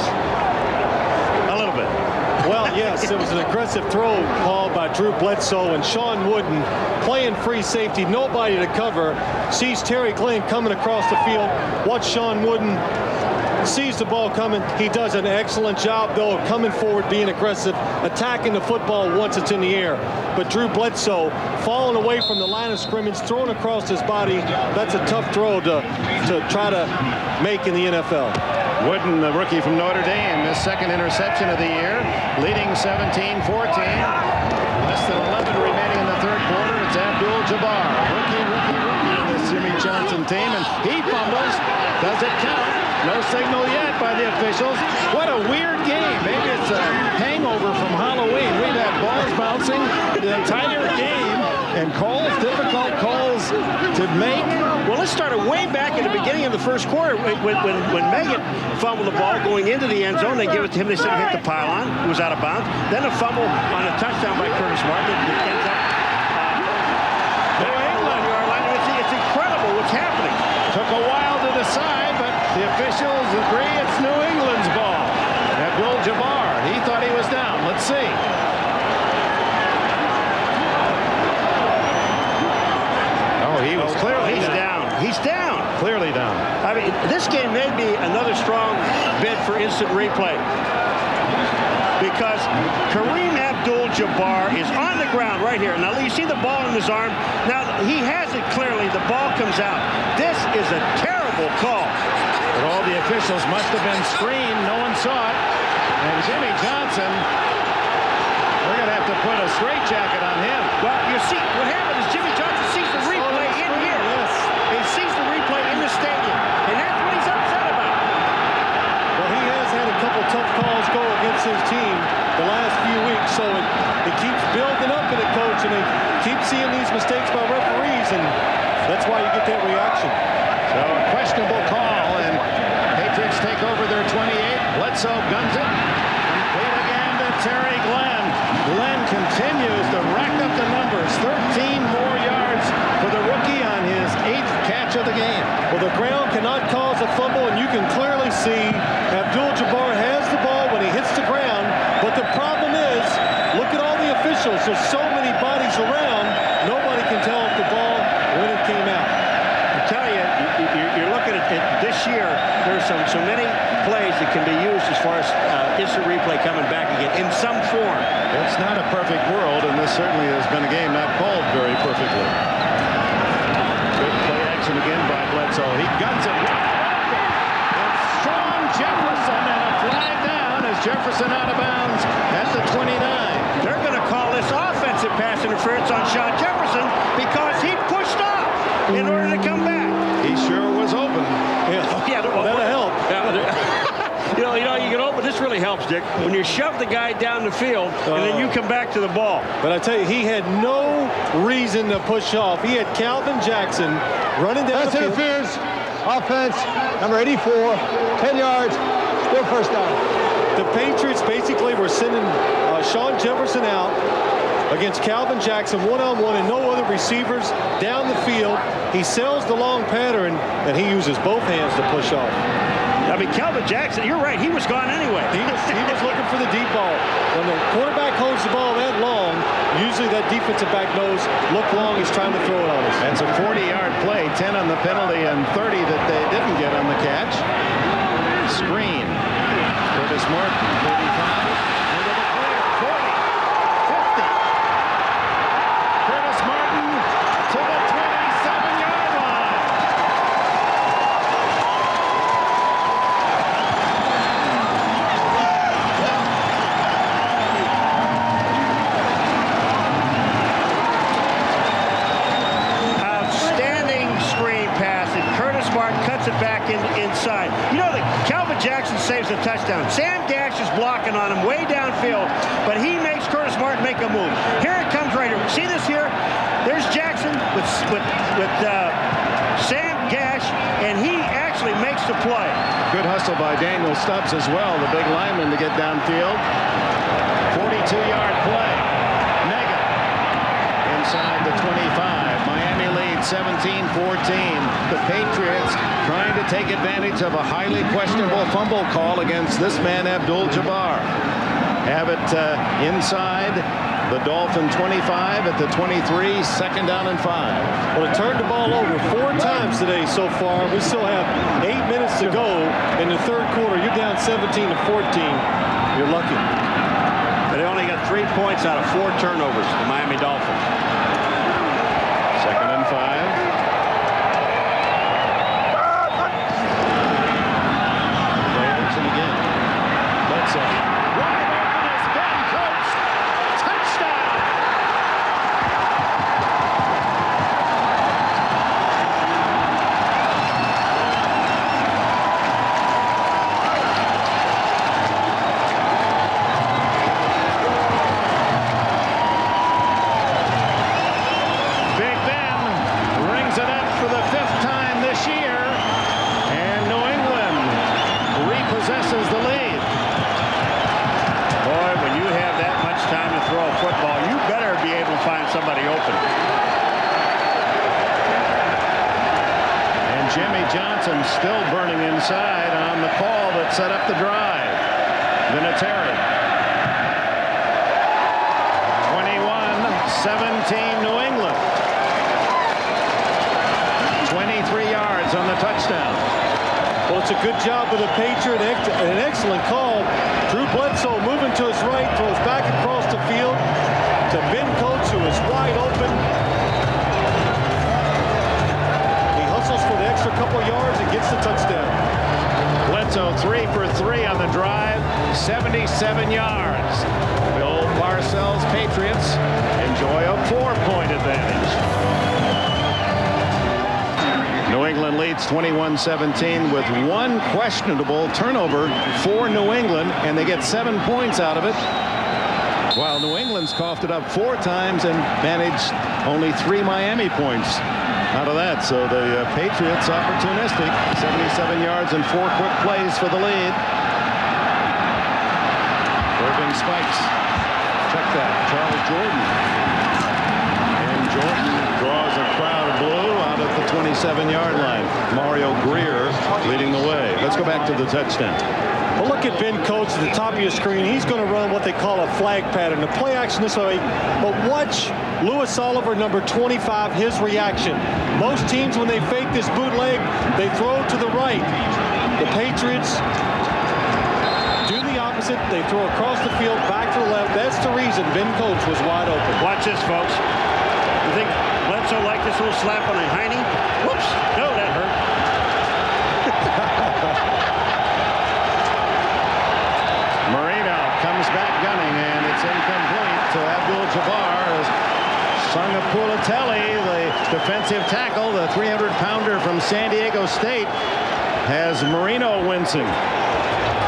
Well, yes, it was an aggressive throw called by Drew Bledsoe, and Sean Wooden playing free safety, nobody to cover, sees Terry Glenn coming across the field. Watch Sean Wooden, sees the ball coming. He does an excellent job, though, of coming forward, being aggressive, attacking the football once it's in the air. But Drew Bledsoe falling away from the line of scrimmage, throwing across his body. That's a tough throw to try to make in the NFL. Wooden, the rookie from Notre Dame, his 2nd interception of the year, leading 17-14. Less than 11 remaining in the 3rd quarter. It's Abdul Jabbar, rookie in this Jimmy Johnson team, and he fumbles. Does it count? No signal yet by the officials. What a weird game. Maybe it's a hangover from Halloween. We've had balls bouncing the entire game, and calls, difficult calls to make. Well, let's start way back in the beginning of the 1st quarter when Meggett fumbled the ball going into the end zone. They give it to him. They said he hit the pylon. It was out of bounds. Then a fumble on a touchdown by Curtis Martin. It ends up New England. It's incredible what's happening. Took a while to decide, but the officials agree it's New England's ball. Abdul Jabbar, he thought he was down. Let's see. Oh, he was clearly down. He's down. Clearly down. I mean, this game may be another strong bid for instant replay, because Kareem Abdul-Jabbar is on the ground right here. Now, you see the ball in his arm. Now, he has it clearly. The ball comes out. This is a terrible call. But all the officials must have been screened. No one saw it. And Jimmy Johnson, we're going to have to put a straitjacket on him. Well, you see, what happened is Jimmy Johnson sees the replay in here. Yes. He sees the replay in the stadium. And that's what he's upset about. Well, he has had a couple tough calls go against his team the last few weeks, so it keeps building up in the coach, and they keep seeing these mistakes by referees, and that's why you get that reaction. So a questionable call, and Patriots take over their 28. Bledsoe guns it. Complete again to Terry Glenn. Glenn continues to rack up the numbers. 13 more yards for the rookie on his 8th catch of the game. Well, the ground cannot cause a fumble, and you can clearly see Abdul Jabbar has the ball when he hits the ground, but the problem is, look at all the officials. There's so many bodies around, nobody can tell if the ball when it came out. I tell you, you're looking at this year, there's so many plays that can be used as far as instant replay coming back again in some form. It's not a perfect world, and this certainly has been a game not called very perfectly. Good play action again by Bledsoe. He guns it. It's Sean Jefferson, and a flag down as Jefferson out of bounds at the 29. They're going to call this offensive pass interference on Sean Jefferson because he pushed off in order to come back. He sure was open. Yeah, That'll help. You know, you can open. This really helps, Dick. When you shove the guy down the field and then you come back to the ball. But I tell you, he had no reason to push off. He had Calvin Jackson running down the field. Interference. Offense. Number 84. 10 yards. Still first down. The Patriots basically were sending Sean Jefferson out against Calvin Jackson one-on-one and no other receivers down the field. He sells the long pattern, and he uses both hands to push off. I mean, Calvin Jackson, you're right. He was gone anyway. He was looking for the deep ball. When the quarterback holds the ball that long, usually that defensive back knows, look long, he's trying to throw it on us. That's a 40-yard play, 10 on the penalty and 30 that they didn't get on the catch. Screen. Curtis Martin, 35. Into the clear, 40, 50. Curtis Martin to the 27-yard line. Outstanding screen pass, and Curtis inside. You know that Calvin Jackson saves a touchdown. Sam Gash is blocking on him way downfield, but he makes Curtis Martin make a move. Here it comes right here. See this here? There's Jackson with Sam Gash, and he actually makes the play. Good hustle by Daniel Stubbs as well, the big lineman, to get downfield. 42-yard play. Meggett inside the 25. Miami leads 17-14. The Patriots trying to take advantage of a highly questionable fumble call against this man, Abdul Jabbar. Have it inside the Dolphin 25 at the 23, second down and 5. Well, it turned the ball over 4 times today so far. We still have 8 minutes to go in the third quarter. You're down 17-14. You're lucky. But they only got 3 points out of 4 turnovers, the Miami Dolphins. Second and 5. Davidson again. Bledsoe. Wide open is Ben Coates. Touchdown. Big Ben rings it up for the 5th time this year, and New England repossesses the lead. Boy, when you have that much time to throw a football, you better be able to find somebody open. And Jimmy Johnson still burning inside on the call that set up the drive. Vinatieri. 21-17 New England. 23 yards on the touchdown. Well, it's a good job of the Patriot, an excellent call. Drew Bledsoe moving to his right, throws back across the field to Ben Coates, who is wide open. He hustles for the extra couple yards and gets the touchdown. Bledsoe 3 for 3 on the drive, 77 yards. The old Parcells Patriots enjoy a 4-point advantage. New England leads 21-17 with 1 questionable turnover for New England, and they get 7 points out of it, while New England's coughed it up 4 times and managed only 3 Miami points out of that. So the Patriots opportunistic, 77 yards and 4 quick plays for the lead. Irving spikes. Check that. Charles Jordan. And Jordan draws a crowd of blue out at the 27-yard line. Mario Greer leading the way. Let's go back to the touchdown. Well, look at Ben Coates at the top of your screen. He's going to run what they call a flag pattern, a play action this way. But watch Lewis Oliver, number 25, his reaction. Most teams, when they fake this bootleg, they throw to the right. The Patriots do the opposite. They throw across the field, back to the left. That's the reason Ben Coates was wide open. Watch this, folks. You think Bledsoe liked this little slap on the hiney? Whoops. No, that hurt. Marino comes back gunning, and it's incomplete to Abdul Jabbar. Sunga Pulitelli, the defensive tackle, the 300-pounder from San Diego State, has Marino wincing.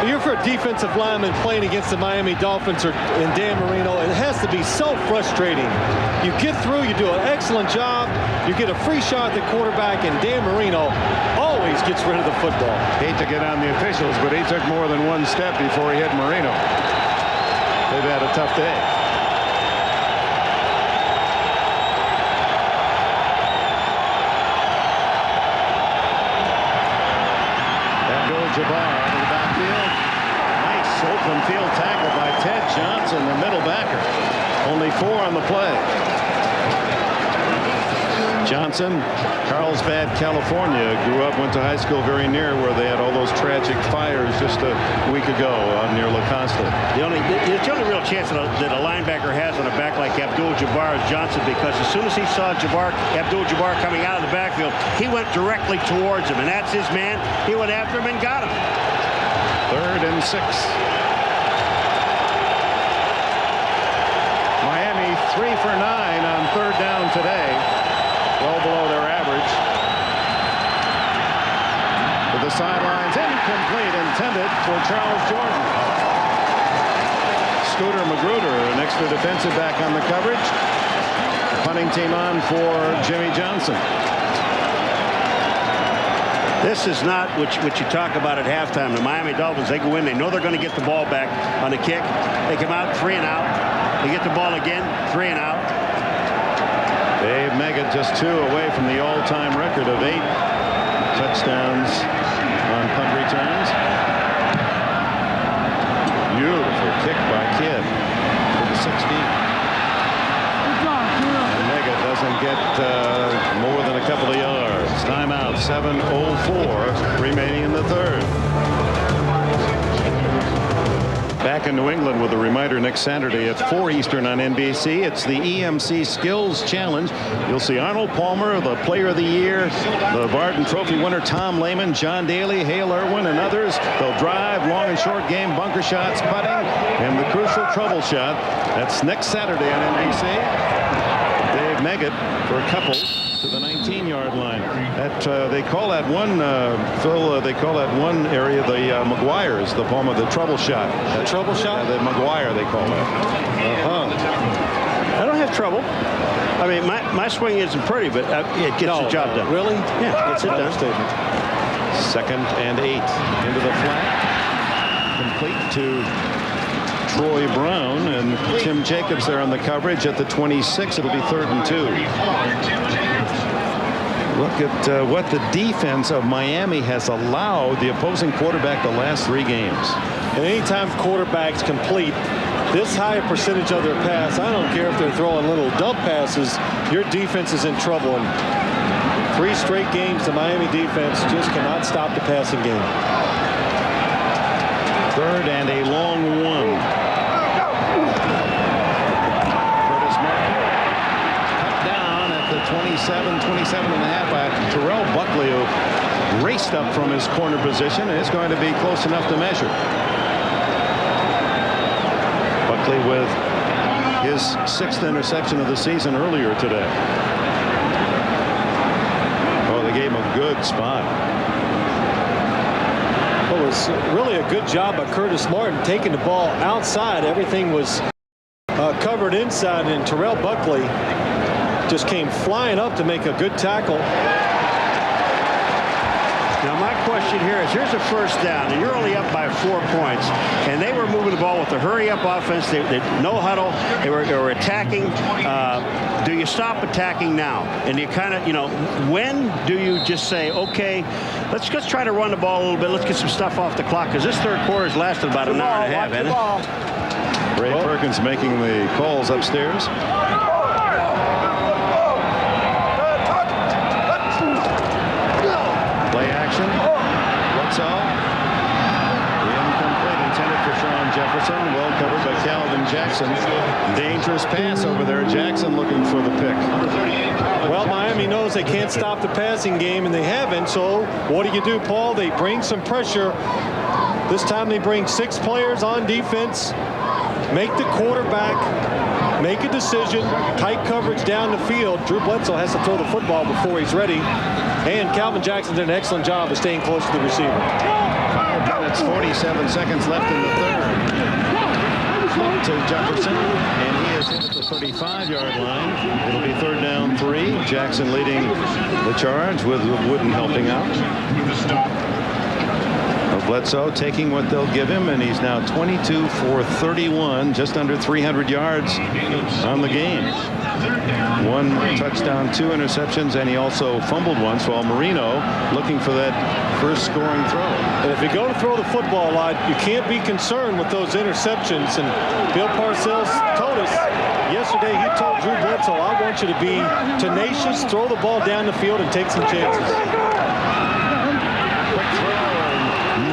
You're for a defensive lineman playing against the Miami Dolphins and Dan Marino. It has to be so frustrating. You get through, you do an excellent job, you get a free shot at the quarterback, and Dan Marino always gets rid of the football. Hate to get on the officials, but he took more than 1 step before he hit Marino. They've had a tough day. Abdul Jabbar to the backfield. Nice open field tackle by Ted Johnson, the middle backer. Only 4 on the play. Johnson, Carlsbad, California, grew up, went to high school very near where they had all those tragic fires just a week ago near La Costa. It's the only real chance that a linebacker has on a back like Abdul Jabbar is Johnson, because as soon as he saw Abdul Jabbar coming out of the backfield, he went directly towards him, and that's his man. He went after him and got him. 3rd and 6. Miami 3 for 9 on 3rd down today. Well below their average. With the the sidelines. Incomplete, intended for Charles Jordan. Scooter Magruder, an extra defensive back on the coverage. Punting team on for Jimmy Johnson. This is not what you talk about at halftime. The Miami Dolphins, they go in, they know they're going to get the ball back on the kick. They come out 3 and out. They get the ball again, 3 and out. Dave Meggett just 2 away from the all-time record of 8 touchdowns on punt returns. Beautiful kick by Kidd for the 16. And Meggett doesn't get more than a couple of yards. Timeout, 7:04 remaining in the third. Back in New England with a reminder next Saturday at 4 Eastern on NBC. It's the EMC Skills Challenge. You'll see Arnold Palmer, the Player of the Year, the Barton Trophy winner Tom Lehman, John Daly, Hale Irwin, and others. They'll drive, long and short game, bunker shots, putting, and the crucial trouble shot. That's next Saturday on NBC. Dave Meggett for a couple to the 19-yard line. That they call that one, Phil. They call that one area the McGuire's, the Palmer, the trouble shot. The trouble shot? The McGuire, they call that. I don't have trouble. I mean, my swing isn't pretty, but it gets the job done. Really? Yeah, gets it done. Second and 8 into the flat. Complete to Troy Brown, and Tim Jacobs there on the coverage at the 26. It'll be 3rd and 2. Look at what the defense of Miami has allowed the opposing quarterback the last 3 games. And anytime quarterbacks complete this high a percentage of their pass, I don't care if they're throwing little dump passes, your defense is in trouble. And 3 straight games, the Miami defense just cannot stop the passing game. 3rd and a long one. Curtis Martin cut down at the 27 and a half by Terrell Buckley, who raced up from his corner position, and it's going to be close enough to measure. Buckley with his 6th interception of the season earlier today. Oh, they gave him a good spot. It was really a good job by Curtis Martin taking the ball outside. Everything was covered inside, and Terrell Buckley just came flying up to make a good tackle. Now, my question here is, here's a 1st down, and you're only up by 4 points, and they were moving the ball with a hurry-up offense. They no huddle. They were attacking. Do you stop attacking now? And you kind of, when do you just say, okay, let's try to run the ball a little bit. Let's get some stuff off the clock, because this 3rd quarter has lasted about an hour and a half, hasn't it? Ray Perkins making the calls upstairs. Play action. Bledsoe. Incomplete, intended for Sean Jefferson. Well covered by Calvin Jackson. Dangerous pass over there. Jackson looking for the pick. Well, Miami knows they can't stop the passing game, and they haven't. So what do, Paul? They bring some pressure. This time they bring 6 players on defense. Make the quarterback make a decision. Tight coverage down the field. Drew Bledsoe has to throw the football before he's ready. And Calvin Jackson did an excellent job of staying close to the receiver. 5 minutes, 47 seconds left in the third. To Jefferson, and he is in at the 35-yard line. It'll be 3rd down 3. Jackson leading the charge with Wooden helping out. Bledsoe taking what they'll give him, and he's now 22 for 31, just under 300 yards on the game. 1 touchdown, 2 interceptions, and he also fumbled once, while Marino looking for that first scoring throw. And if you go to throw the football a lot, you can't be concerned with those interceptions. And Bill Parcells told us yesterday, he told Drew Bledsoe, I want you to be tenacious, throw the ball down the field, and take some chances.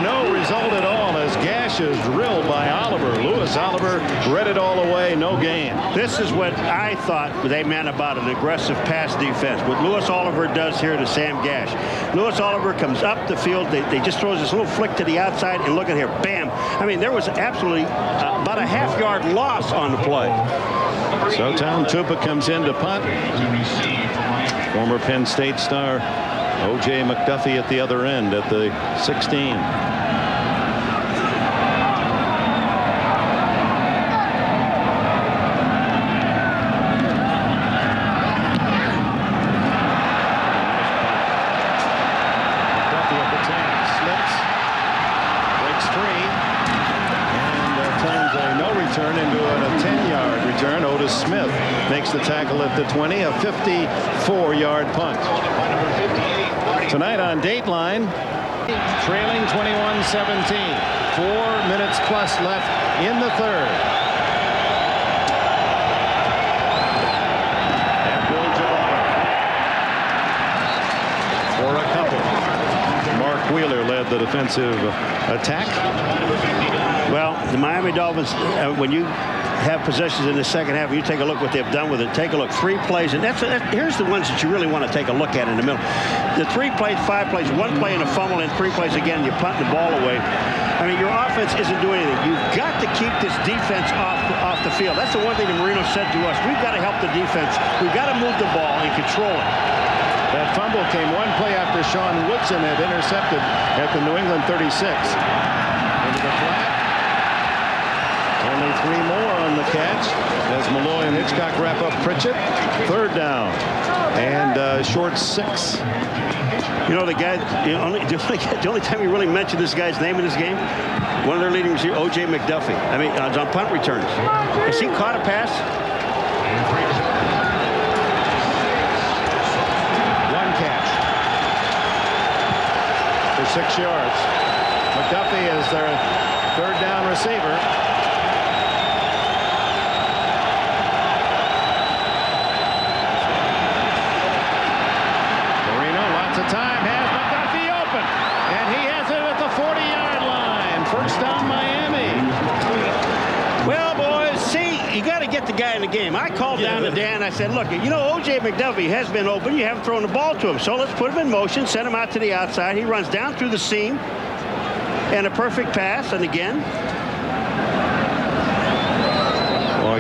No result at all as gashes drilled by Oliver. Lewis Oliver read it all away, no gain. This is what I thought they meant about an aggressive pass defense. What Lewis Oliver does here to Sam Gash. Lewis Oliver comes up the field. They just throws this little flick to the outside, and look at here, bam. I mean, there was absolutely about a half-yard loss on the play. So Tom Tupa comes in to punt. Former Penn State star O.J. McDuffie at the other end at the 16. Smith makes the tackle at the 20, a 54-yard punt. Tonight on Dateline, trailing 21-17, 4 minutes plus left in the third. Abdul Jabbar for a couple. Mark Wheeler led the defensive attack. Well, the Miami Dolphins, when you have possessions in the second half, you take a look what they've done with it. Take a look, 3 plays, and here's the ones that you really want to take a look at in the middle. The 3 plays, 5 plays, 1 play in a fumble, and 3 plays again, you punt the ball away. I mean, your offense isn't doing anything. You've got to keep this defense off the field. That's the one thing that Marino said to us. We've got to help the defense. We've got to move the ball and control it. That fumble came 1 play after Sean Woodson had intercepted at the New England 36. Into the flat. Only 3 more on the catch as Malloy and Hitchcock wrap up Pritchett. 3rd down and short 6. You know, the guy, the only time you really mention this guy's name in this game, one of their leading receivers, O.J. McDuffie. I mean, on punt returns. Has he caught a pass? 1 catch for 6 yards. McDuffie is their 3rd down receiver. Time has McDuffie open, and he has it at the 40-yard line. First down, Miami. Well, boys, see, you got to get the guy in the game. I called down to Dan. I said, look, you know, O.J. McDuffie has been open. You haven't thrown the ball to him. So let's put him in motion, send him out to the outside. He runs down through the seam, and a perfect pass. And again. Oh,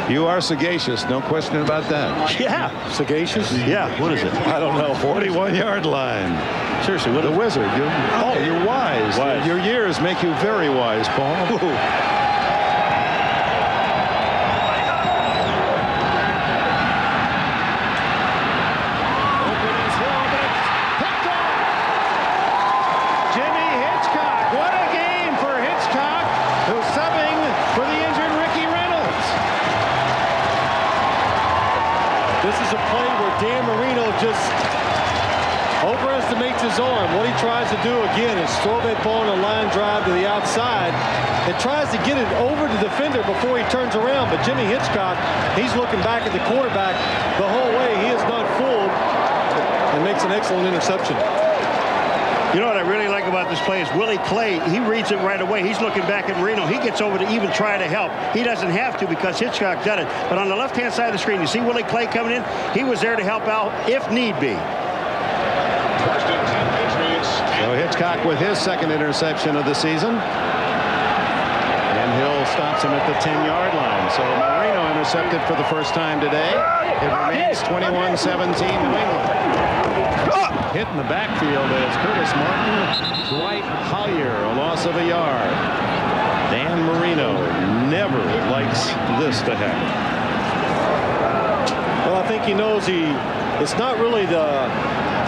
you are sagacious. No question about that. Yeah. Sagacious? Yeah. What is it? I don't know. 41-yard line. Seriously, what? The wizard. You're wise. Your years make you very wise, Paul. Overestimates his arm. What he tries to do again is throw that ball on a line drive to the outside and tries to get it over the defender before he turns around. But Jimmy Hitchcock, he's looking back at the quarterback the whole way. He is not fooled and makes an excellent interception. You know what I really like about this play is Willie Clay. He reads it right away. He's looking back at Marino. He gets over to even try to help. He doesn't have to because Hitchcock did it. But on the left-hand side of the screen, you see Willie Clay coming in? He was there to help out if need be. So Hitchcock with his 2nd interception of the season. And Hill stops him at the 10-yard line. So Marino intercepted for the first time today. It remains 21-17 New England. Hit in the backfield as Curtis Martin. Dwight Hollier, a loss of a yard. Dan Marino never likes this to happen. Well, I think he knows it's not really the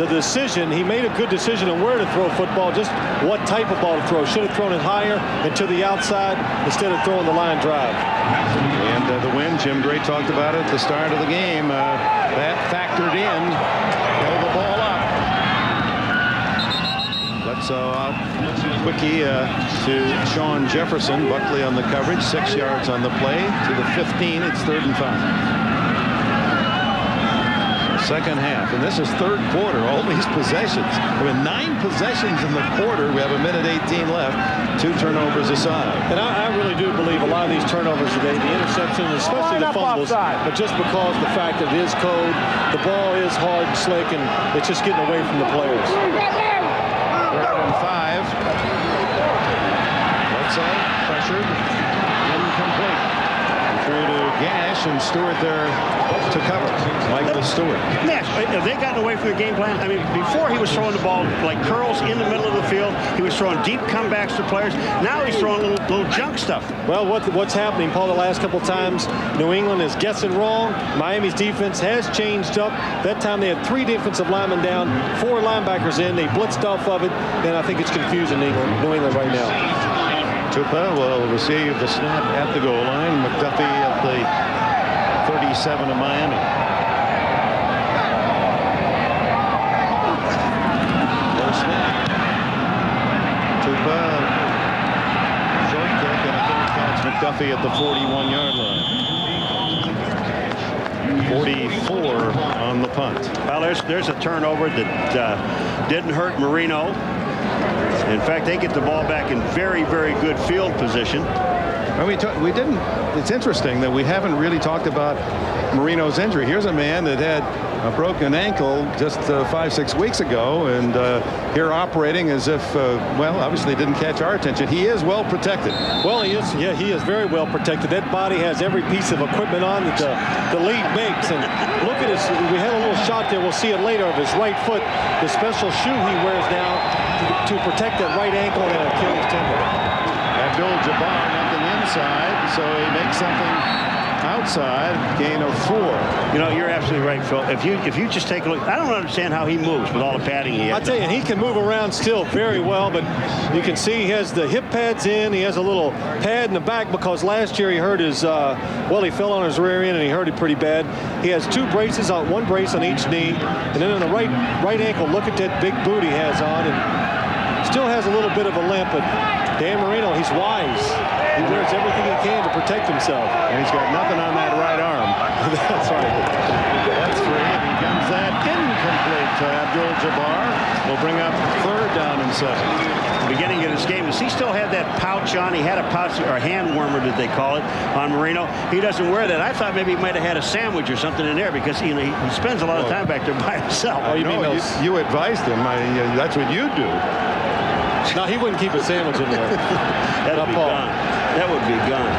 decision. He made a good decision on where to throw football, just what type of ball to throw. Should have thrown it higher and to the outside instead of throwing the line drive. And the win, Jim Gray talked about it at the start of the game. That factored in. Held the ball up. Bledsoe out. Quickie to Sean Jefferson. Buckley on the coverage. 6 yards on the play. To the 15. It's 3rd and 5. Second half, and this is 3rd quarter. All these possessions. I mean, 9 possessions in the quarter. We have a minute 18 left. 2 turnovers aside. And I really do believe a lot of these turnovers today, the interceptions, especially the fumbles, but just because the fact that it is cold, the ball is hard and slick, and it's just getting away from the players. 3rd and 5. Bledsoe pressured, incomplete. Through to Gash. and Stewart there to cover. Michael Stewart. Yes, have they gotten away from the game plan? I mean, before he was throwing the ball like curls in the middle of the field. He was throwing deep comebacks to players. Now he's throwing little junk stuff. Well, what's happening, Paul, the last couple times, New England is guessing wrong. Miami's defense has changed up. That time they had 3 defensive linemen down, 4 linebackers in. They blitzed off of it, and I think it's confusing New England right now. Tupa will receive the snap at the goal line. McDuffie at the 37 of Miami. No snap. Tupa, short kick, and a fair catch. McDuffie at the 41-yard line. 44 on the punt. Well, there's a turnover that didn't hurt Marino. In fact, they get the ball back in very, very good field position. We didn't. It's interesting that we haven't really talked about Marino's injury. Here's a man that had a broken ankle just 5-6 weeks ago, and here operating as if, well, obviously didn't catch our attention. He is well protected. Well, he is. Yeah, he is very well protected. That body has every piece of equipment on that the league makes. And look at his. We had a little shot there. We'll see it later of his right foot. The special shoe he wears now to protect that right ankle and Achilles tendon. Abdul Jabbar nothing inside, so he makes something outside. Gain of 4. You know, you're absolutely right, Phil. If you just take a look, I don't understand how he moves with all the padding he has. I tell you, he can move around still very well, but you can see he has the hip pads in. He has a little pad in the back because last year he hurt his, well, he fell on his rear end and he hurt it pretty bad. He has 2 braces on, 1 brace on each knee, and then on the right ankle, look at that big boot he has on, and still has a little bit of a limp, but Dan Marino, he's wise. He wears everything he can to protect himself. And he's got nothing on that right arm. That's right. That's free. And he comes that incomplete to Abdul Jabbar. Will bring up 3rd down and 7. Beginning of this game, does he still have that pouch on? He had a pouch, or a hand warmer, did they call it, on Marino. He doesn't wear that. I thought maybe he might have had a sandwich or something in there because he spends a lot of time back there by himself. Oh, you advised him. That's what you do. No, he wouldn't keep a sandwich in there. That'd be gone. That would be gone.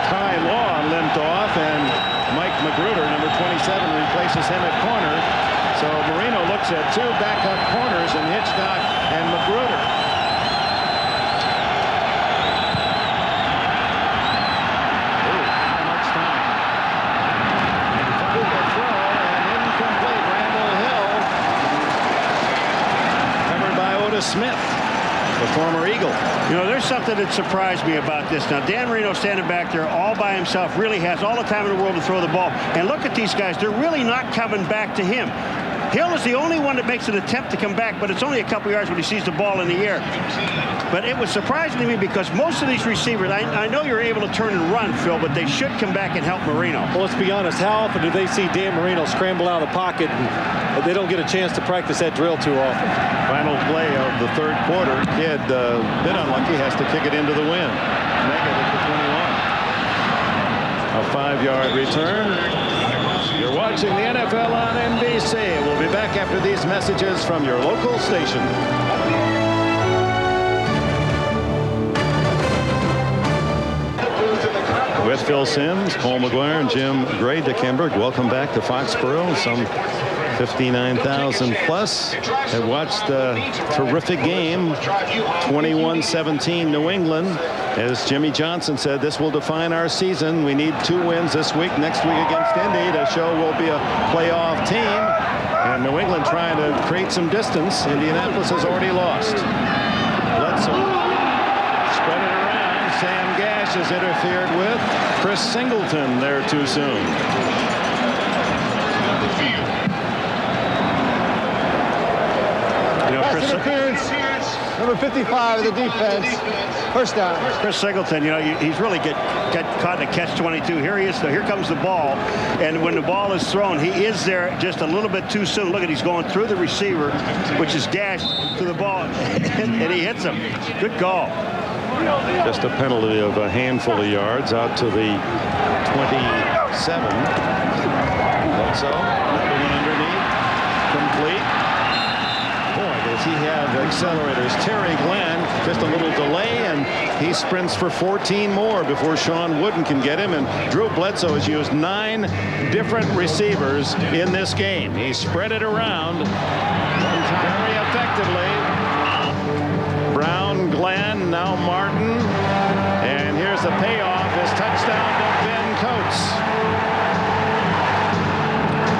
Ty Law limped off, and Mike Magruder, number 27, replaces him at corner. So Marino looks at 2 backup corners in Hitchcock and Magruder. Ooh, not much time. Fumble the throw and incomplete. Randall Hill. Covered by Otis Smith, the former Eagle. You know, there's something that surprised me about this. Now, Dan Marino standing back there all by himself, really has all the time in the world to throw the ball. And look at these guys. They're really not coming back to him. Hill is the only one that makes an attempt to come back, but it's only a couple yards when he sees the ball in the air. But it was surprising to me because most of these receivers, I know you're able to turn and run, Phil, but they should come back and help Marino. Well, let's be honest. How often do they see Dan Marino scramble out of the pocket and they don't get a chance to practice that drill too often? Final play of the 3rd quarter. Kidd, a bit unlucky, has to kick it into the wind. Meggett at the 21. A 5-yard return. You're watching the NFL on NBC. We'll be back after these messages from your local station. With Phil Simms, Paul McGuire, and Jim Gray DeKimberg. Welcome back to Foxborough. Some 59,000 plus have watched a terrific game. 21-17 New England. As Jimmy Johnson said, this will define our season. We need 2 wins this week, next week against Indy to show we'll be a playoff team. And New England trying to create some distance. Indianapolis has already lost. Bledsoe spread it around. Sam Gash is interfered with. Chris Singleton there too soon. Pass interference. Number 55 of the defense. First down. Chris Singleton, you know, he's really get caught in a catch-22. Here he is. Here comes the ball. And when the ball is thrown, he is there just a little bit too soon. Look at, he's going through the receiver, which is Gash, to the ball, and he hits him. Good call. Just a penalty of a handful of yards out to the 27. Bledsoe, underneath, complete. Boy, this he have accelerators? Terry Glenn, just a little delay, and he sprints for 14 more before Sean Wooden can get him. And Drew Bledsoe has used 9 different receivers in this game. He spread it around very effectively. Brown, Glenn, now Martin. And here's the payoff, his touchdown to Ben Coates.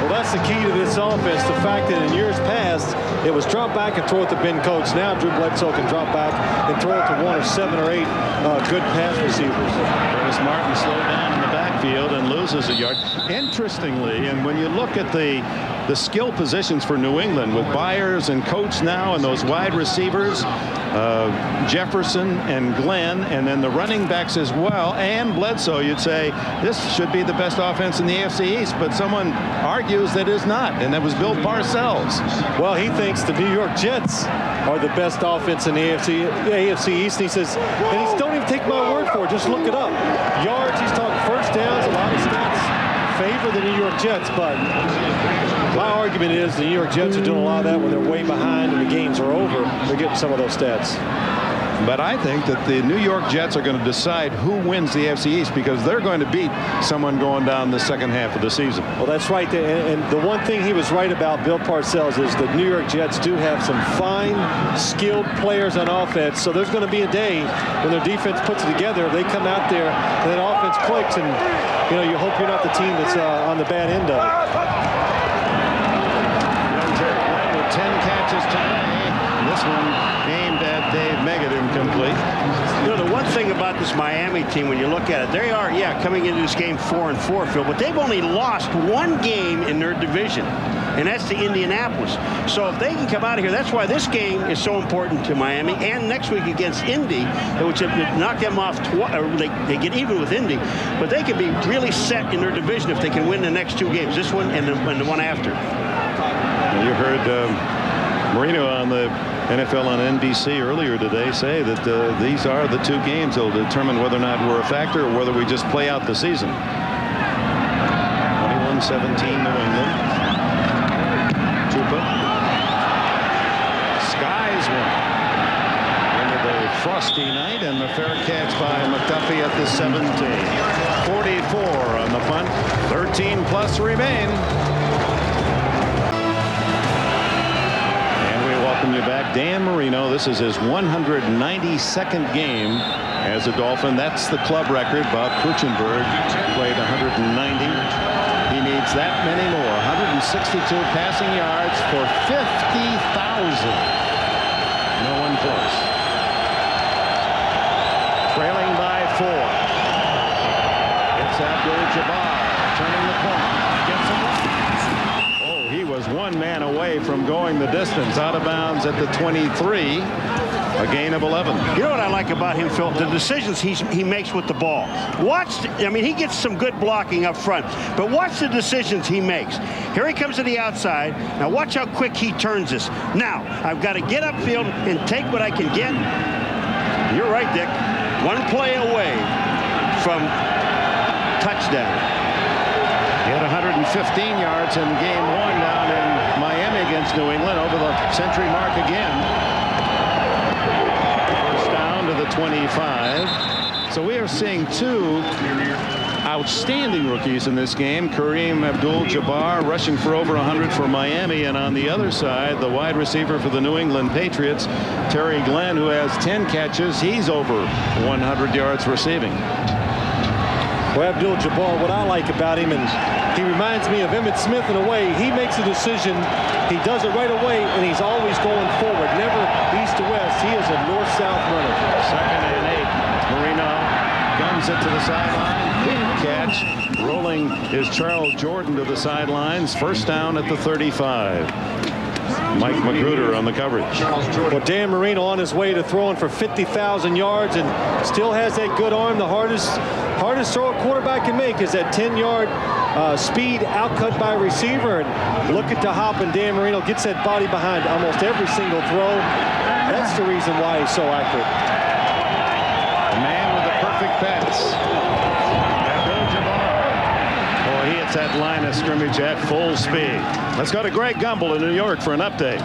Well, that's the key to this offense, the fact that in years past, it was drop back and throw it to Ben Coates. Now Drew Bledsoe can drop back and throw it to 1 or 7 or 8 good pass receivers. Curtis Martin slowed down in the backfield and loses a yard. Interestingly, and when you look at the skill positions for New England with Byers and Coates now and those wide receivers, Jefferson and Glenn, and then the running backs as well, and Bledsoe, you'd say this should be the best offense in the AFC East, but someone argues that is not, and that was Bill Parcells. Well, he thinks the New York Jets are the best offense in the AFC East, and he says, and don't even take my word for it, just look it up. Yards, he's talking first downs, a lot of stats favor the New York Jets, but my argument is the New York Jets are doing a lot of that when they're way behind and the games are over. They're getting some of those stats. But I think that the New York Jets are going to decide who wins the AFC East because they're going to beat someone going down the second half of the season. Well, that's right. And the one thing he was right about, Bill Parcells, is the New York Jets do have some fine, skilled players on offense. So there's going to be a day when their defense puts it together. They come out there and that offense clicks, and you hope you're not the team that's on the bad end of it. 10 catches today. This one aimed at Dave Meggett, incomplete. The one thing about this Miami team, when you look at it, they are, coming into this game 4-4, Phil, but they've only lost 1 game in their division, and that's to Indianapolis. So if they can come out of here, that's why this game is so important to Miami, and next week against Indy, which have knocked them off, they get even with Indy, but they can be really set in their division if they can win the next 2 games, this one and the one after. You heard Marino on the NFL on NBC earlier today say that these are the 2 games that will determine whether or not we're a factor or whether we just play out the season. 21-17 New England. Tupa. Skies one. Into the frosty night, and the fair catch by McDuffie at the 17. 44 on the punt. 13 plus remain. Welcome you back, Dan Marino. This is his 192nd game as a Dolphin. That's the club record. Bob Kuchenberg played 190. He needs that many more. 162 passing yards for 50,000. No one close. Trailing by 4. It's Abdul Jabbar turning the corner. Gets him. He was 1 man away from going the distance, out of bounds at the 23, a gain of 11. You know what I like about him, Phil? The decisions he makes with the ball. He gets some good blocking up front, but watch the decisions he makes. Here he comes to the outside. Now watch how quick he turns this. Now, I've got to get upfield and take what I can get. You're right, Dick. 1 play away from touchdown. He had 115 yards in game 1 down in Miami against New England, over the century mark again. First down to the 25. So we are seeing 2 outstanding rookies in this game. Kareem Abdul-Jabbar rushing for over 100 for Miami, and on the other side, the wide receiver for the New England Patriots, Terry Glenn, who has 10 catches. He's over 100 yards receiving. Well, Abdul Jabbar, what I like about him, and he reminds me of Emmitt Smith in a way. He makes a decision, he does it right away, and he's always going forward, never east to west. He is a north-south runner. 2nd and 8. Marino guns it to the sideline. Big catch. Rolling is Charles Jordan to the sidelines. First down at the 35. Mike Magruder on the coverage. Well, Dan Marino on his way to throwing for 50,000 yards and still has that good arm. The hardest throw a quarterback can make is that 10-yard speed outcut by receiver. And look at the hop, and Dan Marino gets that body behind almost every single throw. That's the reason why he's so accurate. The man with the perfect pass. He hits that line of scrimmage at full speed. Let's go to Greg Gumbel in New York for an update.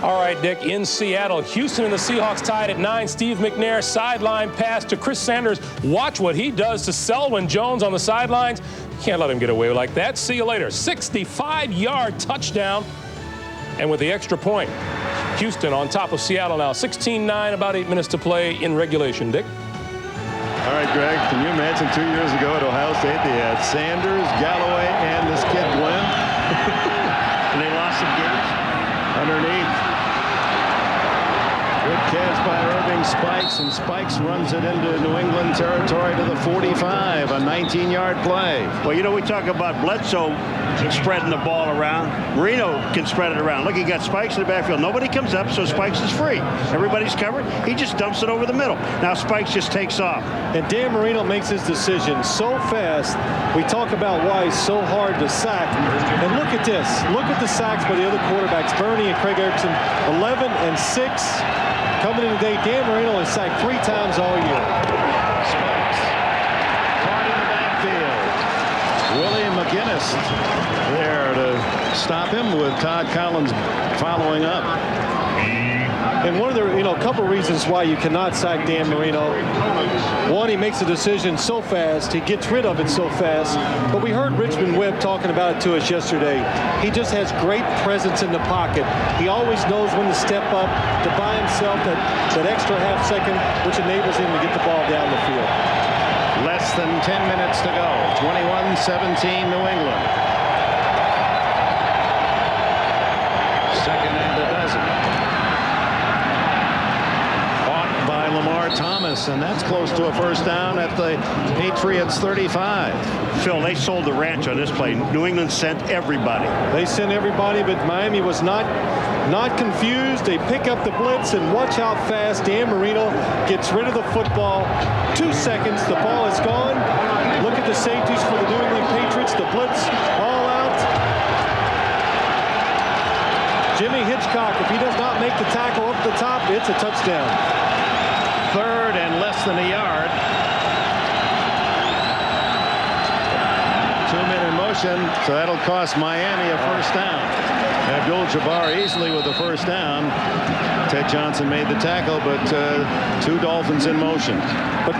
All right, Dick, in Seattle, Houston and the Seahawks tied at 9. Steve McNair, sideline pass to Chris Sanders. Watch what he does to Selwyn Jones on the sidelines. Can't let him get away like that. See you later. 65-yard touchdown. And with the extra point, Houston on top of Seattle now. 16-9, about 8 minutes to play in regulation. Dick? All right, Greg, can you imagine 2 years ago at Ohio State they had Sanders, Galloway, and this kid Glenn? And they lost some games. Underneath. Good catch by Irving Spikes, and Spikes runs it into New England territory to the 45, a 19-yard play. Well, you know, we talk about Bledsoe spreading the ball around. Marino can spread it around. Look, he got Spikes in the backfield. Nobody comes up, so Spikes is free. Everybody's covered. He just dumps it over the middle. Now Spikes just takes off. And Dan Marino makes his decision so fast. We talk about why he's so hard to sack. And look at this. Look at the sacks by the other quarterbacks. Bernie and Craig Erickson, 11 and 6. Coming in today, Dan Marino has sacked 3 times all year. Spikes caught in the backfield. Willie McGinest there to stop him with Todd Collins following up. And one of the, a couple reasons why you cannot sack Dan Marino. One, he makes a decision so fast, he gets rid of it so fast. But we heard Richmond Webb talking about it to us yesterday. He just has great presence in the pocket. He always knows when to step up, to buy himself that extra half second, which enables him to get the ball down the field. Less than 10 minutes to go. 21-17 New England. Second and a dozen. Lamar Thomas, and that's close to a first down at the Patriots 35. Phil, they sold the ranch on this play. New England sent everybody. They sent everybody, but Miami was not confused. They pick up the blitz, and watch how fast Dan Marino gets rid of the football. 2 seconds, the ball is gone. Look at the safeties for the New England Patriots. The blitz all out. Jimmy Hitchcock, if he does not make the tackle up the top, it's a touchdown. Third and less than a yard. 2 men in motion, so that'll cost Miami a first down. Abdul Jabbar easily with the first down. Ted Johnson made the tackle, but 2 Dolphins in motion. But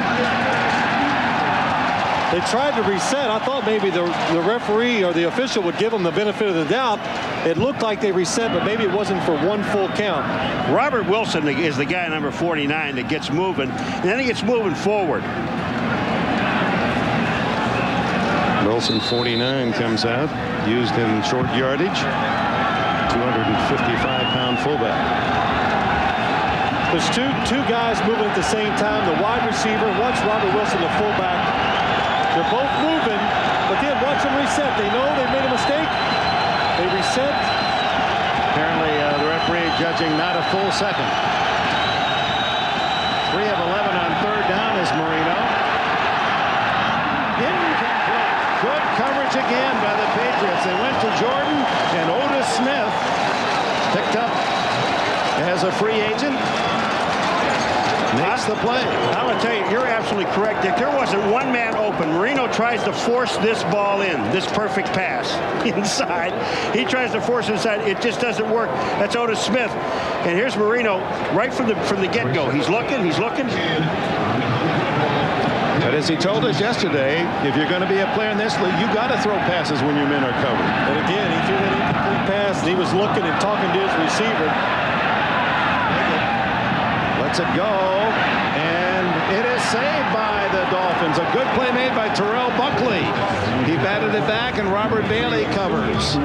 they tried to reset. I thought maybe the referee or the official would give them the benefit of the doubt. It looked like they reset, but maybe it wasn't for 1 full count. Robert Wilson is the guy, number 49, that gets moving, and then he gets moving forward. Wilson, 49, comes out, used in short yardage. 255-pound fullback. There's two guys moving at the same time. The wide receiver, watch Robert Wilson, the fullback. They're both moving, but then watch them reset. They know they made a mistake. They reset. Apparently, the referee judging not a full second. 3 of 11 on third down is Marino. Incomplete. Good coverage again by the Patriots. They went to Jordan, and Otis Smith picked up as a free agent. Makes the play. I'm going to tell you, you're absolutely correct, Dick. There wasn't one man open. Marino tries to force this ball in, this perfect pass inside. He tries to force it inside. It just doesn't work. That's Otis Smith. And here's Marino right from the get-go. He's looking. But as he told us yesterday, if you're going to be a player in this league, you got to throw passes when your men are covered. And again, he threw that incomplete pass, and he was looking and talking to his receiver. Lets it go, and it is saved by the Dolphins. A good play made by Terrell Buckley. He batted it back, and Robert Bailey covers.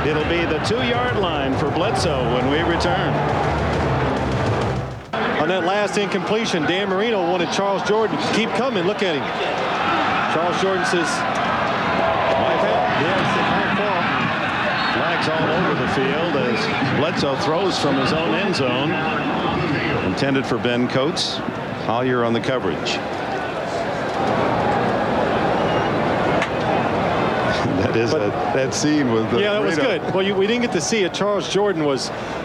It'll be the 2-yard line for Bledsoe when we return. On that last incompletion, Dan Marino wanted Charles Jordan to keep coming. Look at him. Charles Jordan says, my fault. Flags all over the field as Bledsoe throws from his own end zone. Intended for Ben Coates. Collier on the coverage. That is that scene with the that was good. Well, we didn't get to see it. Charles Jordan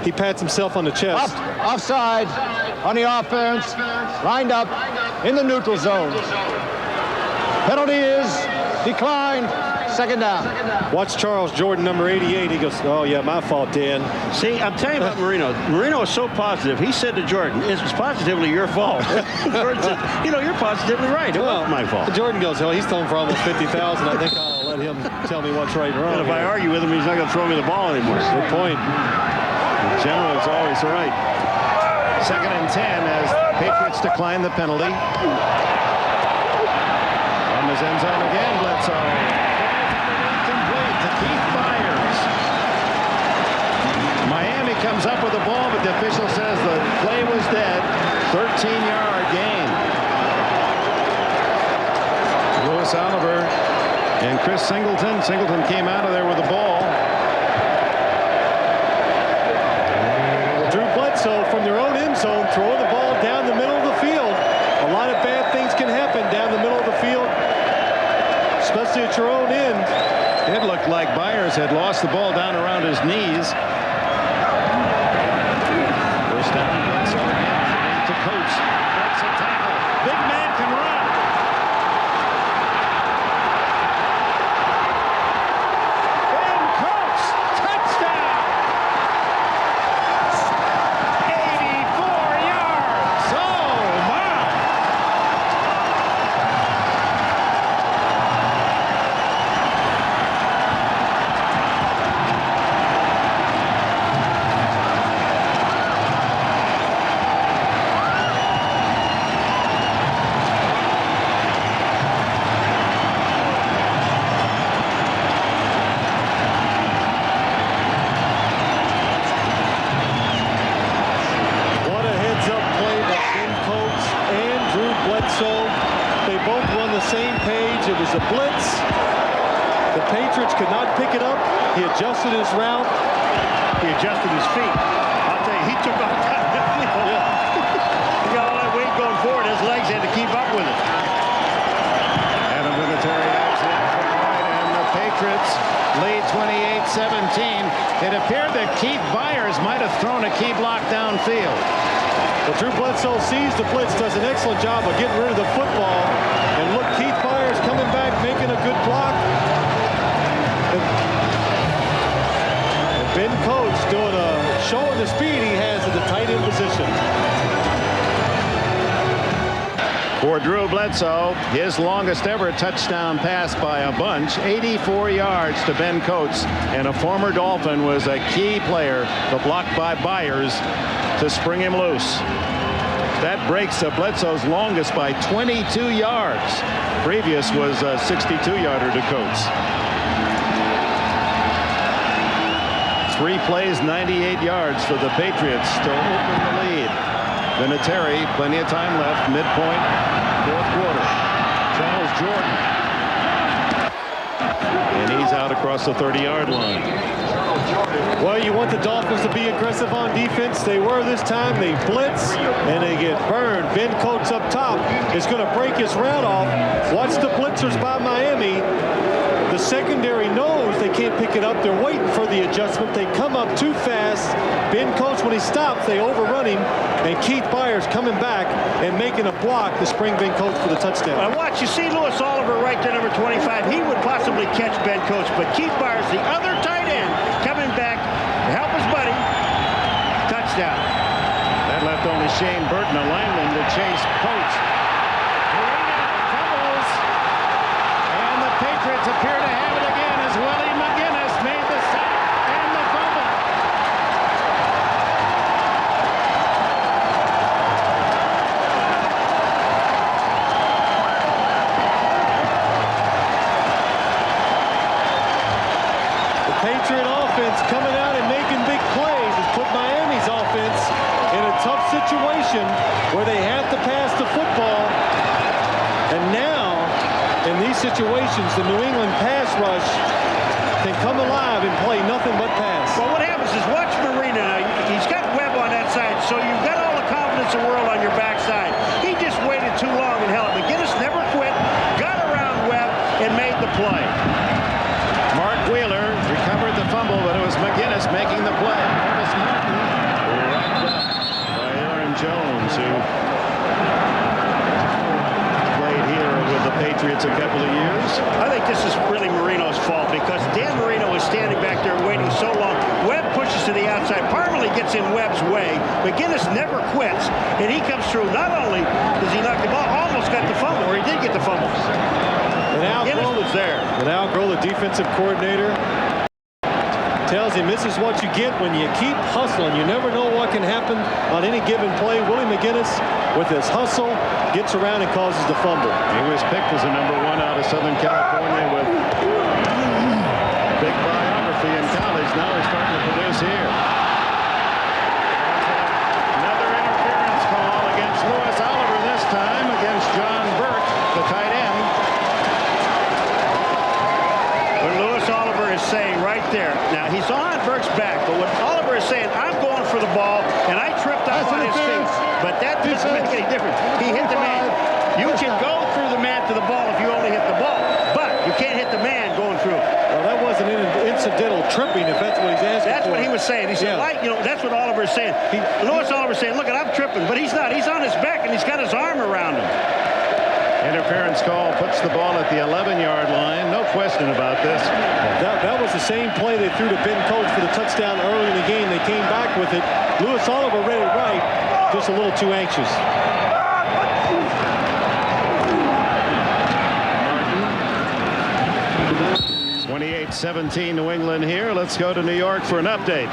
he pats himself on the chest. Offside on the offense, lined up in the neutral zone. Penalty is declined. Second down. Watch Charles Jordan, number 88. He goes, oh, yeah, my fault, Dan. See, I'm telling you about Marino. Marino is so positive. He said to Jordan, it's positively your fault. Jordan said, you're positively right. It wasn't my fault. Jordan goes, hell, he's thrown for almost 50,000. I think I'll let him tell me what's right and wrong. And if I argue with him, he's not going to throw me the ball anymore. Good point. The general is always right. 2nd and 10 as Patriots decline the penalty. From his end zone again, Bledsoe. Complete to Keith Byers. Miami comes up with the ball, but the official says the play was dead. 13-yard gain. Louis Oliver and Chris Singleton. Singleton came out of there with the ball. Drew Bledsoe from their own end zone, throwing the ball down the middle of the field. A lot of bad things can happen down the middle of the field, especially at your own end. It looked like Byers had lost the ball down around his knees. First down, Bledsoe again to Coates. Breaks a tackle. Big man can run. Ben Coates, touchdown. 84 yards. Oh, my. What a heads-up play by Ben Coates and Drew Bledsoe. They both were on the same page. It was a blitz. The Patriots could not pick it up. He adjusted his route. He adjusted his feet. I'll tell you, he took off. He got all that weight going forward. His legs had to keep up with it. Adam Vinatieri accident right, and the Patriots lead 28-17. It appeared that Keith Byers might have thrown a key block downfield. But Drew Bledsoe sees the blitz, does an excellent job of getting rid of the football. And look, Keith Byers coming back, making a good block. And Ben Coates showing the speed he has at the tight end position. For Drew Bledsoe, his longest ever touchdown pass by a bunch, 84 yards to Ben Coates, and a former Dolphin was a key player, the block by Byers to spring him loose. That breaks Bledsoe's longest by 22 yards. Previous was a 62-yarder to Coates. 3 plays, 98 yards for the Patriots to open the lead. Vinatieri, plenty of time left, midpoint, 4th quarter. Charles Jordan. And he's out across the 30-yard line. Well, you want the Dolphins to be aggressive on defense. They were this time. They blitz, and they get burned. Ben Coates up top is going to break his route off. Watch the blitzers by Miami. The secondary knows they can't pick it up. They're waiting for the adjustment. They come up too fast. Ben Coates, when he stops, they overrun him. And Keith Byers coming back and making a block to spring Ben Coates for the touchdown. Now watch, you see Louis Oliver right there, number 25. He would possibly catch Ben Coates, but Keith Byers, the other tight end, coming back to help his buddy. Touchdown. That left only Shane Burton, a lineman, to chase Coates. Fumbles. And the Patriots appear to have it again as Willie McGinest made the sack and the fumble. The Patriot offense coming out and making big plays has put Miami's offense in a tough situation where they have to pass the football. And now, in these situations, the New England pass rush can come alive and play nothing but pass. Well, what happens is watch Marino. Now, he's got Webb on that side, so you've got all the confidence in the world on your backside. He just waited too long and held it. McGinest never quit, got around Webb, and made the play. Mark Wheeler recovered the fumble, but it was McGinest making the play. Marcus Martin wrapped up by Aaron Jones, who played here with the Patriots a couple of years. I think this is really Marino's fault because Dan Marino was standing back there waiting so long. Webb pushes to the outside. Parmalee gets in Webb's way. McGinest never quits, and he comes through. Not only does he knock the ball, almost got the fumble, or he did get the fumble. And McGinest was there. And Al Groh, the defensive coordinator, tells him this is what you get when you keep hustling. You never know what can happen on any given play. Willie McGinest, with his hustle, gets around and causes the fumble. He was picked as a #1 out of Southern California with big biography in college. Now he's starting to produce here. Another interference call against Louis Oliver, this time against John Burke, the tight end. What Louis Oliver is saying right there. Now, he's on Burke's back, but what Oliver is saying, I'm going for the ball, and I tripped up on his feet. But that doesn't make any difference. He hit the man. You can go through the man to the ball if you only hit the ball, but you can't hit the man going through. Well, that wasn't an incidental tripping, if that's what he's asking That's for. what he was saying. He said, that's what Oliver is saying. Louis Oliver is saying, look, I'm tripping, but he's not. He's on his back, and he's got his arm around him. Interference call puts the ball at the 11-yard line. No question about this. That was the same play they threw to Ben Coates for the touchdown early in the game. They came back with it. Louis Oliver read it right, just a little too anxious. 28-17 New England here. Let's go to New York for an update.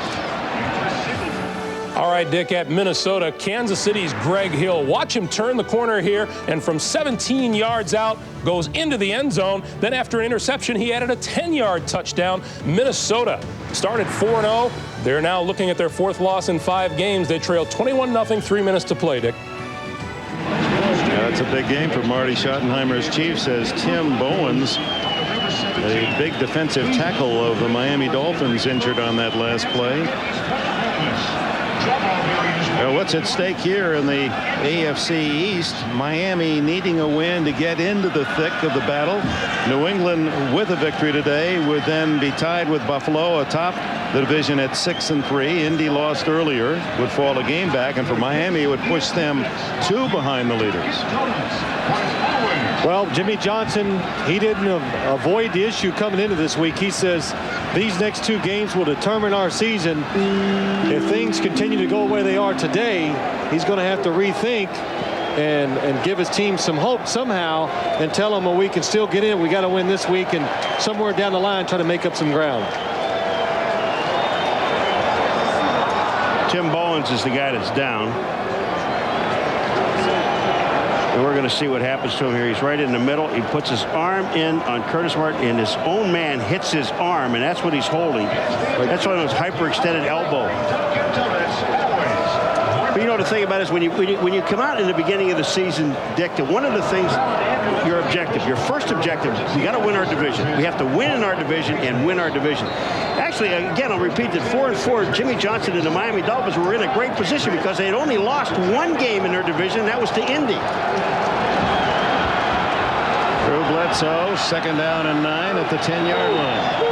All right, Dick, at Minnesota, Kansas City's Greg Hill. Watch him turn the corner here, and from 17 yards out, goes into the end zone. Then after an interception, he added a 10-yard touchdown. Minnesota started 4-0. They're now looking at their 4th loss in 5 games. They trail 21-0, 3 minutes to play, Dick. Yeah, that's a big game for Marty Schottenheimer's Chiefs, as Tim Bowens, the big defensive tackle of the Miami Dolphins, injured on that last play. What's at stake here in the AFC East? Miami needing a win to get into the thick of the battle. New England, with a victory today, would then be tied with Buffalo atop the division at 6-3. Indy lost earlier, would fall a game back, and for Miami, it would push them 2 behind the leaders. Well, Jimmy Johnson, he didn't avoid the issue coming into this week. He says these next 2 games will determine our season. If things continue to go where they are today, he's going to have to rethink and give his team some hope somehow and tell them, well, we can still get in. We got to win this week, and somewhere down the line try to make up some ground. Tim Bowens is the guy that's down. And we're going to see what happens to him here. He's right in the middle. He puts his arm in on Curtis Martin, and his own man hits his arm, and that's what he's holding. That's one of those hyperextended elbow. But you know, the thing about it is when you come out in the beginning of the season, Dick, that one of the things, your objective, your first objective, we got to win our division. We have to win in our division and win our division. Actually, again, I'll repeat that 4-4, Jimmy Johnson and the Miami Dolphins were in a great position because they had only lost 1 game in their division, and that was to Indy. Drew Bledsoe, 2nd down and 9 at the 10-yard line.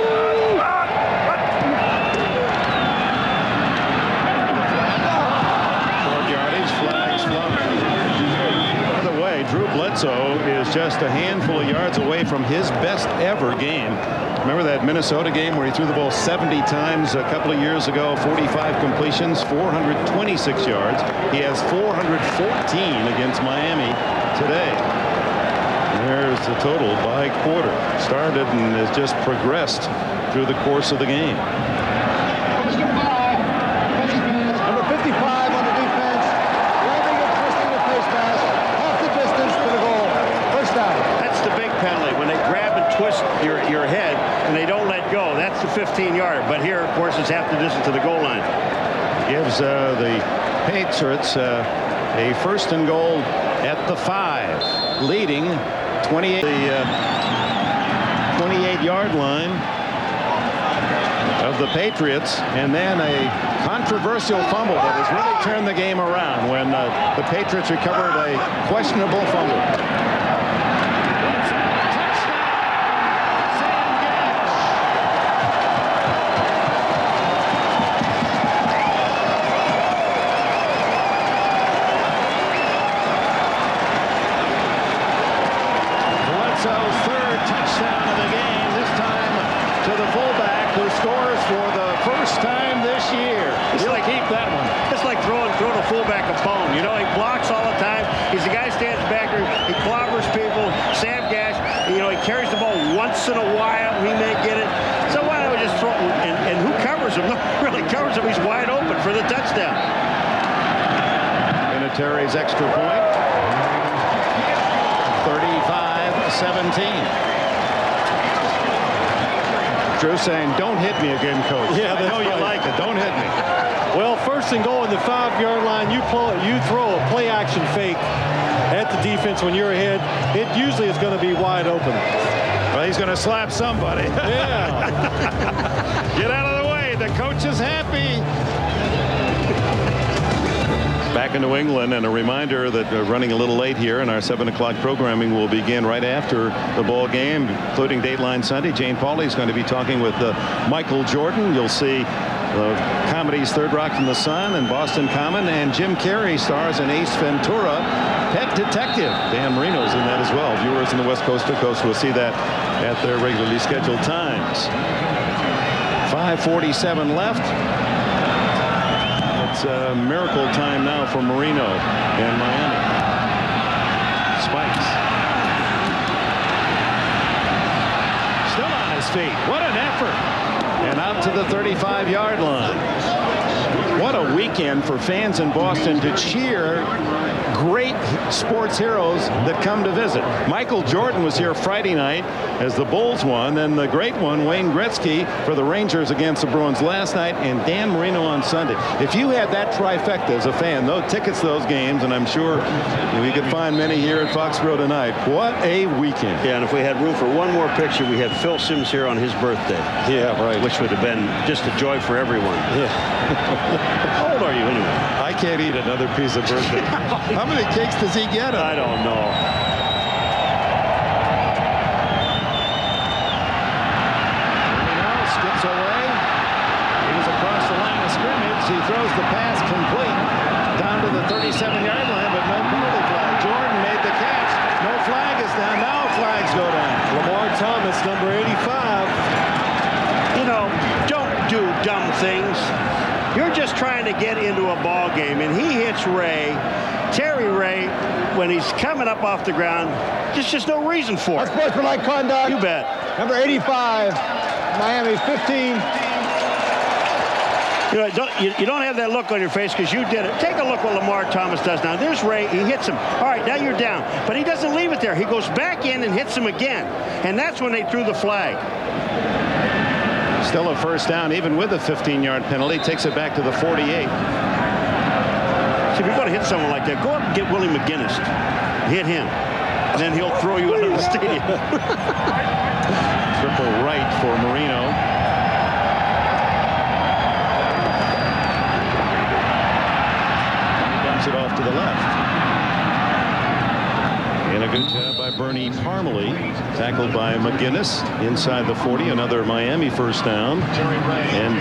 Drew Bledsoe is just a handful of yards away from his best ever game. Remember that Minnesota game where he threw the ball 70 times a couple of years ago, 45 completions, 426 yards. He has 414 against Miami today. There's the total by quarter. Started and has just progressed through the course of the game. Number 55 on the defense. Grabbing and twisting the face mask. Half the distance to the goal. First down. That's the big penalty, when they grab and twist your head and they don't let go. That's the 15-yarder. But here, of course, it's half the distance to the goal line. Gives the Patriots a 1st and goal at the 5, leading 28-yard line of the Patriots, and then a controversial fumble that has really turned the game around when the Patriots recovered a questionable fumble. touchdown of the game, this time to the fullback, who scores for the first time this year. He'll keep that one. It's like throwing a fullback a bone. You know, he blocks all the time. He's the guy who stands back there. He clobbers people. Sam Gash, you know, he carries the ball once in a while. He may get it. So why don't we just throw it? And who covers him? No one really covers him. He's wide open for the touchdown. Vinatieri's extra point. 35-17. Drew saying, don't hit me again, Coach. Yeah, I know you like it. Don't hit me. Well, first and goal on the 5-yard line, you throw a play-action fake at the defense when you're ahead. It usually is going to be wide open. Well, he's going to slap somebody. Yeah. Get out of the way. The coach is happy. Back in New England, and a reminder that we're running a little late here, and our 7 o'clock programming will begin right after the ball game, including Dateline Sunday. Jane Pauley is going to be talking with Michael Jordan. You'll see comedies Third Rock from the Sun and Boston Common, and Jim Carrey stars in Ace Ventura, Pet Detective. Dan Marino's in that as well. Viewers in the West Coast to Coast will see that at their regularly scheduled times. 5:47 left. It's miracle time now for Marino in Miami. Spikes. Still on his feet. What an effort. And out to the 35-yard line. What a weekend for fans in Boston to cheer great sports heroes that come to visit. Michael Jordan was here Friday night as the Bulls won, and the great one, Wayne Gretzky, for the Rangers against the Bruins last night, and Dan Marino on Sunday. If you had that trifecta as a fan, those tickets to those games, and I'm sure we could find many here at Foxborough tonight. What a weekend. Yeah, and if we had room for one more picture, we had Phil Simms here on his birthday. Yeah, right. Which would have been just a joy for everyone. Yeah. How old are you anyway? I can't eat another piece of birthday. How many cakes does he get? I don't know. Skips away. He was across the line of scrimmage. He throws the pass complete down to the 37-yard line, but no penalty flag. Jordan made the catch. No flag is down. Now flags go down. Lamar Thomas, number 85. You know, don't do dumb things. You're just trying to get into a ball game, and he hits Terry Ray, when he's coming up off the ground. Just no reason for it. Unsportsmanlike conduct. You bet. Number 85, Miami 15. You know, you don't have that look on your face because you did it. Take a look what Lamar Thomas does now. There's Ray. He hits him. All right, now you're down. But he doesn't leave it there. He goes back in and hits him again. And that's when they threw the flag. Still a first down, even with a 15-yard penalty. Takes it back to the 48. See, if you're going to hit someone like that, go up and get Willie McGinest. Hit him. And then he'll throw you into the stadium. Triple right for Marino. Dumps it off to the left. And a good job by Bernie Parmalee. Tackled by McGinest inside the 40. Another Miami first down. And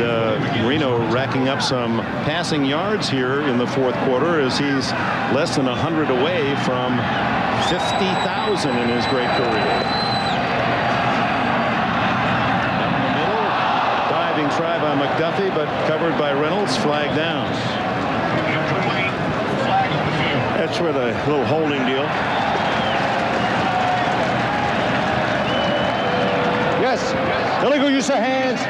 Marino racking up some passing yards here in the fourth quarter as he's less than 100 away from 50,000 in his great career. Up in the middle, diving try by McDuffie, but covered by Reynolds. Flag down. That's where the little holding deal. Yes. Illegal use of hands.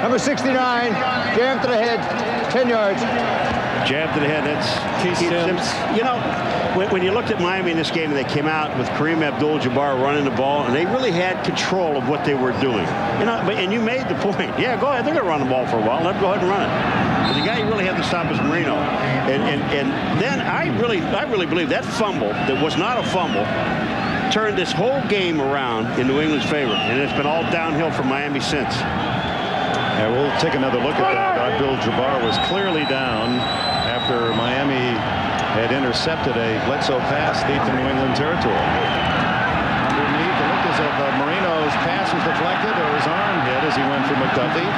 Number 69. Jam to the head. 10 yards. Jab to the head. That's Keith Sims. You know, when you looked at Miami in this game, they came out with Kareem Abdul Jabbar running the ball, and they really had control of what they were doing. You know, and you made the point. Yeah, go ahead. They're going to run the ball for a while. Let them go ahead and run it. But the guy you really had to stop was Marino. And then I really believe that fumble that was not a fumble turned this whole game around in New England's favor, and it's been all downhill for Miami since. Yeah, we'll take another look at that. Abdul Jabbar was clearly down after Miami had intercepted a Bledsoe pass deep in New England territory. Underneath, it looked as if Marino's pass was deflected or his arm hit as he went for McDuffie.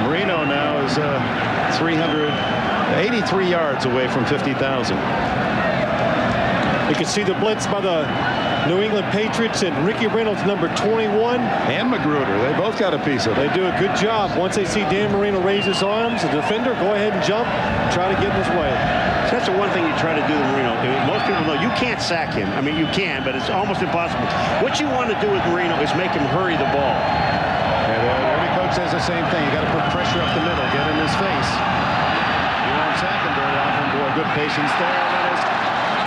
Marino now is 383 yards away from 50,000. You can see the blitz by the New England Patriots and Ricky Reynolds, number 21. And Magruder. They both got a piece of it. They do a good job. Once they see Dan Marino raise his arms, the defender, go ahead and jump, try to get in his way. That's the one thing you try to do to Marino. Most people know you can't sack him. I mean, you can, but it's almost impossible. What you want to do with Marino is make him hurry the ball. Yeah, every coach says the same thing. You got to put pressure up the middle, get in his face. You won't sack him very often. Boy, good patience there. And then as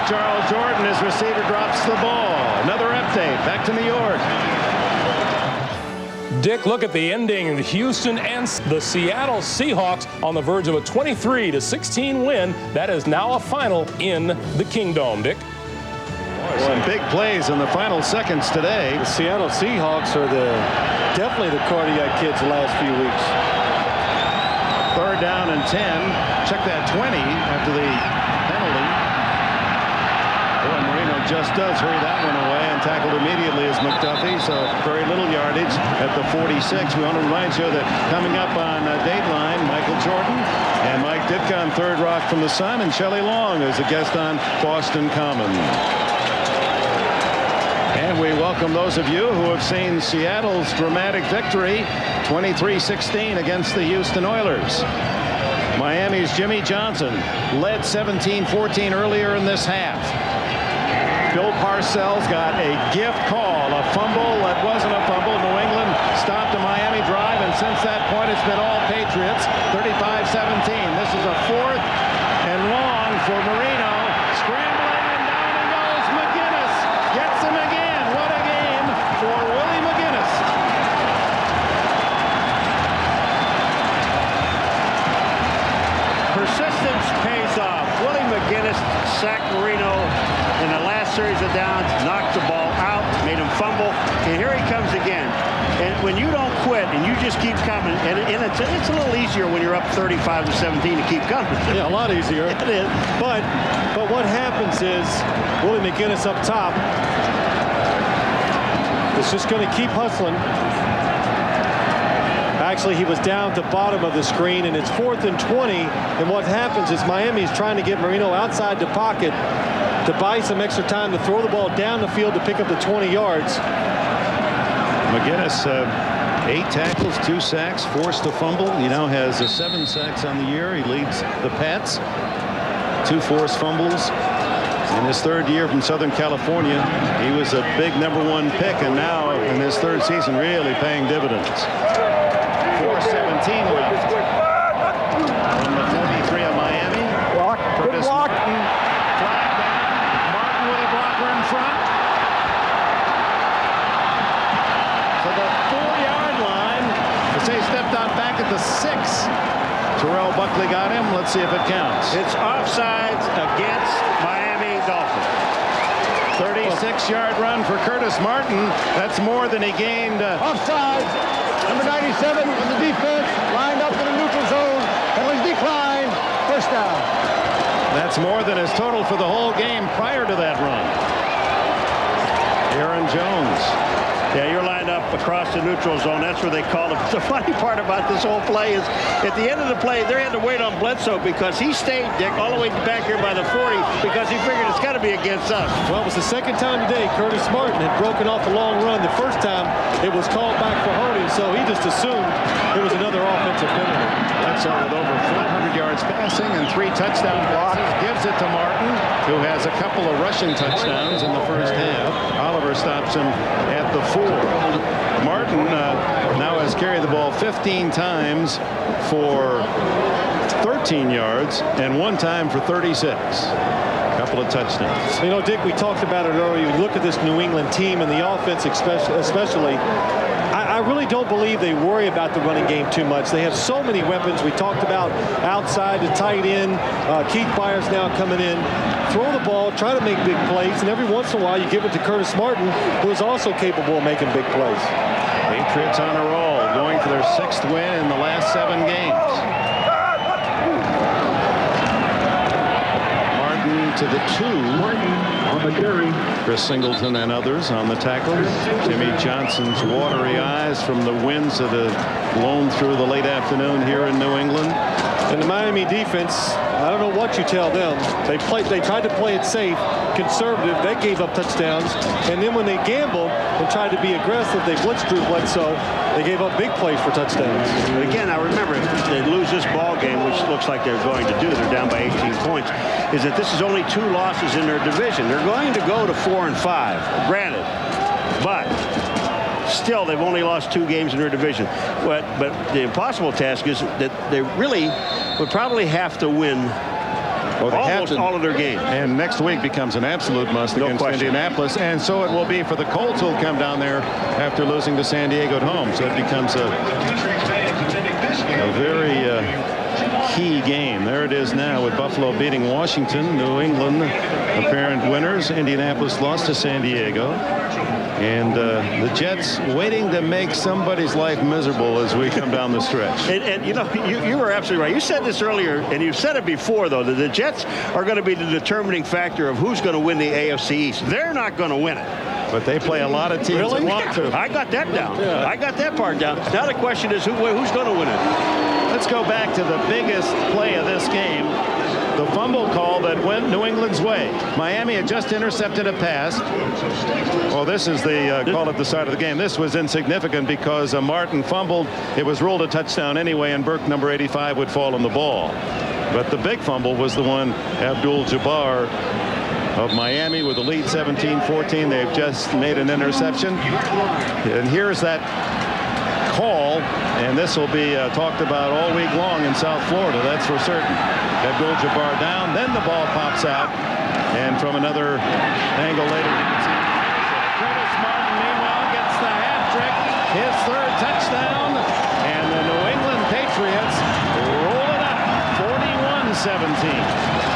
Charles Jordan, his receiver, drops the ball. Another update. Back to New York. Dick, look at the ending. Houston and the Seattle Seahawks on the verge of a 23-16 win. That is now a final in the Kingdome, Dick. Some big plays in the final seconds today. The Seattle Seahawks are definitely the cardiac kids the last few weeks. 3rd down and 10. Check that 20 after the penalty. Boy, Marino just does hurry that one away and tackled immediately as McDuffie. So very little yardage at the 46. We want to remind you that coming up on Dateline, Michael Jordan and Mike Ditka on Third Rock from the Sun, and Shelley Long is a guest on Boston Common. And we welcome those of you who have seen Seattle's dramatic victory, 23-16 against the Houston Oilers. Miami's Jimmy Johnson led 17-14 earlier in this half. Bill Parcells got a gift call, a fumble that wasn't a fumble. New England stopped a Miami drive, and since that point it's been all Patriots, 35-17. This is a 4th and long for Marino. Scrambling, and down he goes. McGinest gets him again. What a game for Willie McGinest. Persistence pays off. Willie McGinest sacked Marino in the last series of downs, knocked the ball out, made him fumble, and here he comes again. And when you don't quit and you just keep coming, and it's a little easier when you're up 35-17 to keep coming. Yeah, a lot easier. It is. But what happens is Willie McGinest up top is just going to keep hustling. Actually, he was down at the bottom of the screen, and it's 4th and 20. And what happens is Miami's trying to get Marino outside the pocket to buy some extra time to throw the ball down the field to pick up the 20 yards. McGinest, 8 tackles, 2 sacks, forced a fumble. He now has 7 sacks on the year. He leads the Pats. 2 forced fumbles. In his 3rd year from Southern California, he was a big #1 pick, and now in his 3rd season really paying dividends. 4:17 left. From the 43 of Miami. Curtis Martin. Flag down. Martin with a blocker in front. To the 4-yard line. As they stepped out back at the 6. Terrell Buckley got him. Let's see if it counts. It's offsides against Miami Dolphins. 36-yard run for Curtis Martin. That's more than he gained. Offside. Number 97 on the defense. Lined up in the neutral zone. Penalties decline. 1st down. That's more than his total for the whole game prior to that run. Aaron Jones. Yeah, you're lined up across the neutral zone. That's where they call it. The funny part about this whole play is at the end of the play, they had to wait on Bledsoe because he stayed, Dick, all the way back here by the 40 because he figured it's got to be against us. Well, it was the 2nd time today Curtis Martin had broken off a long run. The 1st time it was called back for holding, so he just assumed it was another offensive penalty. Bledsoe with over 400 yards passing and 3 touchdown passes gives it to Martin, who has a couple of rushing touchdowns in the 1st half. Oliver stops him at the 4. Martin now has carried the ball 15 times for 13 yards and 1 time for 36. Couple of touchdowns. You know, Dick, we talked about it earlier. You look at this New England team and the offense especially. I really don't believe they worry about the running game too much. They have so many weapons. We talked about outside, the tight end. Keith Byers now coming in. Throw the ball, try to make big plays, and every once in a while you give it to Curtis Martin, who is also capable of making big plays. Patriots on a roll, going for their 6th win in the last 7 games. Martin to the 2. Chris Singleton and others on the tackles. Jimmy Johnson's watery eyes from the winds that have blown through the late afternoon here in New England. And the Miami defense, I don't know what you tell them. They tried to play it safe. conservative. They gave up touchdowns. And then when they gambled and tried to be aggressive, they blitzed Drew Bledsoe. They gave up big plays for touchdowns. But again, now remember, if they lose this ball game, which looks like they're going to do, they're down by 18 points, is that this is only 2 losses in their division. They're going to go to 4 and 5, granted. But still, they've only lost 2 games in their division. But the impossible task is that they really would probably have to win almost all of their games. And next week becomes an absolute must against Indianapolis. And so it will be for the Colts, who will come down there after losing to San Diego at home. So it becomes a very key game. There it is now with Buffalo beating Washington. New England apparent winners. Indianapolis lost to San Diego. And the Jets waiting to make somebody's life miserable as we come down the stretch. And you know, you were absolutely right. You said this earlier, and you've said it before, though, that the Jets are going to be the determining factor of who's going to win the AFC East. They're not going to win it. But they play a lot of teams that want to. I got that down. Yeah. I got that part down. Now the question is who's going to win it? Let's go back to the biggest play of this game. The fumble call that went New England's way. Miami had just intercepted a pass. Well, this is the call at the side of the game. This was insignificant because Martin fumbled. It was ruled a touchdown anyway, and Burke, number 85, would fall on the ball. But the big fumble was the one Abdul Jabbar of Miami with the lead 17-14. They've just made an interception. And here's that call, and this will be talked about all week long in South Florida, that's for certain. Abdul Jabbar down, then the ball pops out, and from another angle later you can see Curtis Martin meanwhile gets the hat trick, his 3rd touchdown, and the New England Patriots roll it up 41-17.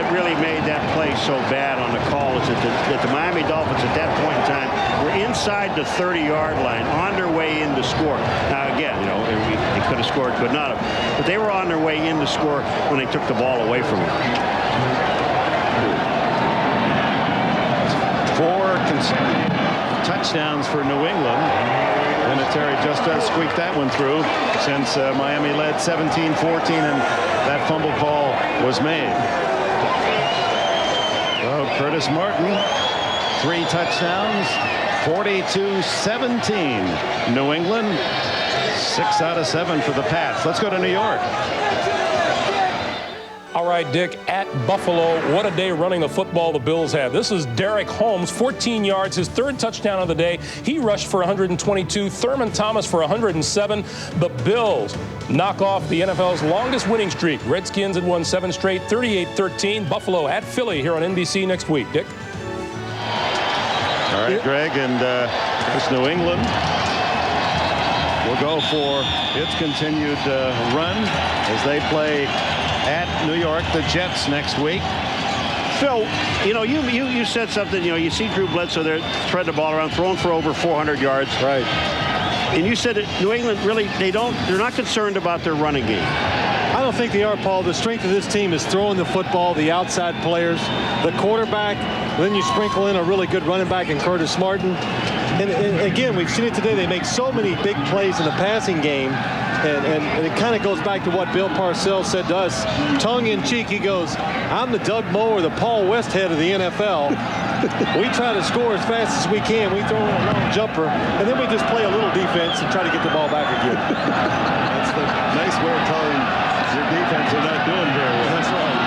Really made that play so bad on the call is that the Miami Dolphins at that point in time were inside the 30-yard line on their way in to score. Now again, you know, they could have scored, could not have, but they were on their way in to score when they took the ball away from them. 4 consecutive touchdowns for New England. Vinatieri just does squeak that one through since Miami led 17-14 and that fumble call was made. Curtis Martin, 3 touchdowns, 42-17. New England, 6 out of 7 for the Pats. Let's go to New York. All right, Dick, at Buffalo, what a day running the football the Bills have. This is Derek Holmes, 14 yards, his 3rd touchdown of the day. He rushed for 122. Thurman Thomas for 107. The Bills knock off the NFL's longest winning streak. Redskins had won 7 straight, 38-13. Buffalo at Philly here on NBC next week. Dick? All right, Greg, and it's New England. We'll go for its continued run as they play at New York, the Jets next week. Phil, you know, you said something, you know, you see Drew Bledsoe there threading the ball around, throwing for over 400 yards. Right. And you said that New England really, they're not concerned about their running game. I don't think they are, Paul. The strength of this team is throwing the football, the outside players, the quarterback. Then you sprinkle in a really good running back in Curtis Martin. And again, we've seen it today. They make so many big plays in the passing game. And it kind of goes back to what Bill Parcells said to us, tongue-in-cheek. He goes, I'm the Doug Moe or the Paul Westhead of the NFL. We try to score as fast as we can. We throw a long jumper, and then we just play a little defense and try to get the ball back again. That's the nice way of telling your defense they're not doing very well. That's right.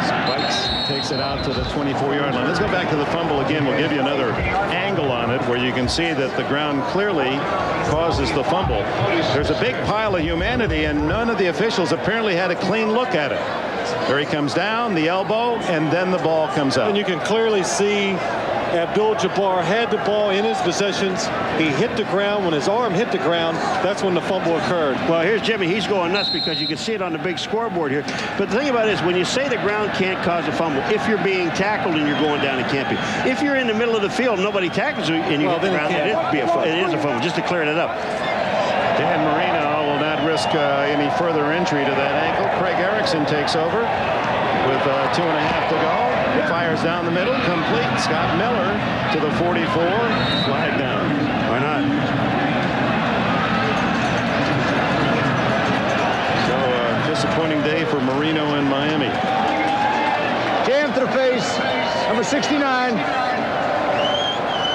Spikes takes it out to the 24-yard line. Let's go back to the fumble again. We'll give you another angle on it where you can see that the ground clearly causes the fumble. There's a big pile of humanity, and none of the officials apparently had a clean look at it. There he comes down, the elbow, and then the ball comes out. And you can clearly see Abdul Jabbar had the ball in his possessions. He hit the ground. When his arm hit the ground, that's when the fumble occurred. Well, here's Jimmy. He's going nuts because you can see it on the big scoreboard here. But the thing about it is, when you say the ground can't cause a fumble, if you're being tackled and you're going down, it can't be. If you're in the middle of the field, nobody tackles you, and you hit the ground, it is a fumble, just to clear it up. Dan Marino will not risk any further injury to that ankle. Craig Erickson takes over with 2.5 to go. Fires down the middle, complete. Scott Miller to the 44. Flag down. Why not? So day for Marino in Miami. Jam to the face, number 69.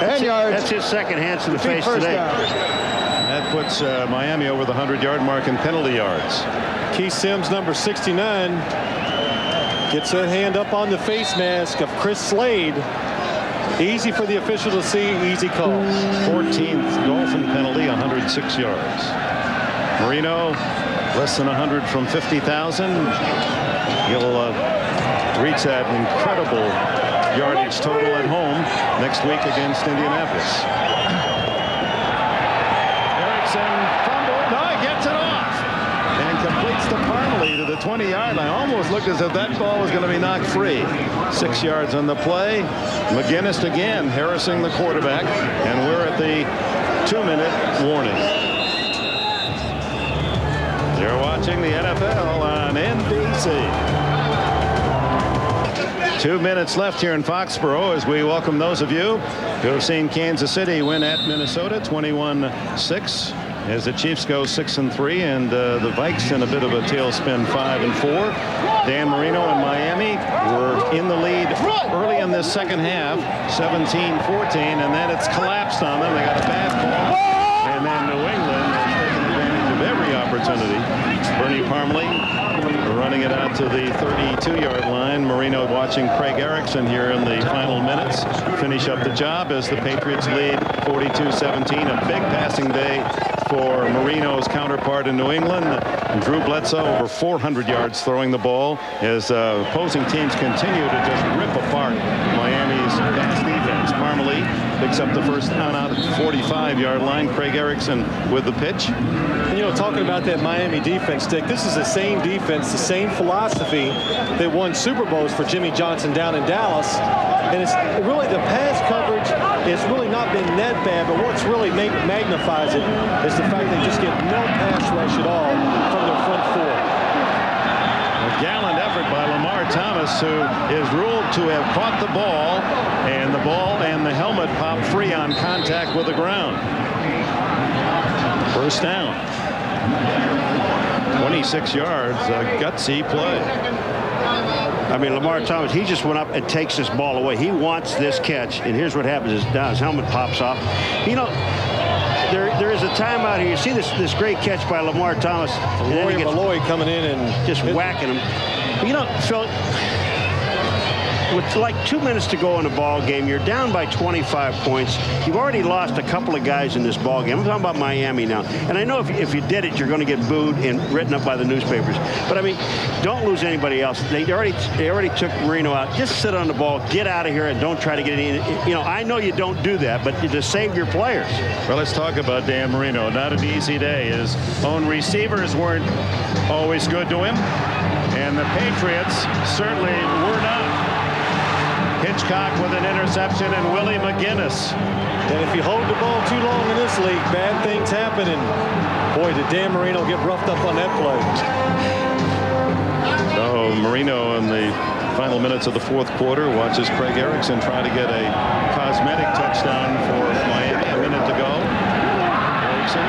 And yards. That's his second hands to the face today. That puts Miami over the 100-yard mark in penalty yards. Keith Sims, number 69, gets that hand up on the face mask of Chris Slade. Easy for the official to see, easy call. 14th Dolphin penalty, 106 yards. Marino, less than 100 from 50,000. He'll reach that incredible yardage total at home next week against Indianapolis. Erickson fumbled. No, he gets it off and completes the Parmalee to the 20-yard line. Almost looked as if that ball was going to be knocked free. 6 yards on the play. McGinest again harassing the quarterback, and we're at the 2-minute warning. You're watching the NFL on NBC. 2 minutes left here in Foxborough as we welcome those of you who have seen Kansas City win at Minnesota 21-6 as the Chiefs go 6-3 and the Vikes in a bit of a tailspin 5-4. Dan Marino and Miami were in the lead early in this second half, 17-14, and then it's collapsed on them. They got a bad call, and then New England has taken advantage of every opportunity. Bernie Parmalee running it out to the 32-yard line. Marino watching Craig Erickson here in the final minutes finish up the job as the Patriots lead 42-17. A big passing day for Marino's counterpart in New England. Drew Bledsoe over 400 yards throwing the ball as opposing teams continue to just rip apart Miami's pass defense. Parmalee picks up the first down out at the 45-yard line. Craig Erickson with the pitch. And, you know, talking about that Miami defense, Dick, this is the same defense, the same philosophy that won Super Bowls for Jimmy Johnson down in Dallas. And it's really the pass coverage. It's really not been that bad, but what's really magnifies it is the fact they just get no pass rush at all from their front four. A gallant effort by Lamar Thomas, who is ruled to have caught the ball and the helmet popped free on contact with the ground. First down. 26 yards, a gutsy play. I mean, Lamar Thomas, he just went up and takes this ball away. He wants this catch, and here's what happens is his helmet pops off. You know, there is a timeout here. You see this great catch by Lamar Thomas. And then he gets Malloy coming in and just whacking him. You know, Phil, with like 2 minutes to go in the ball game, you're down by 25 points. You've already lost a couple of guys in this ball game. I'm talking about Miami now. And I know if you did it, you're going to get booed and written up by the newspapers. But I mean, don't lose anybody else. They already took Marino out. Just sit on the ball, get out of here, and don't try to get any. You know, I know you don't do that, but you just save your players. Well, let's talk about Dan Marino. Not an easy day. His own receivers weren't always good to him, and the Patriots certainly were not. Hitchcock with an interception and Willie McGinest. And if you hold the ball too long in this league, bad things happen. And boy, did Dan Marino get roughed up on that play. So Marino in the final minutes of the fourth quarter watches Craig Erickson try to get a cosmetic touchdown for Miami. A minute to go. Erickson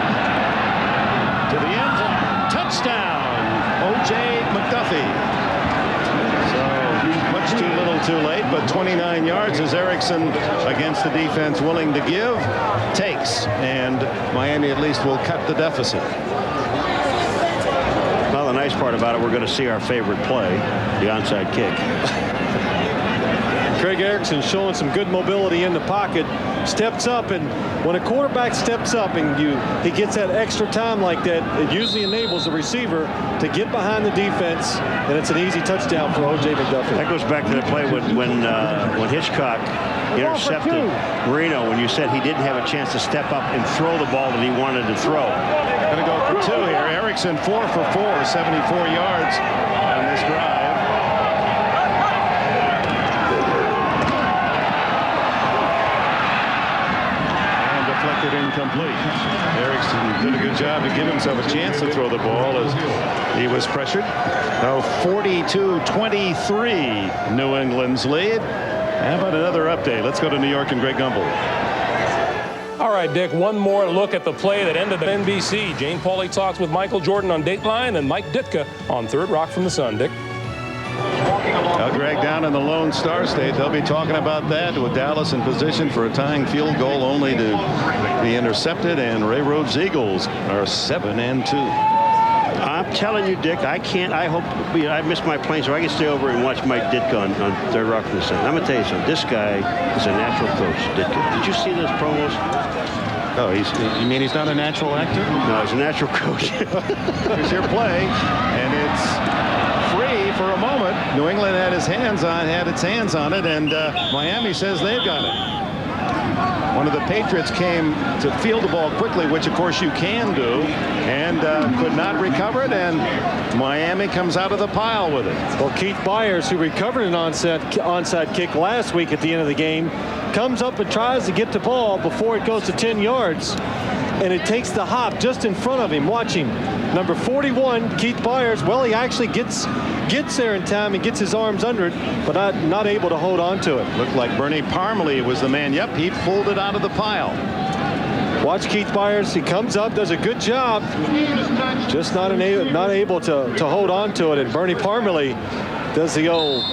to the end zone. Touchdown. O.J. McDuffie. Much too little too late, but 29 yards as Erickson against the defense willing to give, takes, and Miami at least will cut the deficit. Well, the nice part about it, we're going to see our favorite play, the onside kick. Craig Erickson showing some good mobility in the pocket, steps up, and when a quarterback steps up and he gets that extra time like that, it usually enables the receiver to get behind the defense, and it's an easy touchdown for O.J. McDuffie. That goes back to the play when Hitchcock intercepted Marino, when you said he didn't have a chance to step up and throw the ball that he wanted to throw. Going to go for two here. Erickson 4 for 4, 74 yards on this drive. Incomplete. Erickson did a good job to give himself a chance to throw the ball as he was pressured. Now 42-23 New England's lead. How about another update? Let's go to New York and Greg Gumbel. All right. right, Dick, one more look at the play that ended the NBC. Jane Pauley talks with Michael Jordan on Dateline and Mike Ditka on Third Rock from the Sun. Dick? Now, Greg, down in the Lone Star State, they'll be talking about that with Dallas in position for a tying field goal only to be intercepted, and Ray Rhodes' Eagles are 7-2. I'm telling you, Dick, I can't. I hope I missed my plane so I can stay over and watch Mike Ditka on Third Rock from the Sun. I'm going to tell you something. This guy is a natural coach, Ditka. Did you see those promos? Oh, you mean he's not a natural actor? No, he's a natural coach. Here's your play, and it's free for a moment. New England had its hands on it, and Miami says they've got it. One of the Patriots came to field the ball quickly, which of course you can do, and could not recover it, and Miami comes out of the pile with it. Well, Keith Byers, who recovered an onside kick last week at the end of the game, comes up and tries to get the ball before it goes to 10 yards, and it takes the hop just in front of him. Watch him. Number 41, Keith Byers. Well, he actually gets there in time and gets his arms under it, but not able to hold on to it. Looked like Bernie Parmalee was the man. Yep, he pulled it out of the pile. Watch Keith Byers. He comes up, does a good job, just not able to hold on to it. And Bernie Parmalee does the old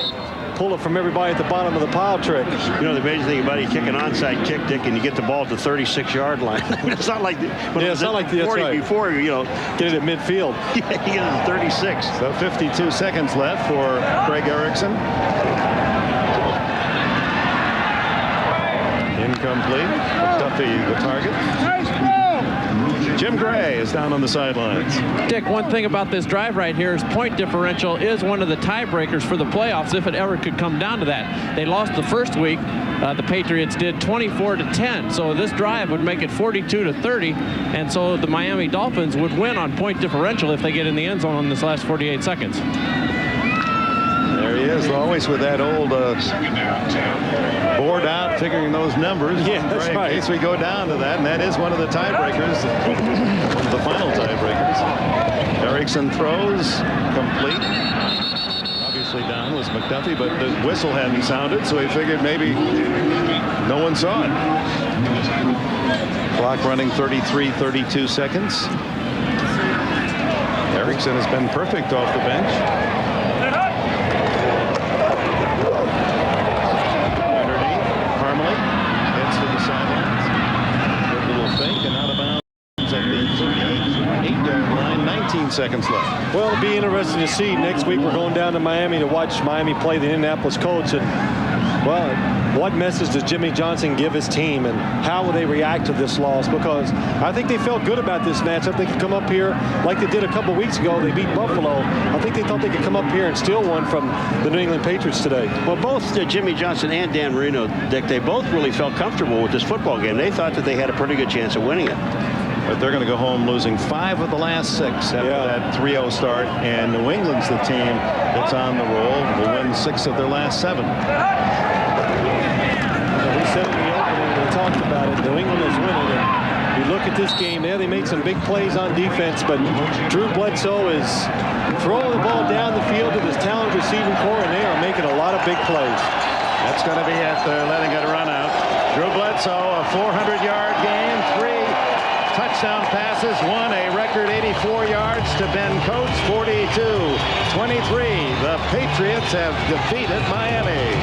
pull it from everybody at the bottom of the pile trick. You know, the amazing thing about it, you kick an onside kick, Dick, and you get the ball at the 36-yard line. It's not like it's not like the 40 right. Before, you know. Get it at midfield. Yeah, you get it at 36. So 52 seconds left for Craig Erickson. Incomplete. McDuffie, the target. Jim Gray is down on the sidelines. Dick, one thing about this drive right here is point differential is one of the tiebreakers for the playoffs if it ever could come down to that. They lost the first week. The Patriots did 24-10. So this drive would make it 42-30. And so the Miami Dolphins would win on point differential if they get in the end zone in this last 48 seconds. There he is, always with that old board out, figuring those numbers. Yeah, that's right. In case we go down to that, and that is one of the tiebreakers, one of the final tiebreakers. Erickson throws, complete. Obviously down was McDuffie, but the whistle hadn't sounded, so he figured maybe no one saw it. Clock running 33-32 seconds. Erickson has been perfect off the bench. At the 38-yard line, 19 seconds left. Well, it'll be interesting to see. Next week we're going down to Miami to watch Miami play the Indianapolis Colts. And, well, what message does Jimmy Johnson give his team, and how will they react to this loss? Because I think they felt good about this matchup. They could come up here like they did a couple weeks ago. They beat Buffalo. I think they thought they could come up here and steal one from the New England Patriots today. Well, both Jimmy Johnson and Dan Marino, Dick, they both really felt comfortable with this football game. They thought that they had a pretty good chance of winning it. But they're going to go home losing 5 of the last 6 after that 3-0 start. And New England's the team that's on the roll. Will win 6 of their last 7. We said in the opening, we talked about it. New England is winning it. You look at this game there, they made some big plays on defense, but Drew Bledsoe is throwing the ball down the field with his talented receiving core, and they are making a lot of big plays. That's going to be it. They're letting it run out. Drew Bledsoe, a 400-yard game, 3 touchdown passes, 1 a record 84 yards to Ben Coates, 42-23. The Patriots have defeated Miami.